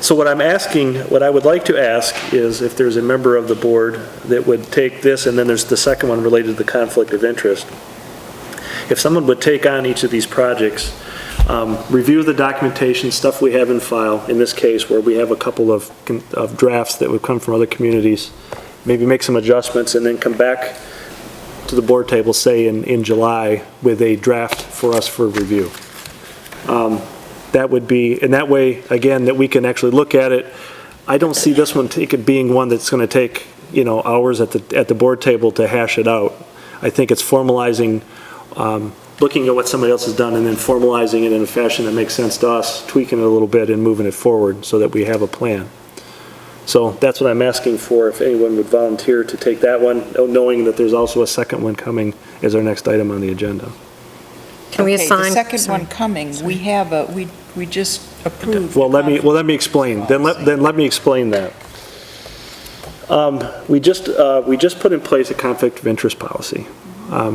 So what I would like to ask is if there's a member of the board that would take this, and then there's the second one related to the conflict of interest. If someone would take on each of these projects, review the documentation, stuff we have in file, in this case where we have a couple of drafts that would come from other communities, maybe make some adjustments, and then come back to the board table, say in July, with a draft for us for review. That would be, and that way, again, that we can actually look at it. I don't see this one being one that's going to take, hours at the board table to hash it out. I think it's formalizing, looking at what somebody else has done and then formalizing it in a fashion that makes sense to us, tweaking it a little bit and moving it forward so that we have a plan. So that's what I'm asking for, if anyone would volunteer to take that one, knowing that there's also a second one coming as our next item on the agenda. Can we Okay, assign? the second one coming, we have we just approved. Well, let me explain. Then let me explain that. We just put in place a conflict of interest policy,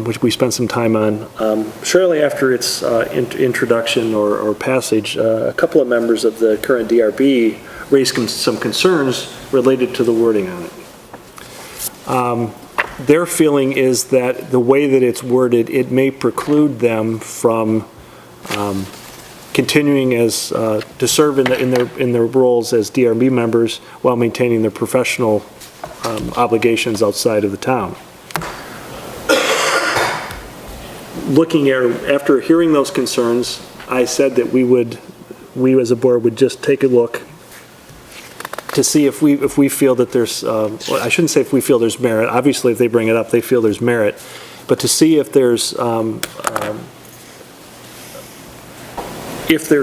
which we spent some time on. Shortly after its introduction or passage, a couple of members of the current DRB raised some concerns related to the wording on it. Their feeling is that the way that it's worded, it may preclude them from continuing as to serve in their roles as DRB members while maintaining their professional obligations outside of the town. After hearing those concerns, I said that we as a board would just take a look to see if we feel that there's, well, I shouldn't say if we feel there's merit. Obviously, if they bring it up, they feel there's merit. But to see if their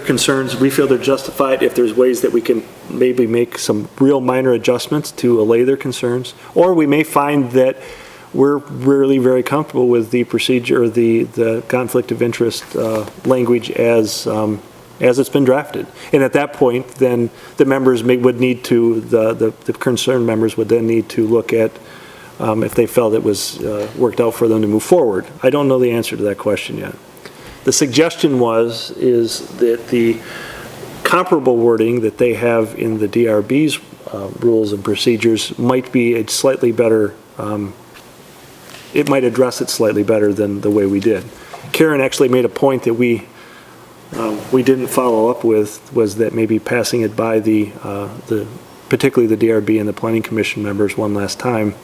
concerns, we feel they're justified, if there's ways that we can maybe make some real minor adjustments to allay their concerns, or we may find that we're really very comfortable with the procedure, the conflict of interest language as it's been drafted. And at that point, then the members would need to, the concerned members would then need to look at if they felt it was worked out for them to move forward. I don't know the answer to that question yet. The suggestion is that the comparable wording that they have in the DRB's rules and procedures might be a slightly better, it might address it slightly better than the way we did. Karen actually made a point that we didn't follow up with, was that maybe passing it by particularly the DRB and the Planning Commission members one last time,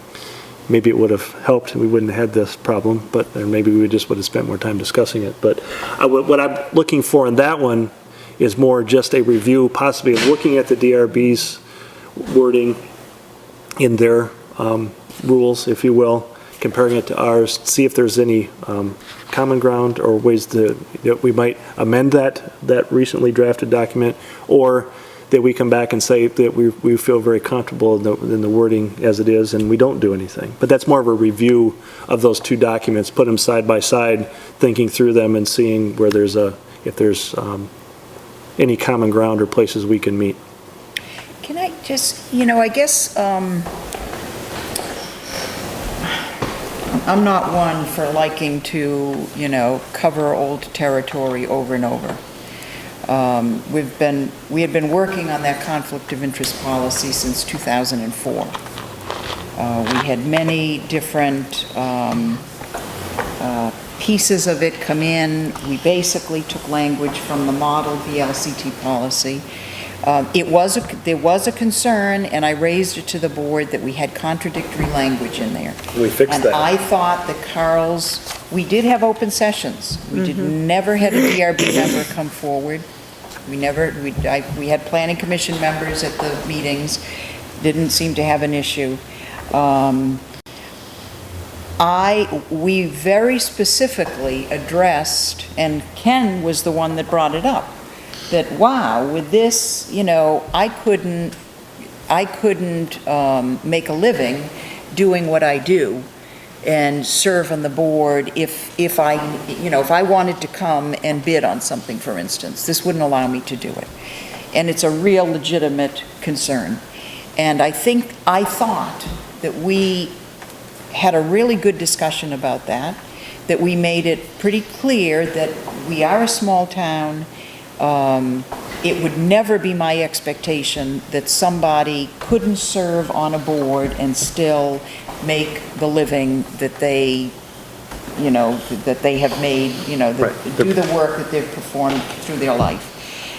maybe it would have helped and we wouldn't have had this problem, or maybe we just would have spent more time discussing it. But what I'm looking for in that one is more just a review, possibly of looking at the DRB's wording in their rules, if you will, comparing it to ours, see if there's any common ground or ways that we might amend that recently drafted document, or that we come back and say that we feel very comfortable in the wording as it is and we don't do anything. But that's more of a review of those two documents, put them side by side, thinking through them and seeing where if there's any common ground or places we can meet. Can I just, I guess I'm not one for liking to, cover old territory over and over. We had been working on that conflict of interest policy since 2004. We had many different pieces of it come in. We basically took language from the model VLCT policy. There was a concern, and I raised it to the board, that we had contradictory language in there. We fixed that. And I thought that we did have open sessions. We never had a DRB member come forward. We had planning commission members at the meetings, didn't seem to have an issue. We very specifically addressed, and Ken was the one that brought it up, that wow, with this, I couldn't make a living doing what I do and serve on the board if I wanted to come and bid on something, for instance. This wouldn't allow me to do it. And it's a real legitimate concern. And I thought that we had a really good discussion about that we made it pretty clear that we are a small town. It would never be my expectation that somebody couldn't serve on a board and still make the living that they have made, Right. do the work that they've performed through their life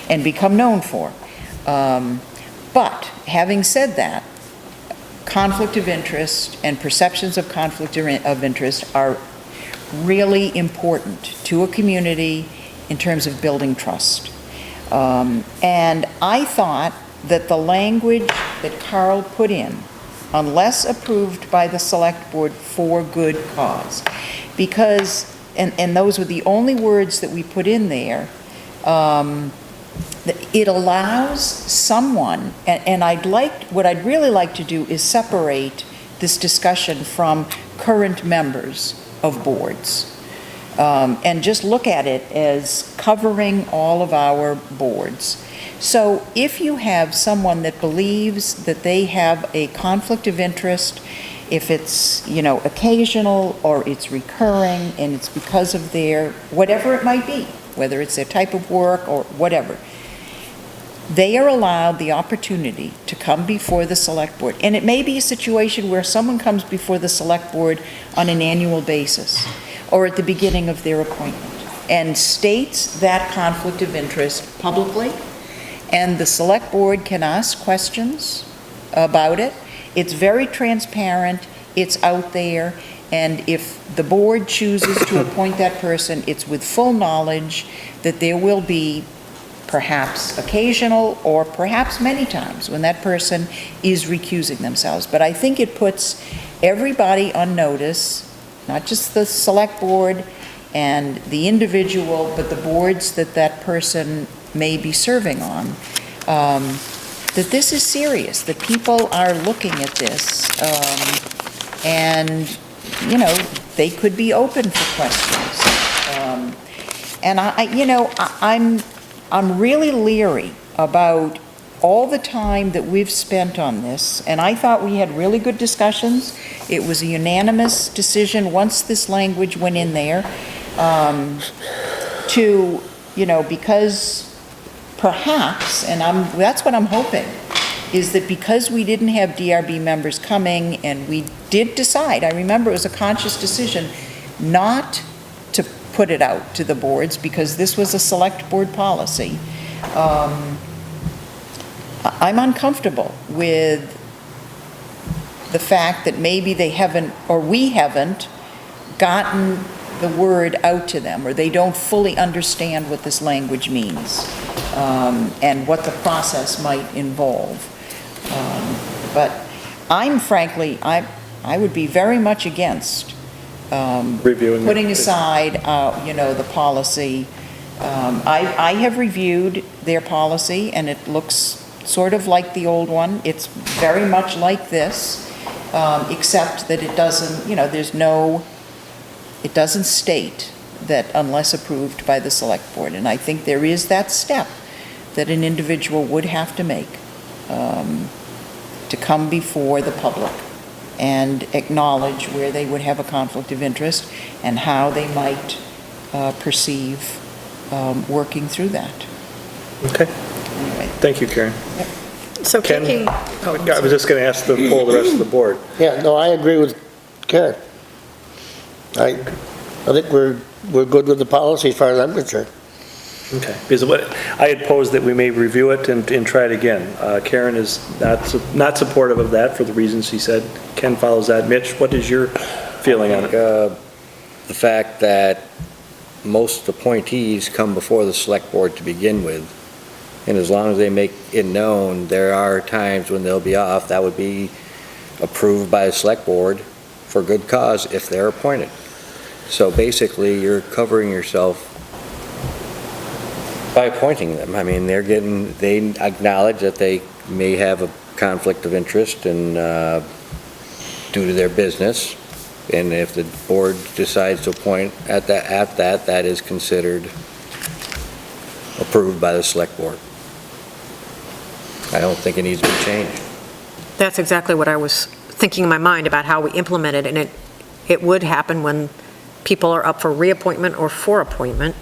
and become known for. But having said that, conflict of interest and perceptions of conflict of interest are really important to a community in terms of building trust. And I thought that the language that Carl put in, unless approved by the select board for good cause, because, and those were the only words that we put in there, it allows someone, and what I'd really like to do is separate this discussion from current members of boards. And just look at it as covering all of our boards. So if you have someone that believes that they have a conflict of interest, if it's, occasional or it's recurring and it's because of their, whatever it might be, whether it's their type of work or whatever, they are allowed the opportunity to come before the select board. And it may be a situation where someone comes before the select board on an annual basis or at the beginning of their appointment and states that conflict of interest publicly, and the select board can ask questions about it. It's very transparent, it's out there, and if the board chooses to appoint that person, it's with full knowledge that there will be perhaps occasional or perhaps many times when that person is recusing themselves. But I think it puts everybody on notice, not just the select board and the individual, but the boards that that person may be serving on, that this is serious, that people are looking at this, and, they could be open for questions. And I'm really leery about all the time that we've spent on this, and I thought we had really good discussions. It was a unanimous decision once this language went in there, because perhaps, and that's what I'm hoping, is that because we didn't have DRB members coming and we did decide, I remember it was a conscious decision not to put it out to the boards because this was a select board policy. I'm uncomfortable with the fact that maybe they haven't, or we haven't, gotten the word out to them, or they don't fully understand what this language means, and what the process might involve. But I'm frankly, I would be very much against Reviewing putting aside, the policy. I have reviewed their policy, and it looks sort of like the old one. It's very much like this, except that it doesn't, it doesn't state that unless approved by the select board. And I think there is that step that an individual would have to make to come before the public and acknowledge where they would have a conflict of interest and how they might perceive working through that. Okay, Anyway. thank you, Karen. So Ken? taking, I was just going to ask the poll the rest of the board. Yeah, no, I agree with Karen. I think we're good with the policy as far as I'm concerned. Okay, because I had posed that we may review it and try it again. Karen is not supportive of that for the reasons she said. Ken follows that. Mitch, what is your feeling on it? The fact that most appointees come before the select board to begin with, and as long as they make it known, there are times when they'll be off, that would be approved by the select board for good cause if they're appointed. So basically, you're covering yourself by appointing them. I mean, they acknowledge that they may have a conflict of interest and due to their business, and if the board decides to appoint at that is considered approved by the select board. I don't think it needs to be changed. that's exactly what I was thinking in my mind about how we implement it, and it would happen when people are up for reappointment or for appointment,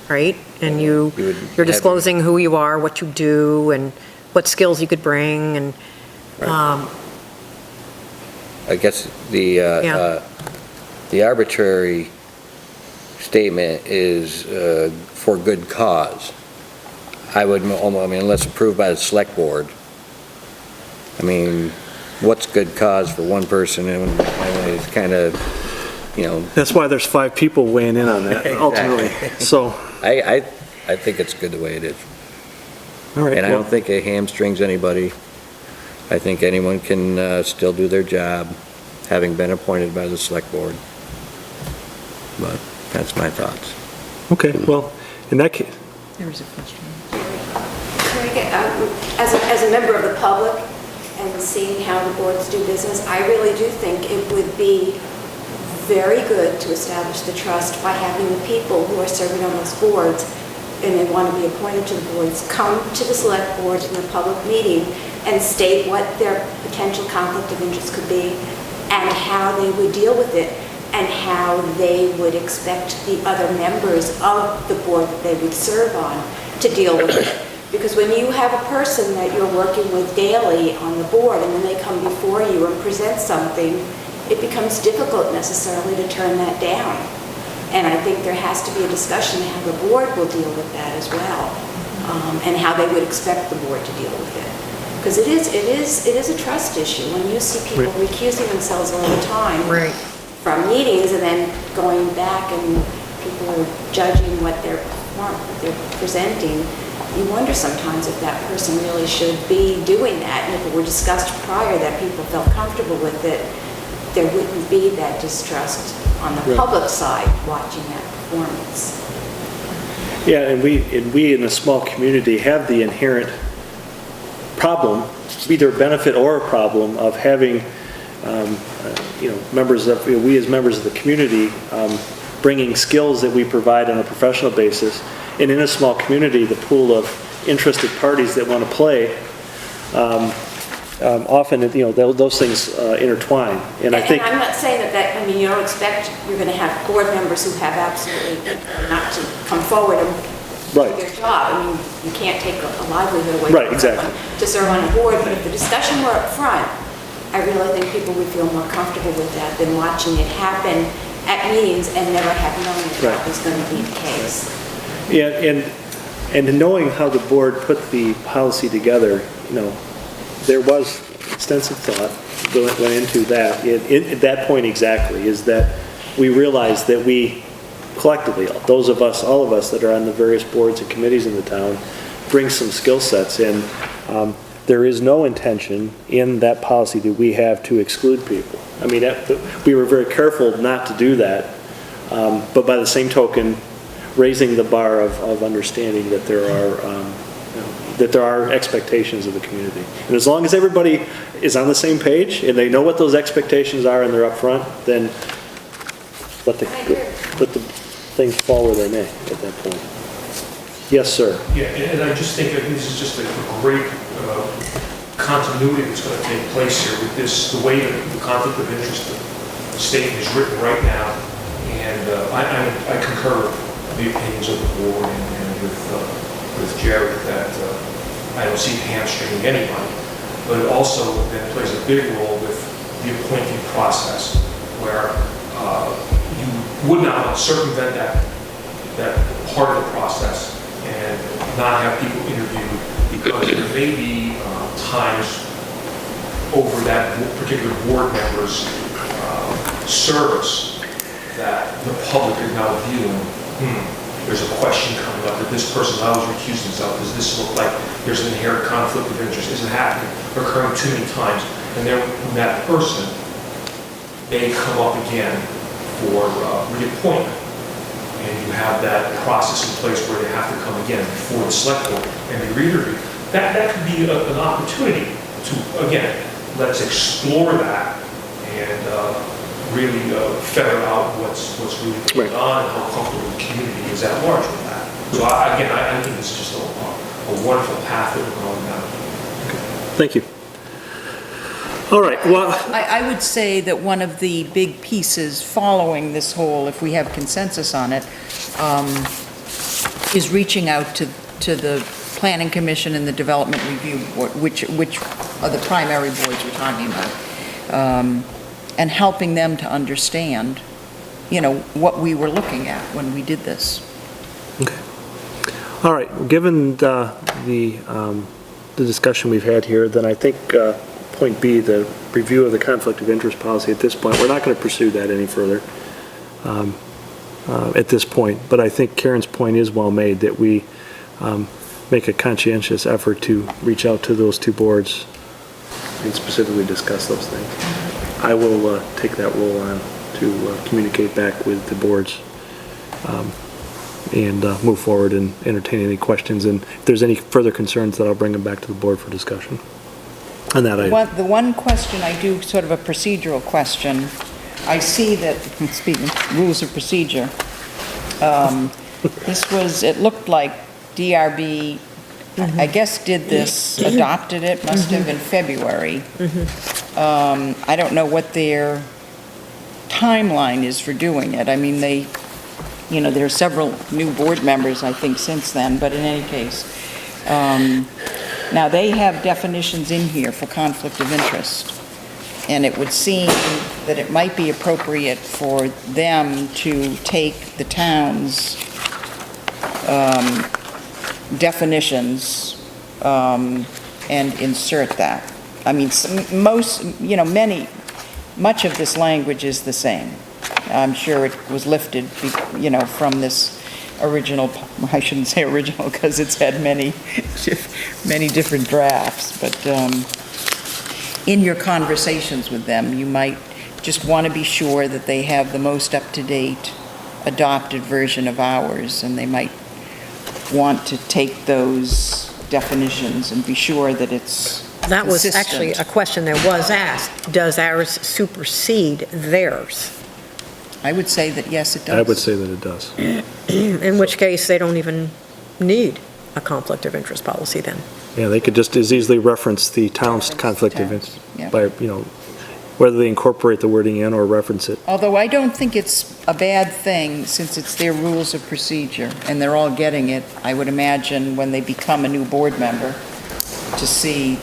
right? And you're disclosing who you are, what you do, and what skills you could bring, and, I guess the arbitrary statement is for good cause. Unless approved by the select board. I mean, what's good cause for one person, and it's kind of, That's why there's 5 people weighing in on that, ultimately. So, I think it's good the way it is. All right, And I well, don't think it hamstrings anybody. I think anyone can still do their job, having been appointed by the select board. But that's my thoughts. okay, well, in that case, There was a question. As a member of the public and seeing how the boards do business, I really do think it would be very good to establish the trust by having the people who are serving on those boards and they want to be appointed to the boards come to the select boards in a public meeting and state what their potential conflict of interest could be and how they would deal with it and how they would expect the other members of the board that they would serve on to deal with it. Because when you have a person that you're working with daily on the board and then they come before you and present something, it becomes difficult necessarily to turn that down. And I think there has to be a discussion how the board will deal with that as well, and how they would expect the board to deal with it. Because it is a trust issue. When you see people recusing themselves all the time from meetings and then going back and people are judging what they're presenting, you wonder sometimes if that person really should be doing that. And if it were discussed prior that people felt comfortable with it, there wouldn't be that distrust on the public side watching that performance. yeah, and we in a small community have the inherent problem, either a benefit or a problem, of having, we as members of the community bringing skills that we provide on a professional basis. And in a small community, the pool of interested parties that want to play, often, those things intertwine. And I think, I'm not saying that, you don't expect you're going to have board members who have absolutely not to come forward and do their job. I mean, you can't take a livelihood away from someone to serve on a board, but if the discussion were up front, I really think people would feel more comfortable with that than watching it happen at meetings and never have known that that was going to be the case. Yeah, and knowing how the board put the policy together, there was extensive thought that went into that. At that point exactly, is that we realized that we collectively, all of us that are on the various boards and committees in the town, bring some skill sets, and there is no intention in that policy that we have to exclude people. I mean, we were very careful not to do that, but by the same token, raising the bar of understanding that there are expectations of the community. And as long as everybody is on the same page and they know what those expectations are and they're up front, then let the things fall where they may at that point. Yes, sir. Yeah, and I just think that this is just a great continuity that's going to take place here with this, the way that the conflict of interest statement is written right now. And I concur the opinions of the board and with Jared that I don't see it hamstringing anybody, but it also then plays a big role with the appointing process where you would not want to circumvent that part of the process and not have people interviewed, because there may be times over that particular board member's service that the public is now viewing, there's a question coming up that this person's always recused himself. Does this look like there's an inherent conflict of interest? Is it happening, occurring too many times? And then when that person may come up again for reappointment, and you have that process in place where they have to come again before the select board and be re-interviewed, that could be an opportunity to, again, let's explore that and really feather out what's really going on and how comfortable the community is at large with that. So I think it's just a wonderful path that we're going down. Thank you. All right, well, I would say that one of the big pieces following this whole, if we have consensus on it, is reaching out to the Planning Commission and the Development Review Board, which are the primary boards we're talking about, and helping them to understand, what we were looking at when we did this. okay. All right, given the discussion we've had here, then I think point B, the review of the conflict of interest policy at this point, we're not going to pursue that any further. at this point. But I think Karen's point is well made, that we make a conscientious effort to reach out to those two boards and specifically discuss those things. I will take that role on to communicate back with the boards and move forward and entertain any questions. And if there's any further concerns, that I'll bring them back to the board for discussion. On that item. The one question I do, sort of a procedural question, I see that, speaking rules of procedure, this was, it looked like DRB, I guess, did this, adopted it, must have in February. I don't know what their timeline is for doing it. I mean, they, you know, there are several new board members, I think, since then, but in any case, now they have definitions in here for conflict of interest, and it would seem that it might be appropriate for them to take the town's definitions and insert that. I mean, most, you know, much of this language is the same. I'm sure it was lifted, you know, from this original, I shouldn't say original because it's had many different drafts, but in your conversations with them, you might just want to be sure that they have the most up-to-date adopted version of ours, and they might want to take those definitions and be sure that it's That was consistent. actually a question that was asked. Does ours supersede theirs? I would say that yes, it does. I would say that it does. In which case, they don't even need a conflict of interest policy then. Yeah, they could just as easily reference the town's conflict of interest yeah. by, you know, whether they incorporate the wording in or reference it. Although I don't think it's a bad thing, since it's their rules of procedure, and they're all getting it, I would imagine, when they become a new board member, to see,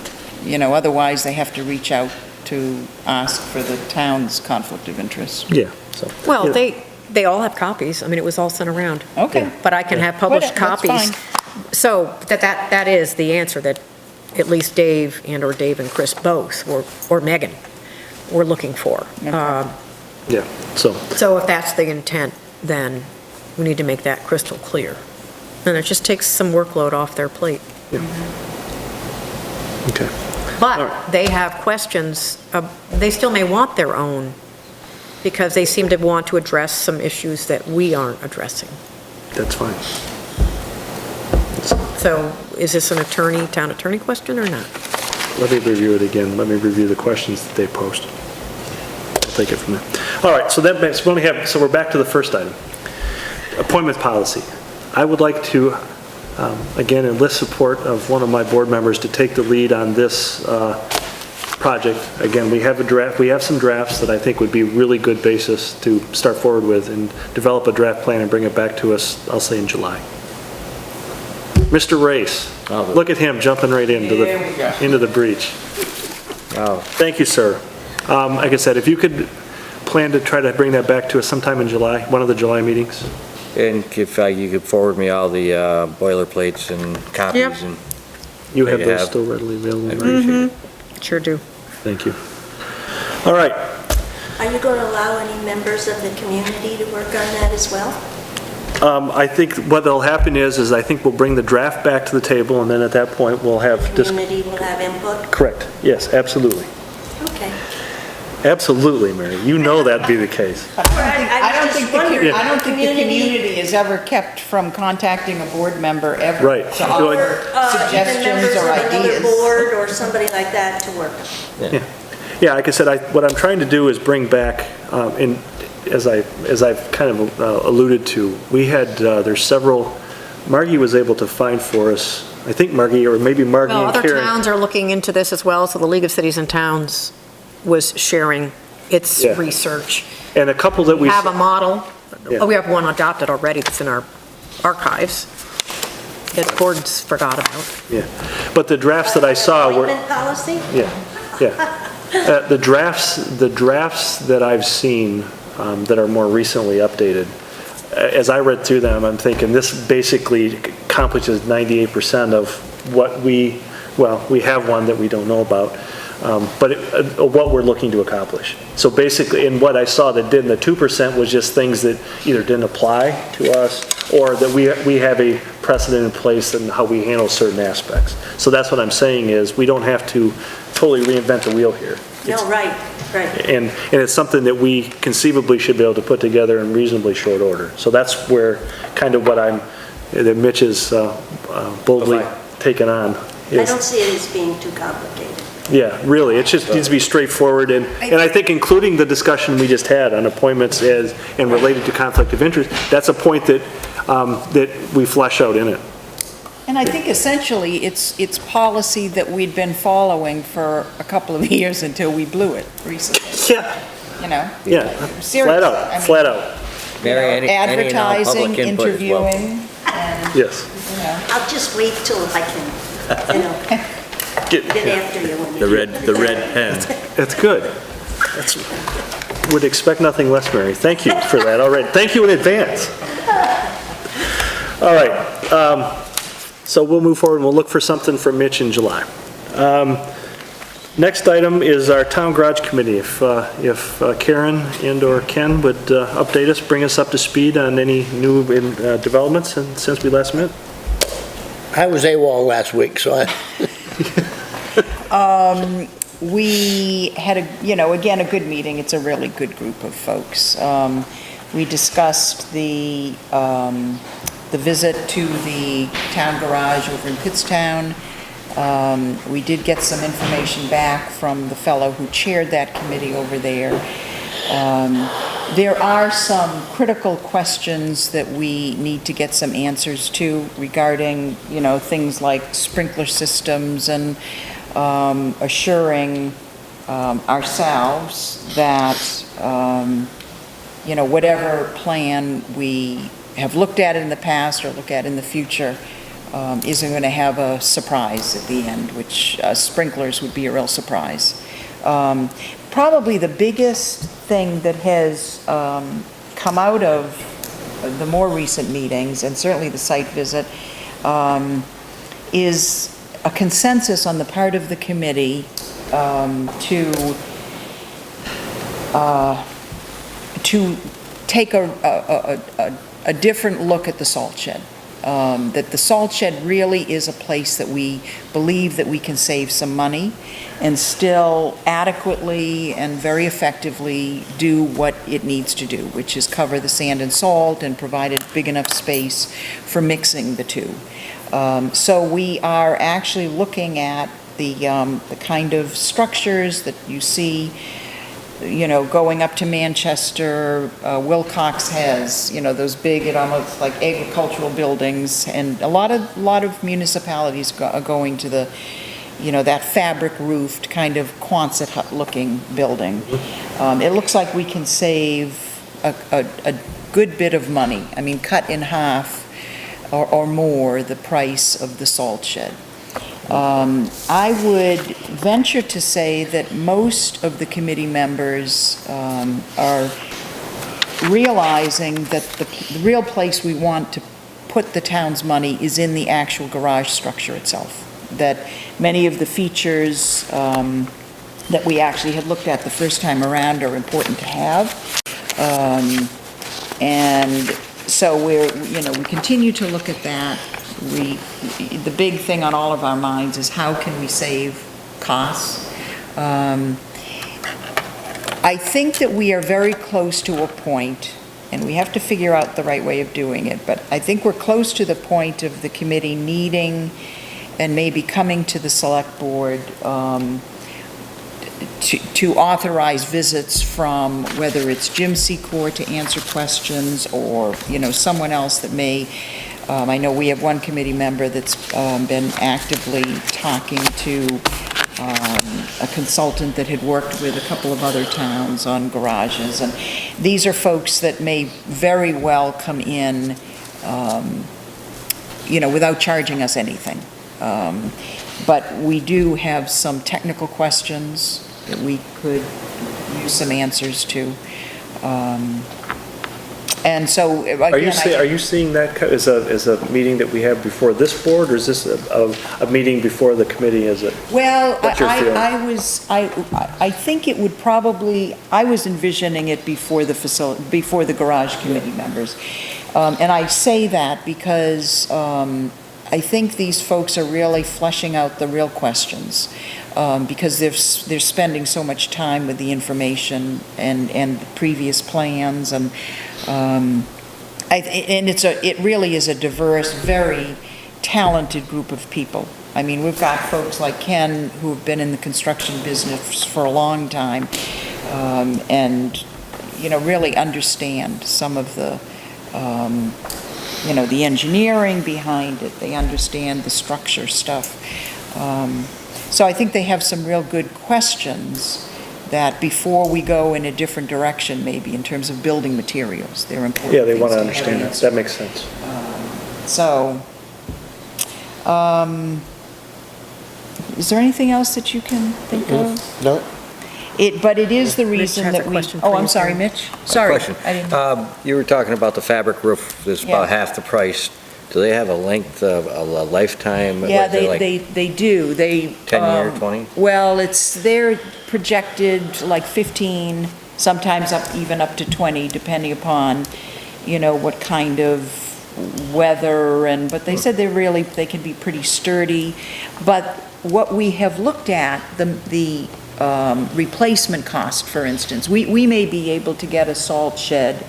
you know, otherwise they have to reach out to ask for the town's conflict of interest. Yeah, so. Well, yeah. they all have copies. I mean, it was all sent around. Okay. But I can have published That's copies. fine. So that is the answer, that at least Dave and/or Dave and Chris both, or Megan, were looking for. Okay. Yeah, so. So if that's the intent, then we need to make that crystal clear. And it just takes some workload off their plate. Okay. But they have questions, they still may want their own, because they seem to want to address some issues that we aren't addressing. That's fine. So is this an town attorney question or not? Let me review it again. Let me review the questions that they post. I'll take it from there. All right, so that makes, so we're back to the first item. Appointment policy. I would like to, again, enlist support of one of my board members to take the lead on this project. Again, we have some drafts that I think would be really good basis to start forward with and develop a draft plan and bring it back to us, I'll say in July. Mr. Race, look at him jumping right into the breach. Thank you, sir. Like I said, if you could plan to try to bring that back to us sometime in July, one of the July meetings. And if you could forward me all the boilerplates and copies. Yep. And You have those still readily available, I right? appreciate it. Sure do. Thank you. All right. Are you going to allow any members of the community to work on that as well? I think what'll happen is I think we'll bring the draft back to the table, and then at that point, we'll have... Community will have input? Correct. Yes, absolutely. Okay. Absolutely, Mary. You know that'd be the case. I don't think the community is ever kept from contacting a board member ever. Right. To offer suggestions or Another ideas. board or somebody like that to work on. Yeah, like I said, what I'm trying to do is bring back, as I've kind of alluded to, we had, there's several, Margie was able to find for us, I think Margie, or maybe Margie Well, and other Karen. towns are looking into this as well, so the League of Cities and Towns was sharing its Yeah. research. And a couple that we... Have a model. Yeah. Oh, we have one adopted already that's in our archives that Gordon's forgot about. Yeah, but the drafts that I saw were... Appointment policy? Yeah. The drafts that I've seen that are more recently updated, as I read through them, I'm thinking this basically accomplishes 98% of what we have one that we don't know about. but what we're looking to accomplish. So basically, and what I saw that did in the 2% was just things that either didn't apply to us, or that we have a precedent in place in how we handle certain aspects. So that's what I'm saying is, we don't have to totally reinvent the wheel here. No, right. And it's something that we conceivably should be able to put together in reasonably short order. So that's where kind of what that Mitch is boldly taken on. I don't see it as being too complicated. Yeah, really, it just needs to be straightforward, and I think including the discussion we just had on appointments and related to conflict of interest, that's a point that we flesh out in it. And I think essentially, it's policy that we'd been following for a couple of years until we blew it recently. Yeah. You know? Yeah, Seriously. flat out. Mary, any and all Advertising, public input is welcome. interviewing, and, Yes. you know. I'll just wait till I can, you know, get after you when you... The red pen. That's good. Would expect nothing less, Mary. Thank you for that already. Thank you in advance. All right. So we'll move forward and we'll look for something from Mitch in July. Next item is our Town Garage Committee. If Karen and/or Ken would update us, bring us up to speed on any new developments since we last met. I was AWOL last week, so We had again, a good meeting. It's a really good group of folks. We discussed the visit to the town garage over in Pittstown. We did get some information back from the fellow who chaired that committee over there. There are some critical questions that we need to get some answers to regarding, things like sprinkler systems and assuring ourselves that, whatever plan we have looked at in the past or look at in the future isn't going to have a surprise at the end, which sprinklers would be a real surprise. Probably the biggest thing that has come out of the more recent meetings, and certainly the site visit, is a consensus on the part of the committee to take a different look at the salt shed. That the salt shed really is a place that we believe that we can save some money and still adequately and very effectively do what it needs to do, which is cover the sand and salt and provide a big enough space for mixing the two. So we are actually looking at the kind of structures that you see, going up to Manchester. Wilcox has, those big, it almost like agricultural buildings, and a lot of municipalities are going to the, that fabric roofed kind of Quonset hut looking building. It looks like we can save a good bit of money. I mean, cut in half or more the price of the salt shed. I would venture to say that most of the committee members are realizing that the real place we want to put the town's money is in the actual garage structure itself. That many of the features that we actually had looked at the first time around are important to have. And so we continue to look at that. The big thing on all of our minds is how can we save costs? I think that we are very close to a point, and we have to figure out the right way of doing it, but I think we're close to the point of the committee needing and maybe coming to the select board to authorize visits from, whether it's Jim Secor to answer questions or, someone else that may. I know we have one committee member that's been actively talking to a consultant that had worked with a couple of other towns on garages. And these are folks that may very well come in, without charging us anything. But we do have some technical questions that we could use some answers to. And so, Are you again, are you seeing that as a meeting that we have before this board, or is this a meeting before the committee? Is it? well, What's your feeling? I think it would probably, I was envisioning it before before the garage committee members. And I say that because I think these folks are really fleshing out the real questions, because they're spending so much time with the information and the previous plans, and it really is a diverse, very talented group of people. I mean, we've got folks like Ken who have been in the construction business for a long time, and, really understand some of the, the engineering behind it. They understand the structure stuff. So I think they have some real good questions that before we go in a different direction, maybe in terms of building materials, they're important. Yeah, they want to things have understand that. answered. That makes sense. Is there anything else that you can think of? No? But it is the Mitch reason has a that we... question Oh, for I'm you, sorry, Karen. Mitch? Sorry. Question. I didn't... You were talking about the fabric roof that's Yeah. about half the price. Do they have a length of a lifetime? Yeah, What is it, like they do. They... 10 year, 20? Well, they're projected like 15, sometimes even up to 20, depending upon, what kind of weather, but they said they can be pretty sturdy. But what we have looked at, the replacement cost, for instance, we may be able to get a salt shed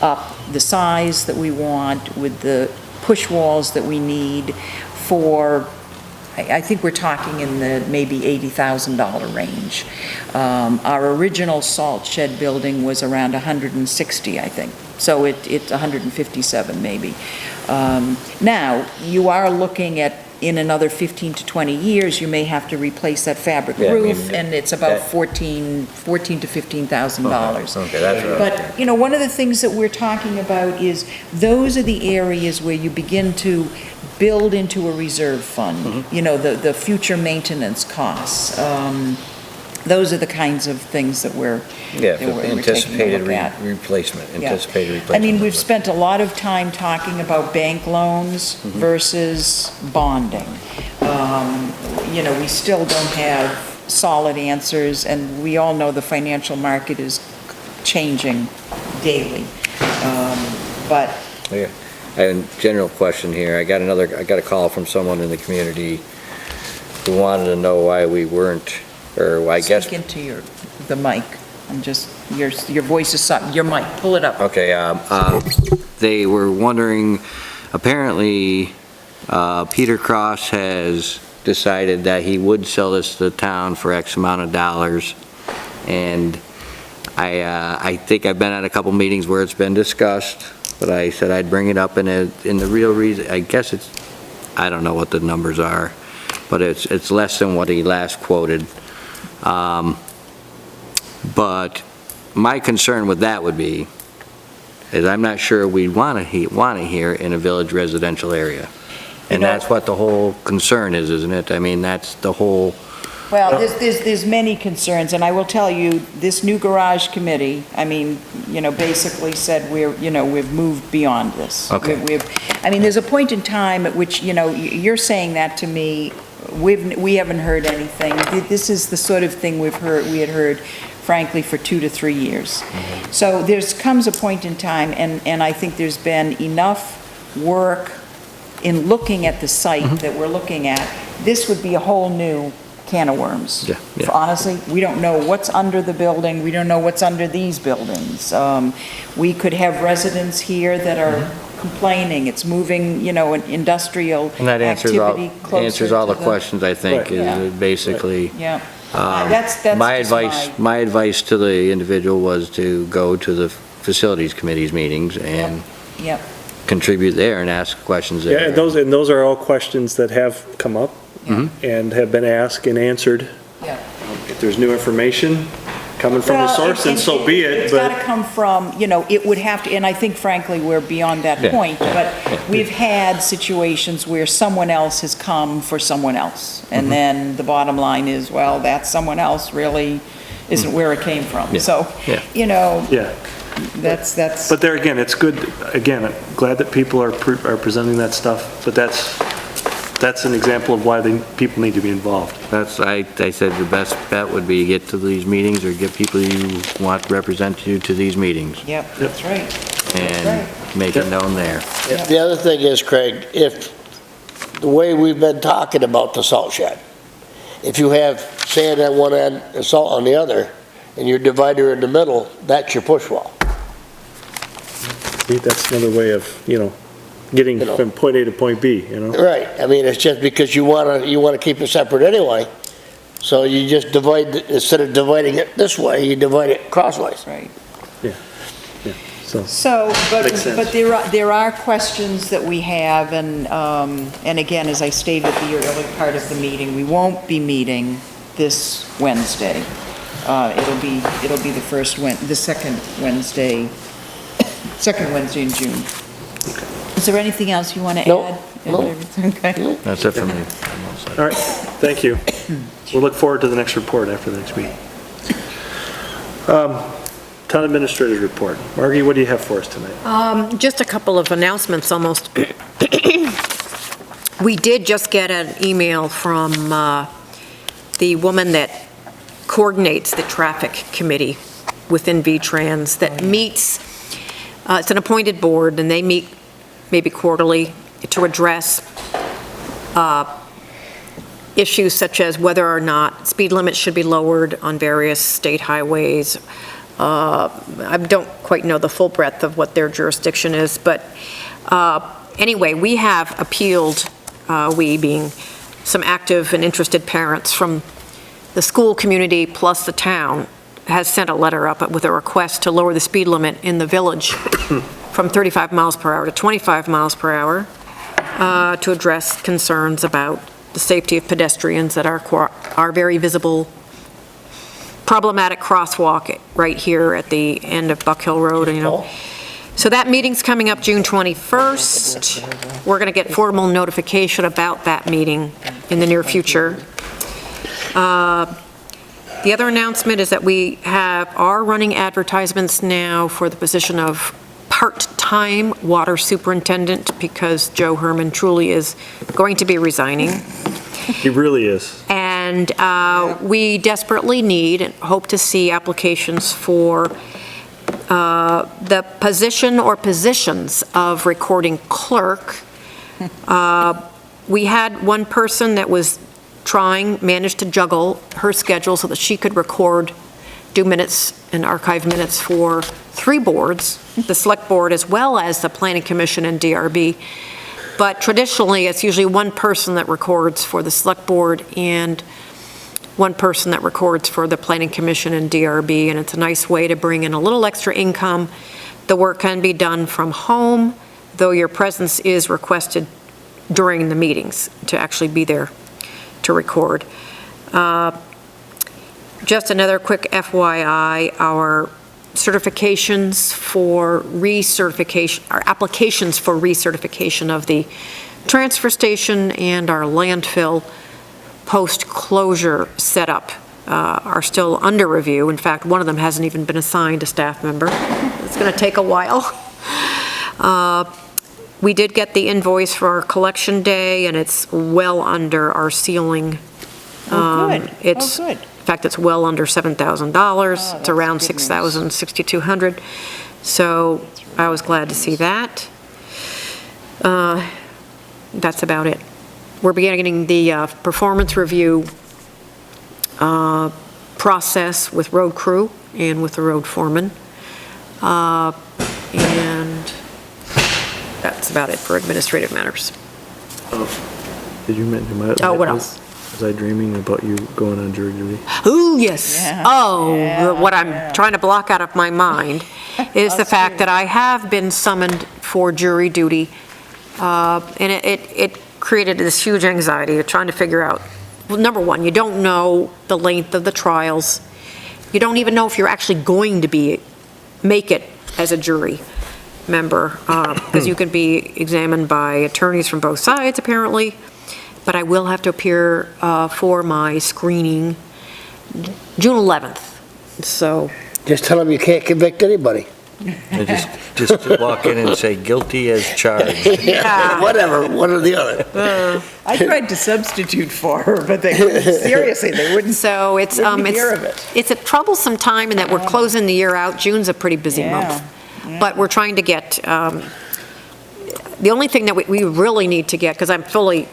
up the size that we want with the push walls that we need for, I think we're talking in the maybe $80,000 range. Our original salt shed building was around 160, I think. So it's 157 maybe. Now, you are looking at, in another 15 to 20 years, you may have to replace that fabric roof, and it's about $14,000 to $15,000. Okay, that's right. But, one of the things that we're talking about is those are the areas where you begin to build into a reserve fund, the future maintenance costs. Those are the kinds of things that we're taking a anticipated look at. replacement, Yeah. anticipated replacement. I mean, we've spent a lot of time talking about bank loans versus bonding. We still don't have solid answers, and we all know the financial market is changing daily. But Yeah. And general question here, I got a call from someone in the community who wanted to know why we weren't, or I guess. speak into the mic. I'm just, your voice is something, your mic, pull it up. Okay, they were wondering, apparently, Peter Cross has decided that he would sell this to the town for X amount of dollars, and I think I've been at a couple meetings where it's been discussed, but I said I'd bring it up, and the real reason, I guess I don't know what the numbers are, but it's less than what he last quoted. But my concern with that would be, is I'm not sure we'd want to hear in a village residential area. And that's what the whole concern is, isn't it? I mean, that's the whole... Well, there's many concerns, and I will tell you, this new garage committee, I mean, basically said we've moved beyond this. Okay. I mean, there's a point in time at which, you're saying that to me, we haven't heard anything. This is the sort of thing we had heard, frankly, for 2 to 3 years. So comes a point in time, and I think there's been enough work in looking at the site that we're looking at. This would be a whole new can of worms. Yeah. Honestly, we don't know what's under the building, we don't know what's under these buildings. We could have residents here that are complaining, it's moving, an industrial And that activity closer answers all to the questions, I think, Yeah. is basically... Yeah. That's My just my advice to the individual was to go to the facilities committee's meetings and Yep. contribute there and ask questions there. Yeah, and those are all questions that have come up and have been asked and answered. Yeah. If there's new information coming from the Well, source, then so be it, It's got to but come from, it would have to, and I think frankly, we're beyond that Yeah. point, but we've had situations where someone else has come for someone else, and then the bottom line is, well, that someone else really isn't where it came from. Yeah. So, Yeah. yeah. That's, But there again, it's good, again, I'm glad that people are presenting that stuff, but that's an example of why people need to be involved. I said the best bet would be get to these meetings or get people you want to represent you to these meetings yep, that's right. and make it known there. The other thing is, Craig, if, the way we've been talking about the salt shed, if you have sand on one end and salt on the other, and your divider in the middle, that's your push wall. See, that's another way of, getting from point A to point B, Right, I mean, it's just because you wanna keep it separate anyway, so you just divide, instead of dividing it this way, you divide it crosswise. Right. So, So, Makes sense. but there are questions that we have, and again, as I stated at the early part of the meeting, we won't be meeting this Wednesday. It'll be the second Wednesday in June. Is there anything else you want to No, add? no. Okay. That's it for me. all right, thank you. We'll look forward to the next report after the next meeting. Town Administrator's Report. Margie, what do you have for us tonight? Just a couple of announcements almost. We did just get an email from the woman that coordinates the traffic committee within V-Trans that meets, it's an appointed board, and they meet maybe quarterly to address issues such as whether or not speed limits should be lowered on various state highways. I don't quite know the full breadth of what their jurisdiction is, but anyway, we have appealed, we being some active and interested parents from the school community plus the town, has sent a letter up with a request to lower the speed limit in the village from 35 miles per hour to 25 miles per hour to address concerns about the safety of pedestrians at our very visible problematic crosswalk right here at the end of Buck Hill Road, So that meeting's coming up June 21st. We're going to get formal notification about that meeting in the near future. The other announcement is that we are running advertisements now for the position of part-time water superintendent because Joe Herman truly is going to be resigning. He really is. And we desperately need and hope to see applications for the position or positions of recording clerk. We had one person that was managed to juggle her schedule so that she could do minutes and archive minutes for 3 boards, the select board as well as the planning commission and DRB. But traditionally, it's usually one person that records for the select board and one person that records for the planning commission and DRB, and it's a nice way to bring in a little extra income. The work can be done from home, though your presence is requested during the meetings to actually be there to record. Just another quick FYI, our certifications for recertification, our applications for recertification of the transfer station and our landfill post-closure setup are still under review. In fact, one of them hasn't even been assigned a staff member. It's going to take a while. We did get the invoice for our collection day, and it's well under our ceiling. Good. It's, good. in fact, it's well under $7,000. It's around good news. $6,000, $6,200. So I was glad to see that. That's about it. We're beginning the performance review process with road crew and with the road foreman. And that's about it for administrative matters. Did you mention my... Oh, what else? Was I dreaming about you going on jury duty? Ooh, yes. Yeah. What I'm trying to block out of my mind is the fact that I have been summoned for jury duty, and it created this huge anxiety of trying to figure out, well, number one, you don't know the length of the trials. You don't even know if you're actually going to make it as a jury member, because you can be examined by attorneys from both sides, apparently. But I will have to appear for my screening June 11th. So. Just tell them you can't convict anybody. And just walk in and say guilty as charged. Yeah, whatever, one or the other. I tried to substitute for her, but they, seriously, they wouldn't, So it's, wouldn't hear of it. it's a troublesome time in that we're closing the year out. June's a pretty busy Yeah, month. yeah. But we're trying to get, the only thing that we really need to get, because I'm fully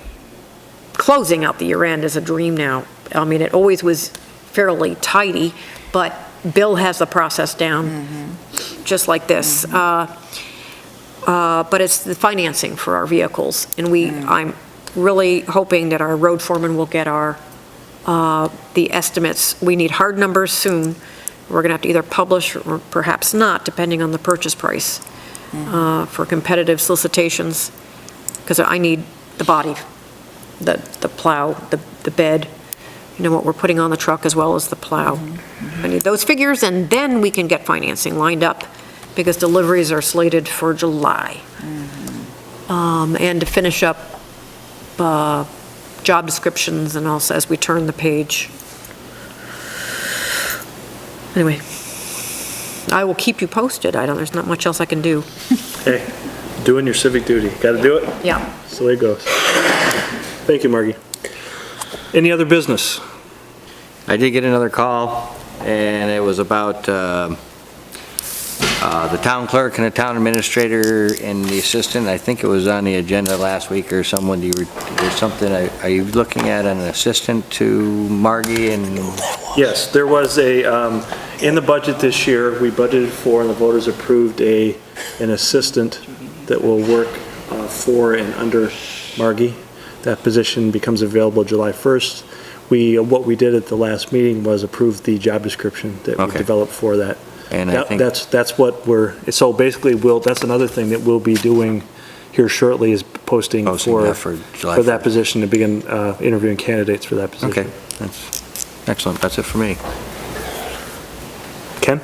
closing out the year end is a dream now. I mean, it always was fairly tidy, but Bill has the process down, just like this. But it's the financing for our vehicles. And I'm really hoping that our road foreman will get the estimates. We need hard numbers soon. We're going to have to either publish or perhaps not, depending on the purchase price, for competitive solicitations, because I need the body, the plow, the bed, what we're putting on the truck as well as the plow. I need those figures, and then we can get financing lined up, because deliveries are slated for July. And to finish up job descriptions and also as we turn the page. Anyway, I will keep you posted. There's not much else I can do. Hey, doing your civic duty. Got to do it? Yeah. That's the way it goes. Thank you, Margie. Any other business? I did get another call, and it was about the town clerk and the town administrator and the assistant. I think it was on the agenda last week or someone, there's something, are you looking at an assistant to Margie and? Yes, there was in the budget this year, we budgeted for and the voters approved an assistant that will work for and under Margie. That position becomes available July 1st. What we did at the last meeting was approve the job description that we developed for that. And I think that's what so basically that's another thing that we'll be doing here shortly is posting for that position to begin interviewing candidates for that position. Okay, that's excellent. That's it for me. Ken?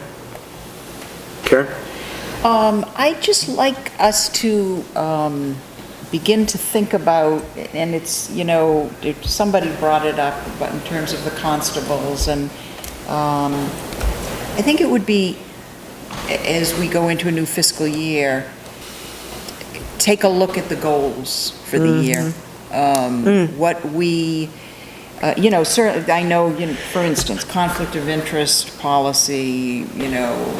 Karen? I'd just like us to begin to think about, and it's, somebody brought it up, but in terms of the constables, and I think it would be, as we go into a new fiscal year, take a look at the goals for the year. What we, certainly, I know, for instance, conflict of interest policy,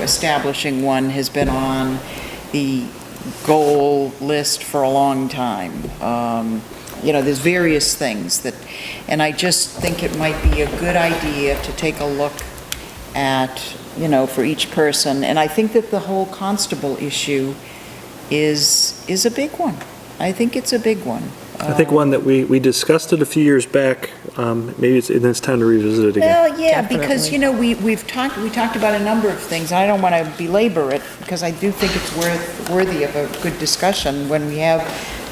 establishing one has been on the goal list for a long time. There's various things and I just think it might be a good idea to take a look at, for each person. And I think that the whole constable issue is a big one. I think it's a big one. I think one that we discussed it a few years back. Maybe it's time to revisit it again. Well, yeah, because, we talked about a number of things. I don't want to belabor it because I do think it's worthy of a good discussion when we have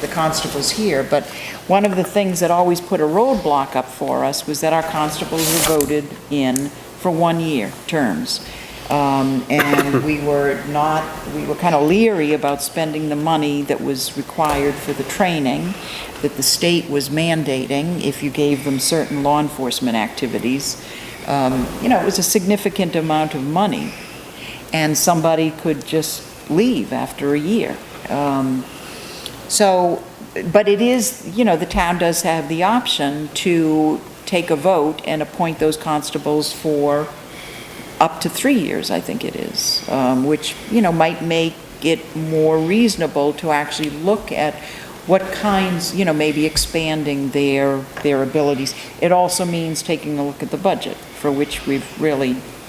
the constables here. But one of the things that always put a roadblock up for us was that our constables were voted in for 1-year terms. And we were kind of leery about spending the money that was required for the training that the state was mandating if you gave them certain law enforcement activities. It was a significant amount of money, and somebody could just leave after a year. But it is, the town does have the option to take a vote and appoint those constables for up to 3 years, I think it is, which, might make it more reasonable to actually look at what kinds, maybe expanding their abilities. It also means taking a look at the budget, for which we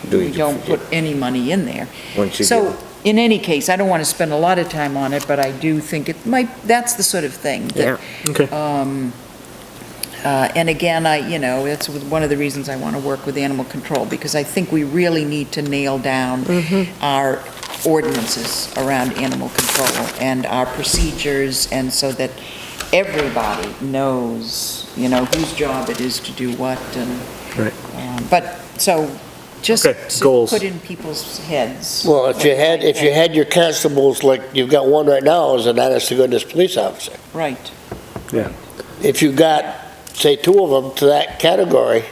don't put any money in there. So, in any case, I don't want to spend a lot of time on it, but I do think that's the sort of thing that, and again, that's one of the reasons I want to work with animal control, because I think we really need to nail down our ordinances around animal control and our procedures, and so that everybody knows, whose job it is to do what, and, just to put in people's heads. Well, if you had your constables like you've got one right now as an honest to goodness police officer. Right. Yeah. If you got, say, 2 of them to that category,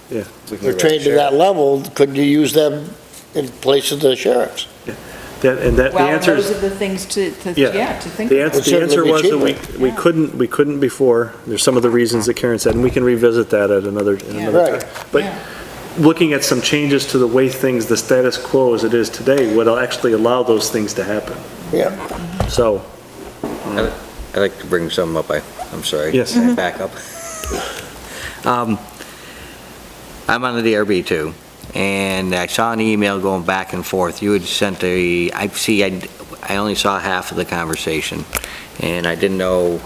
they're trained to that level, could you use them in place of the sheriffs? Yeah. the Well, answer those is, are the things to yeah. think The about. answer was that we Yeah. couldn't before. There's some of the reasons that Karen said, and we can revisit that at another Right. time. But looking at some changes to the way things, the status quo as it is today, would actually allow those things to happen. Yeah. So, I'd like to bring something up, I'm sorry. Yes. Can I back up? I'm on the DRB too, and I saw an email going back and forth. You had sent I only saw half of the conversation, and I didn't know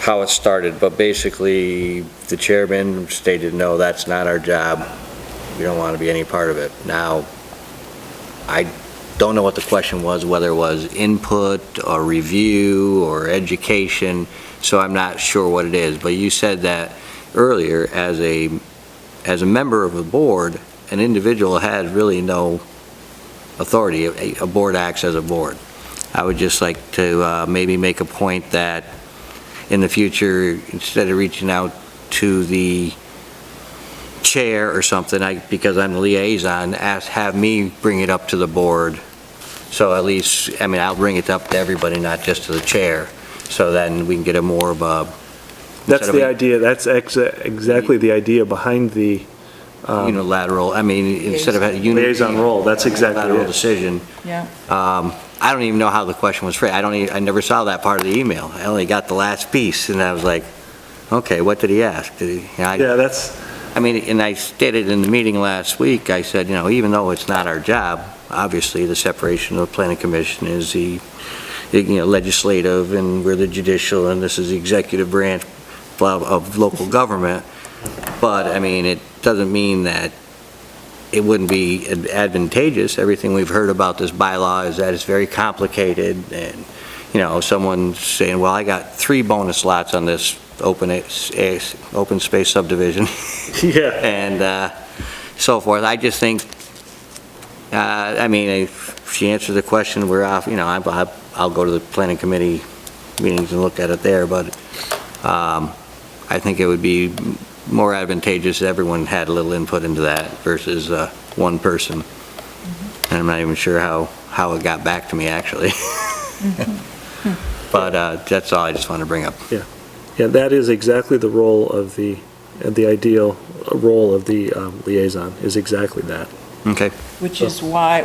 how it started, but basically, the chairman stated, no, that's not our job. We don't want to be any part of it. Now, I don't know what the question was, whether it was input or review or education, so I'm not sure what it is. But you said that earlier, as a member of the board, an individual has really no authority. A board acts as a board. I would just like to maybe make a point that in the future, instead of reaching out to the chair or something, because I'm the liaison, have me bring it up to the board. So at least, I'll bring it up to everybody, not just to the chair, so then we can get a more of a... that's the idea, that's exactly the idea behind the unilateral, instead of a liaison role, that's exactly unilateral it. decision. Yeah. I don't even know how the question was phrased. I never saw that part of the email. I only got the last piece, and I was like, okay, what did he ask? Yeah, that's... And I stated in the meeting last week, I said, even though it's not our job, obviously the separation of the planning commission is the legislative, and we're the judicial, and this is the executive branch of local government. But, it doesn't mean that it wouldn't be advantageous. Everything we've heard about this bylaw is that it's very complicated, and, someone's saying, well, I got 3 bonus lots on this open space subdivision. Yeah. And so forth. I just think, if she answers the question, we're off, I'll go to the planning committee meetings and look at it there, but I think it would be more advantageous if everyone had a little input into that versus one person. And I'm not even sure how it got back to me, actually. But that's all I just want to bring up. Yeah, that is exactly the role of the ideal role of the liaison, is exactly that. Okay. Which is why,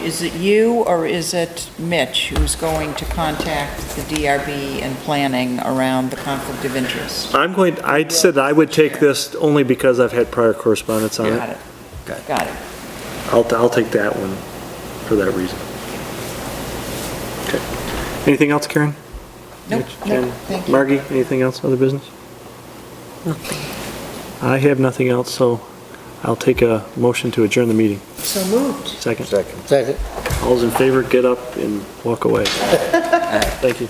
is it you or is it Mitch who's going to contact the DRB and planning around the conflict of interest? I said I would take this only because I've had prior correspondence on Got it. it. Got it. I'll take that one for that reason. Okay. Anything else, Karen? Nope, Jen? thank you. Margie, anything else, other business? I have nothing else, so I'll take a motion to adjourn the meeting. So moved. Second. Second. All those in favor, get up and walk away. Thank you.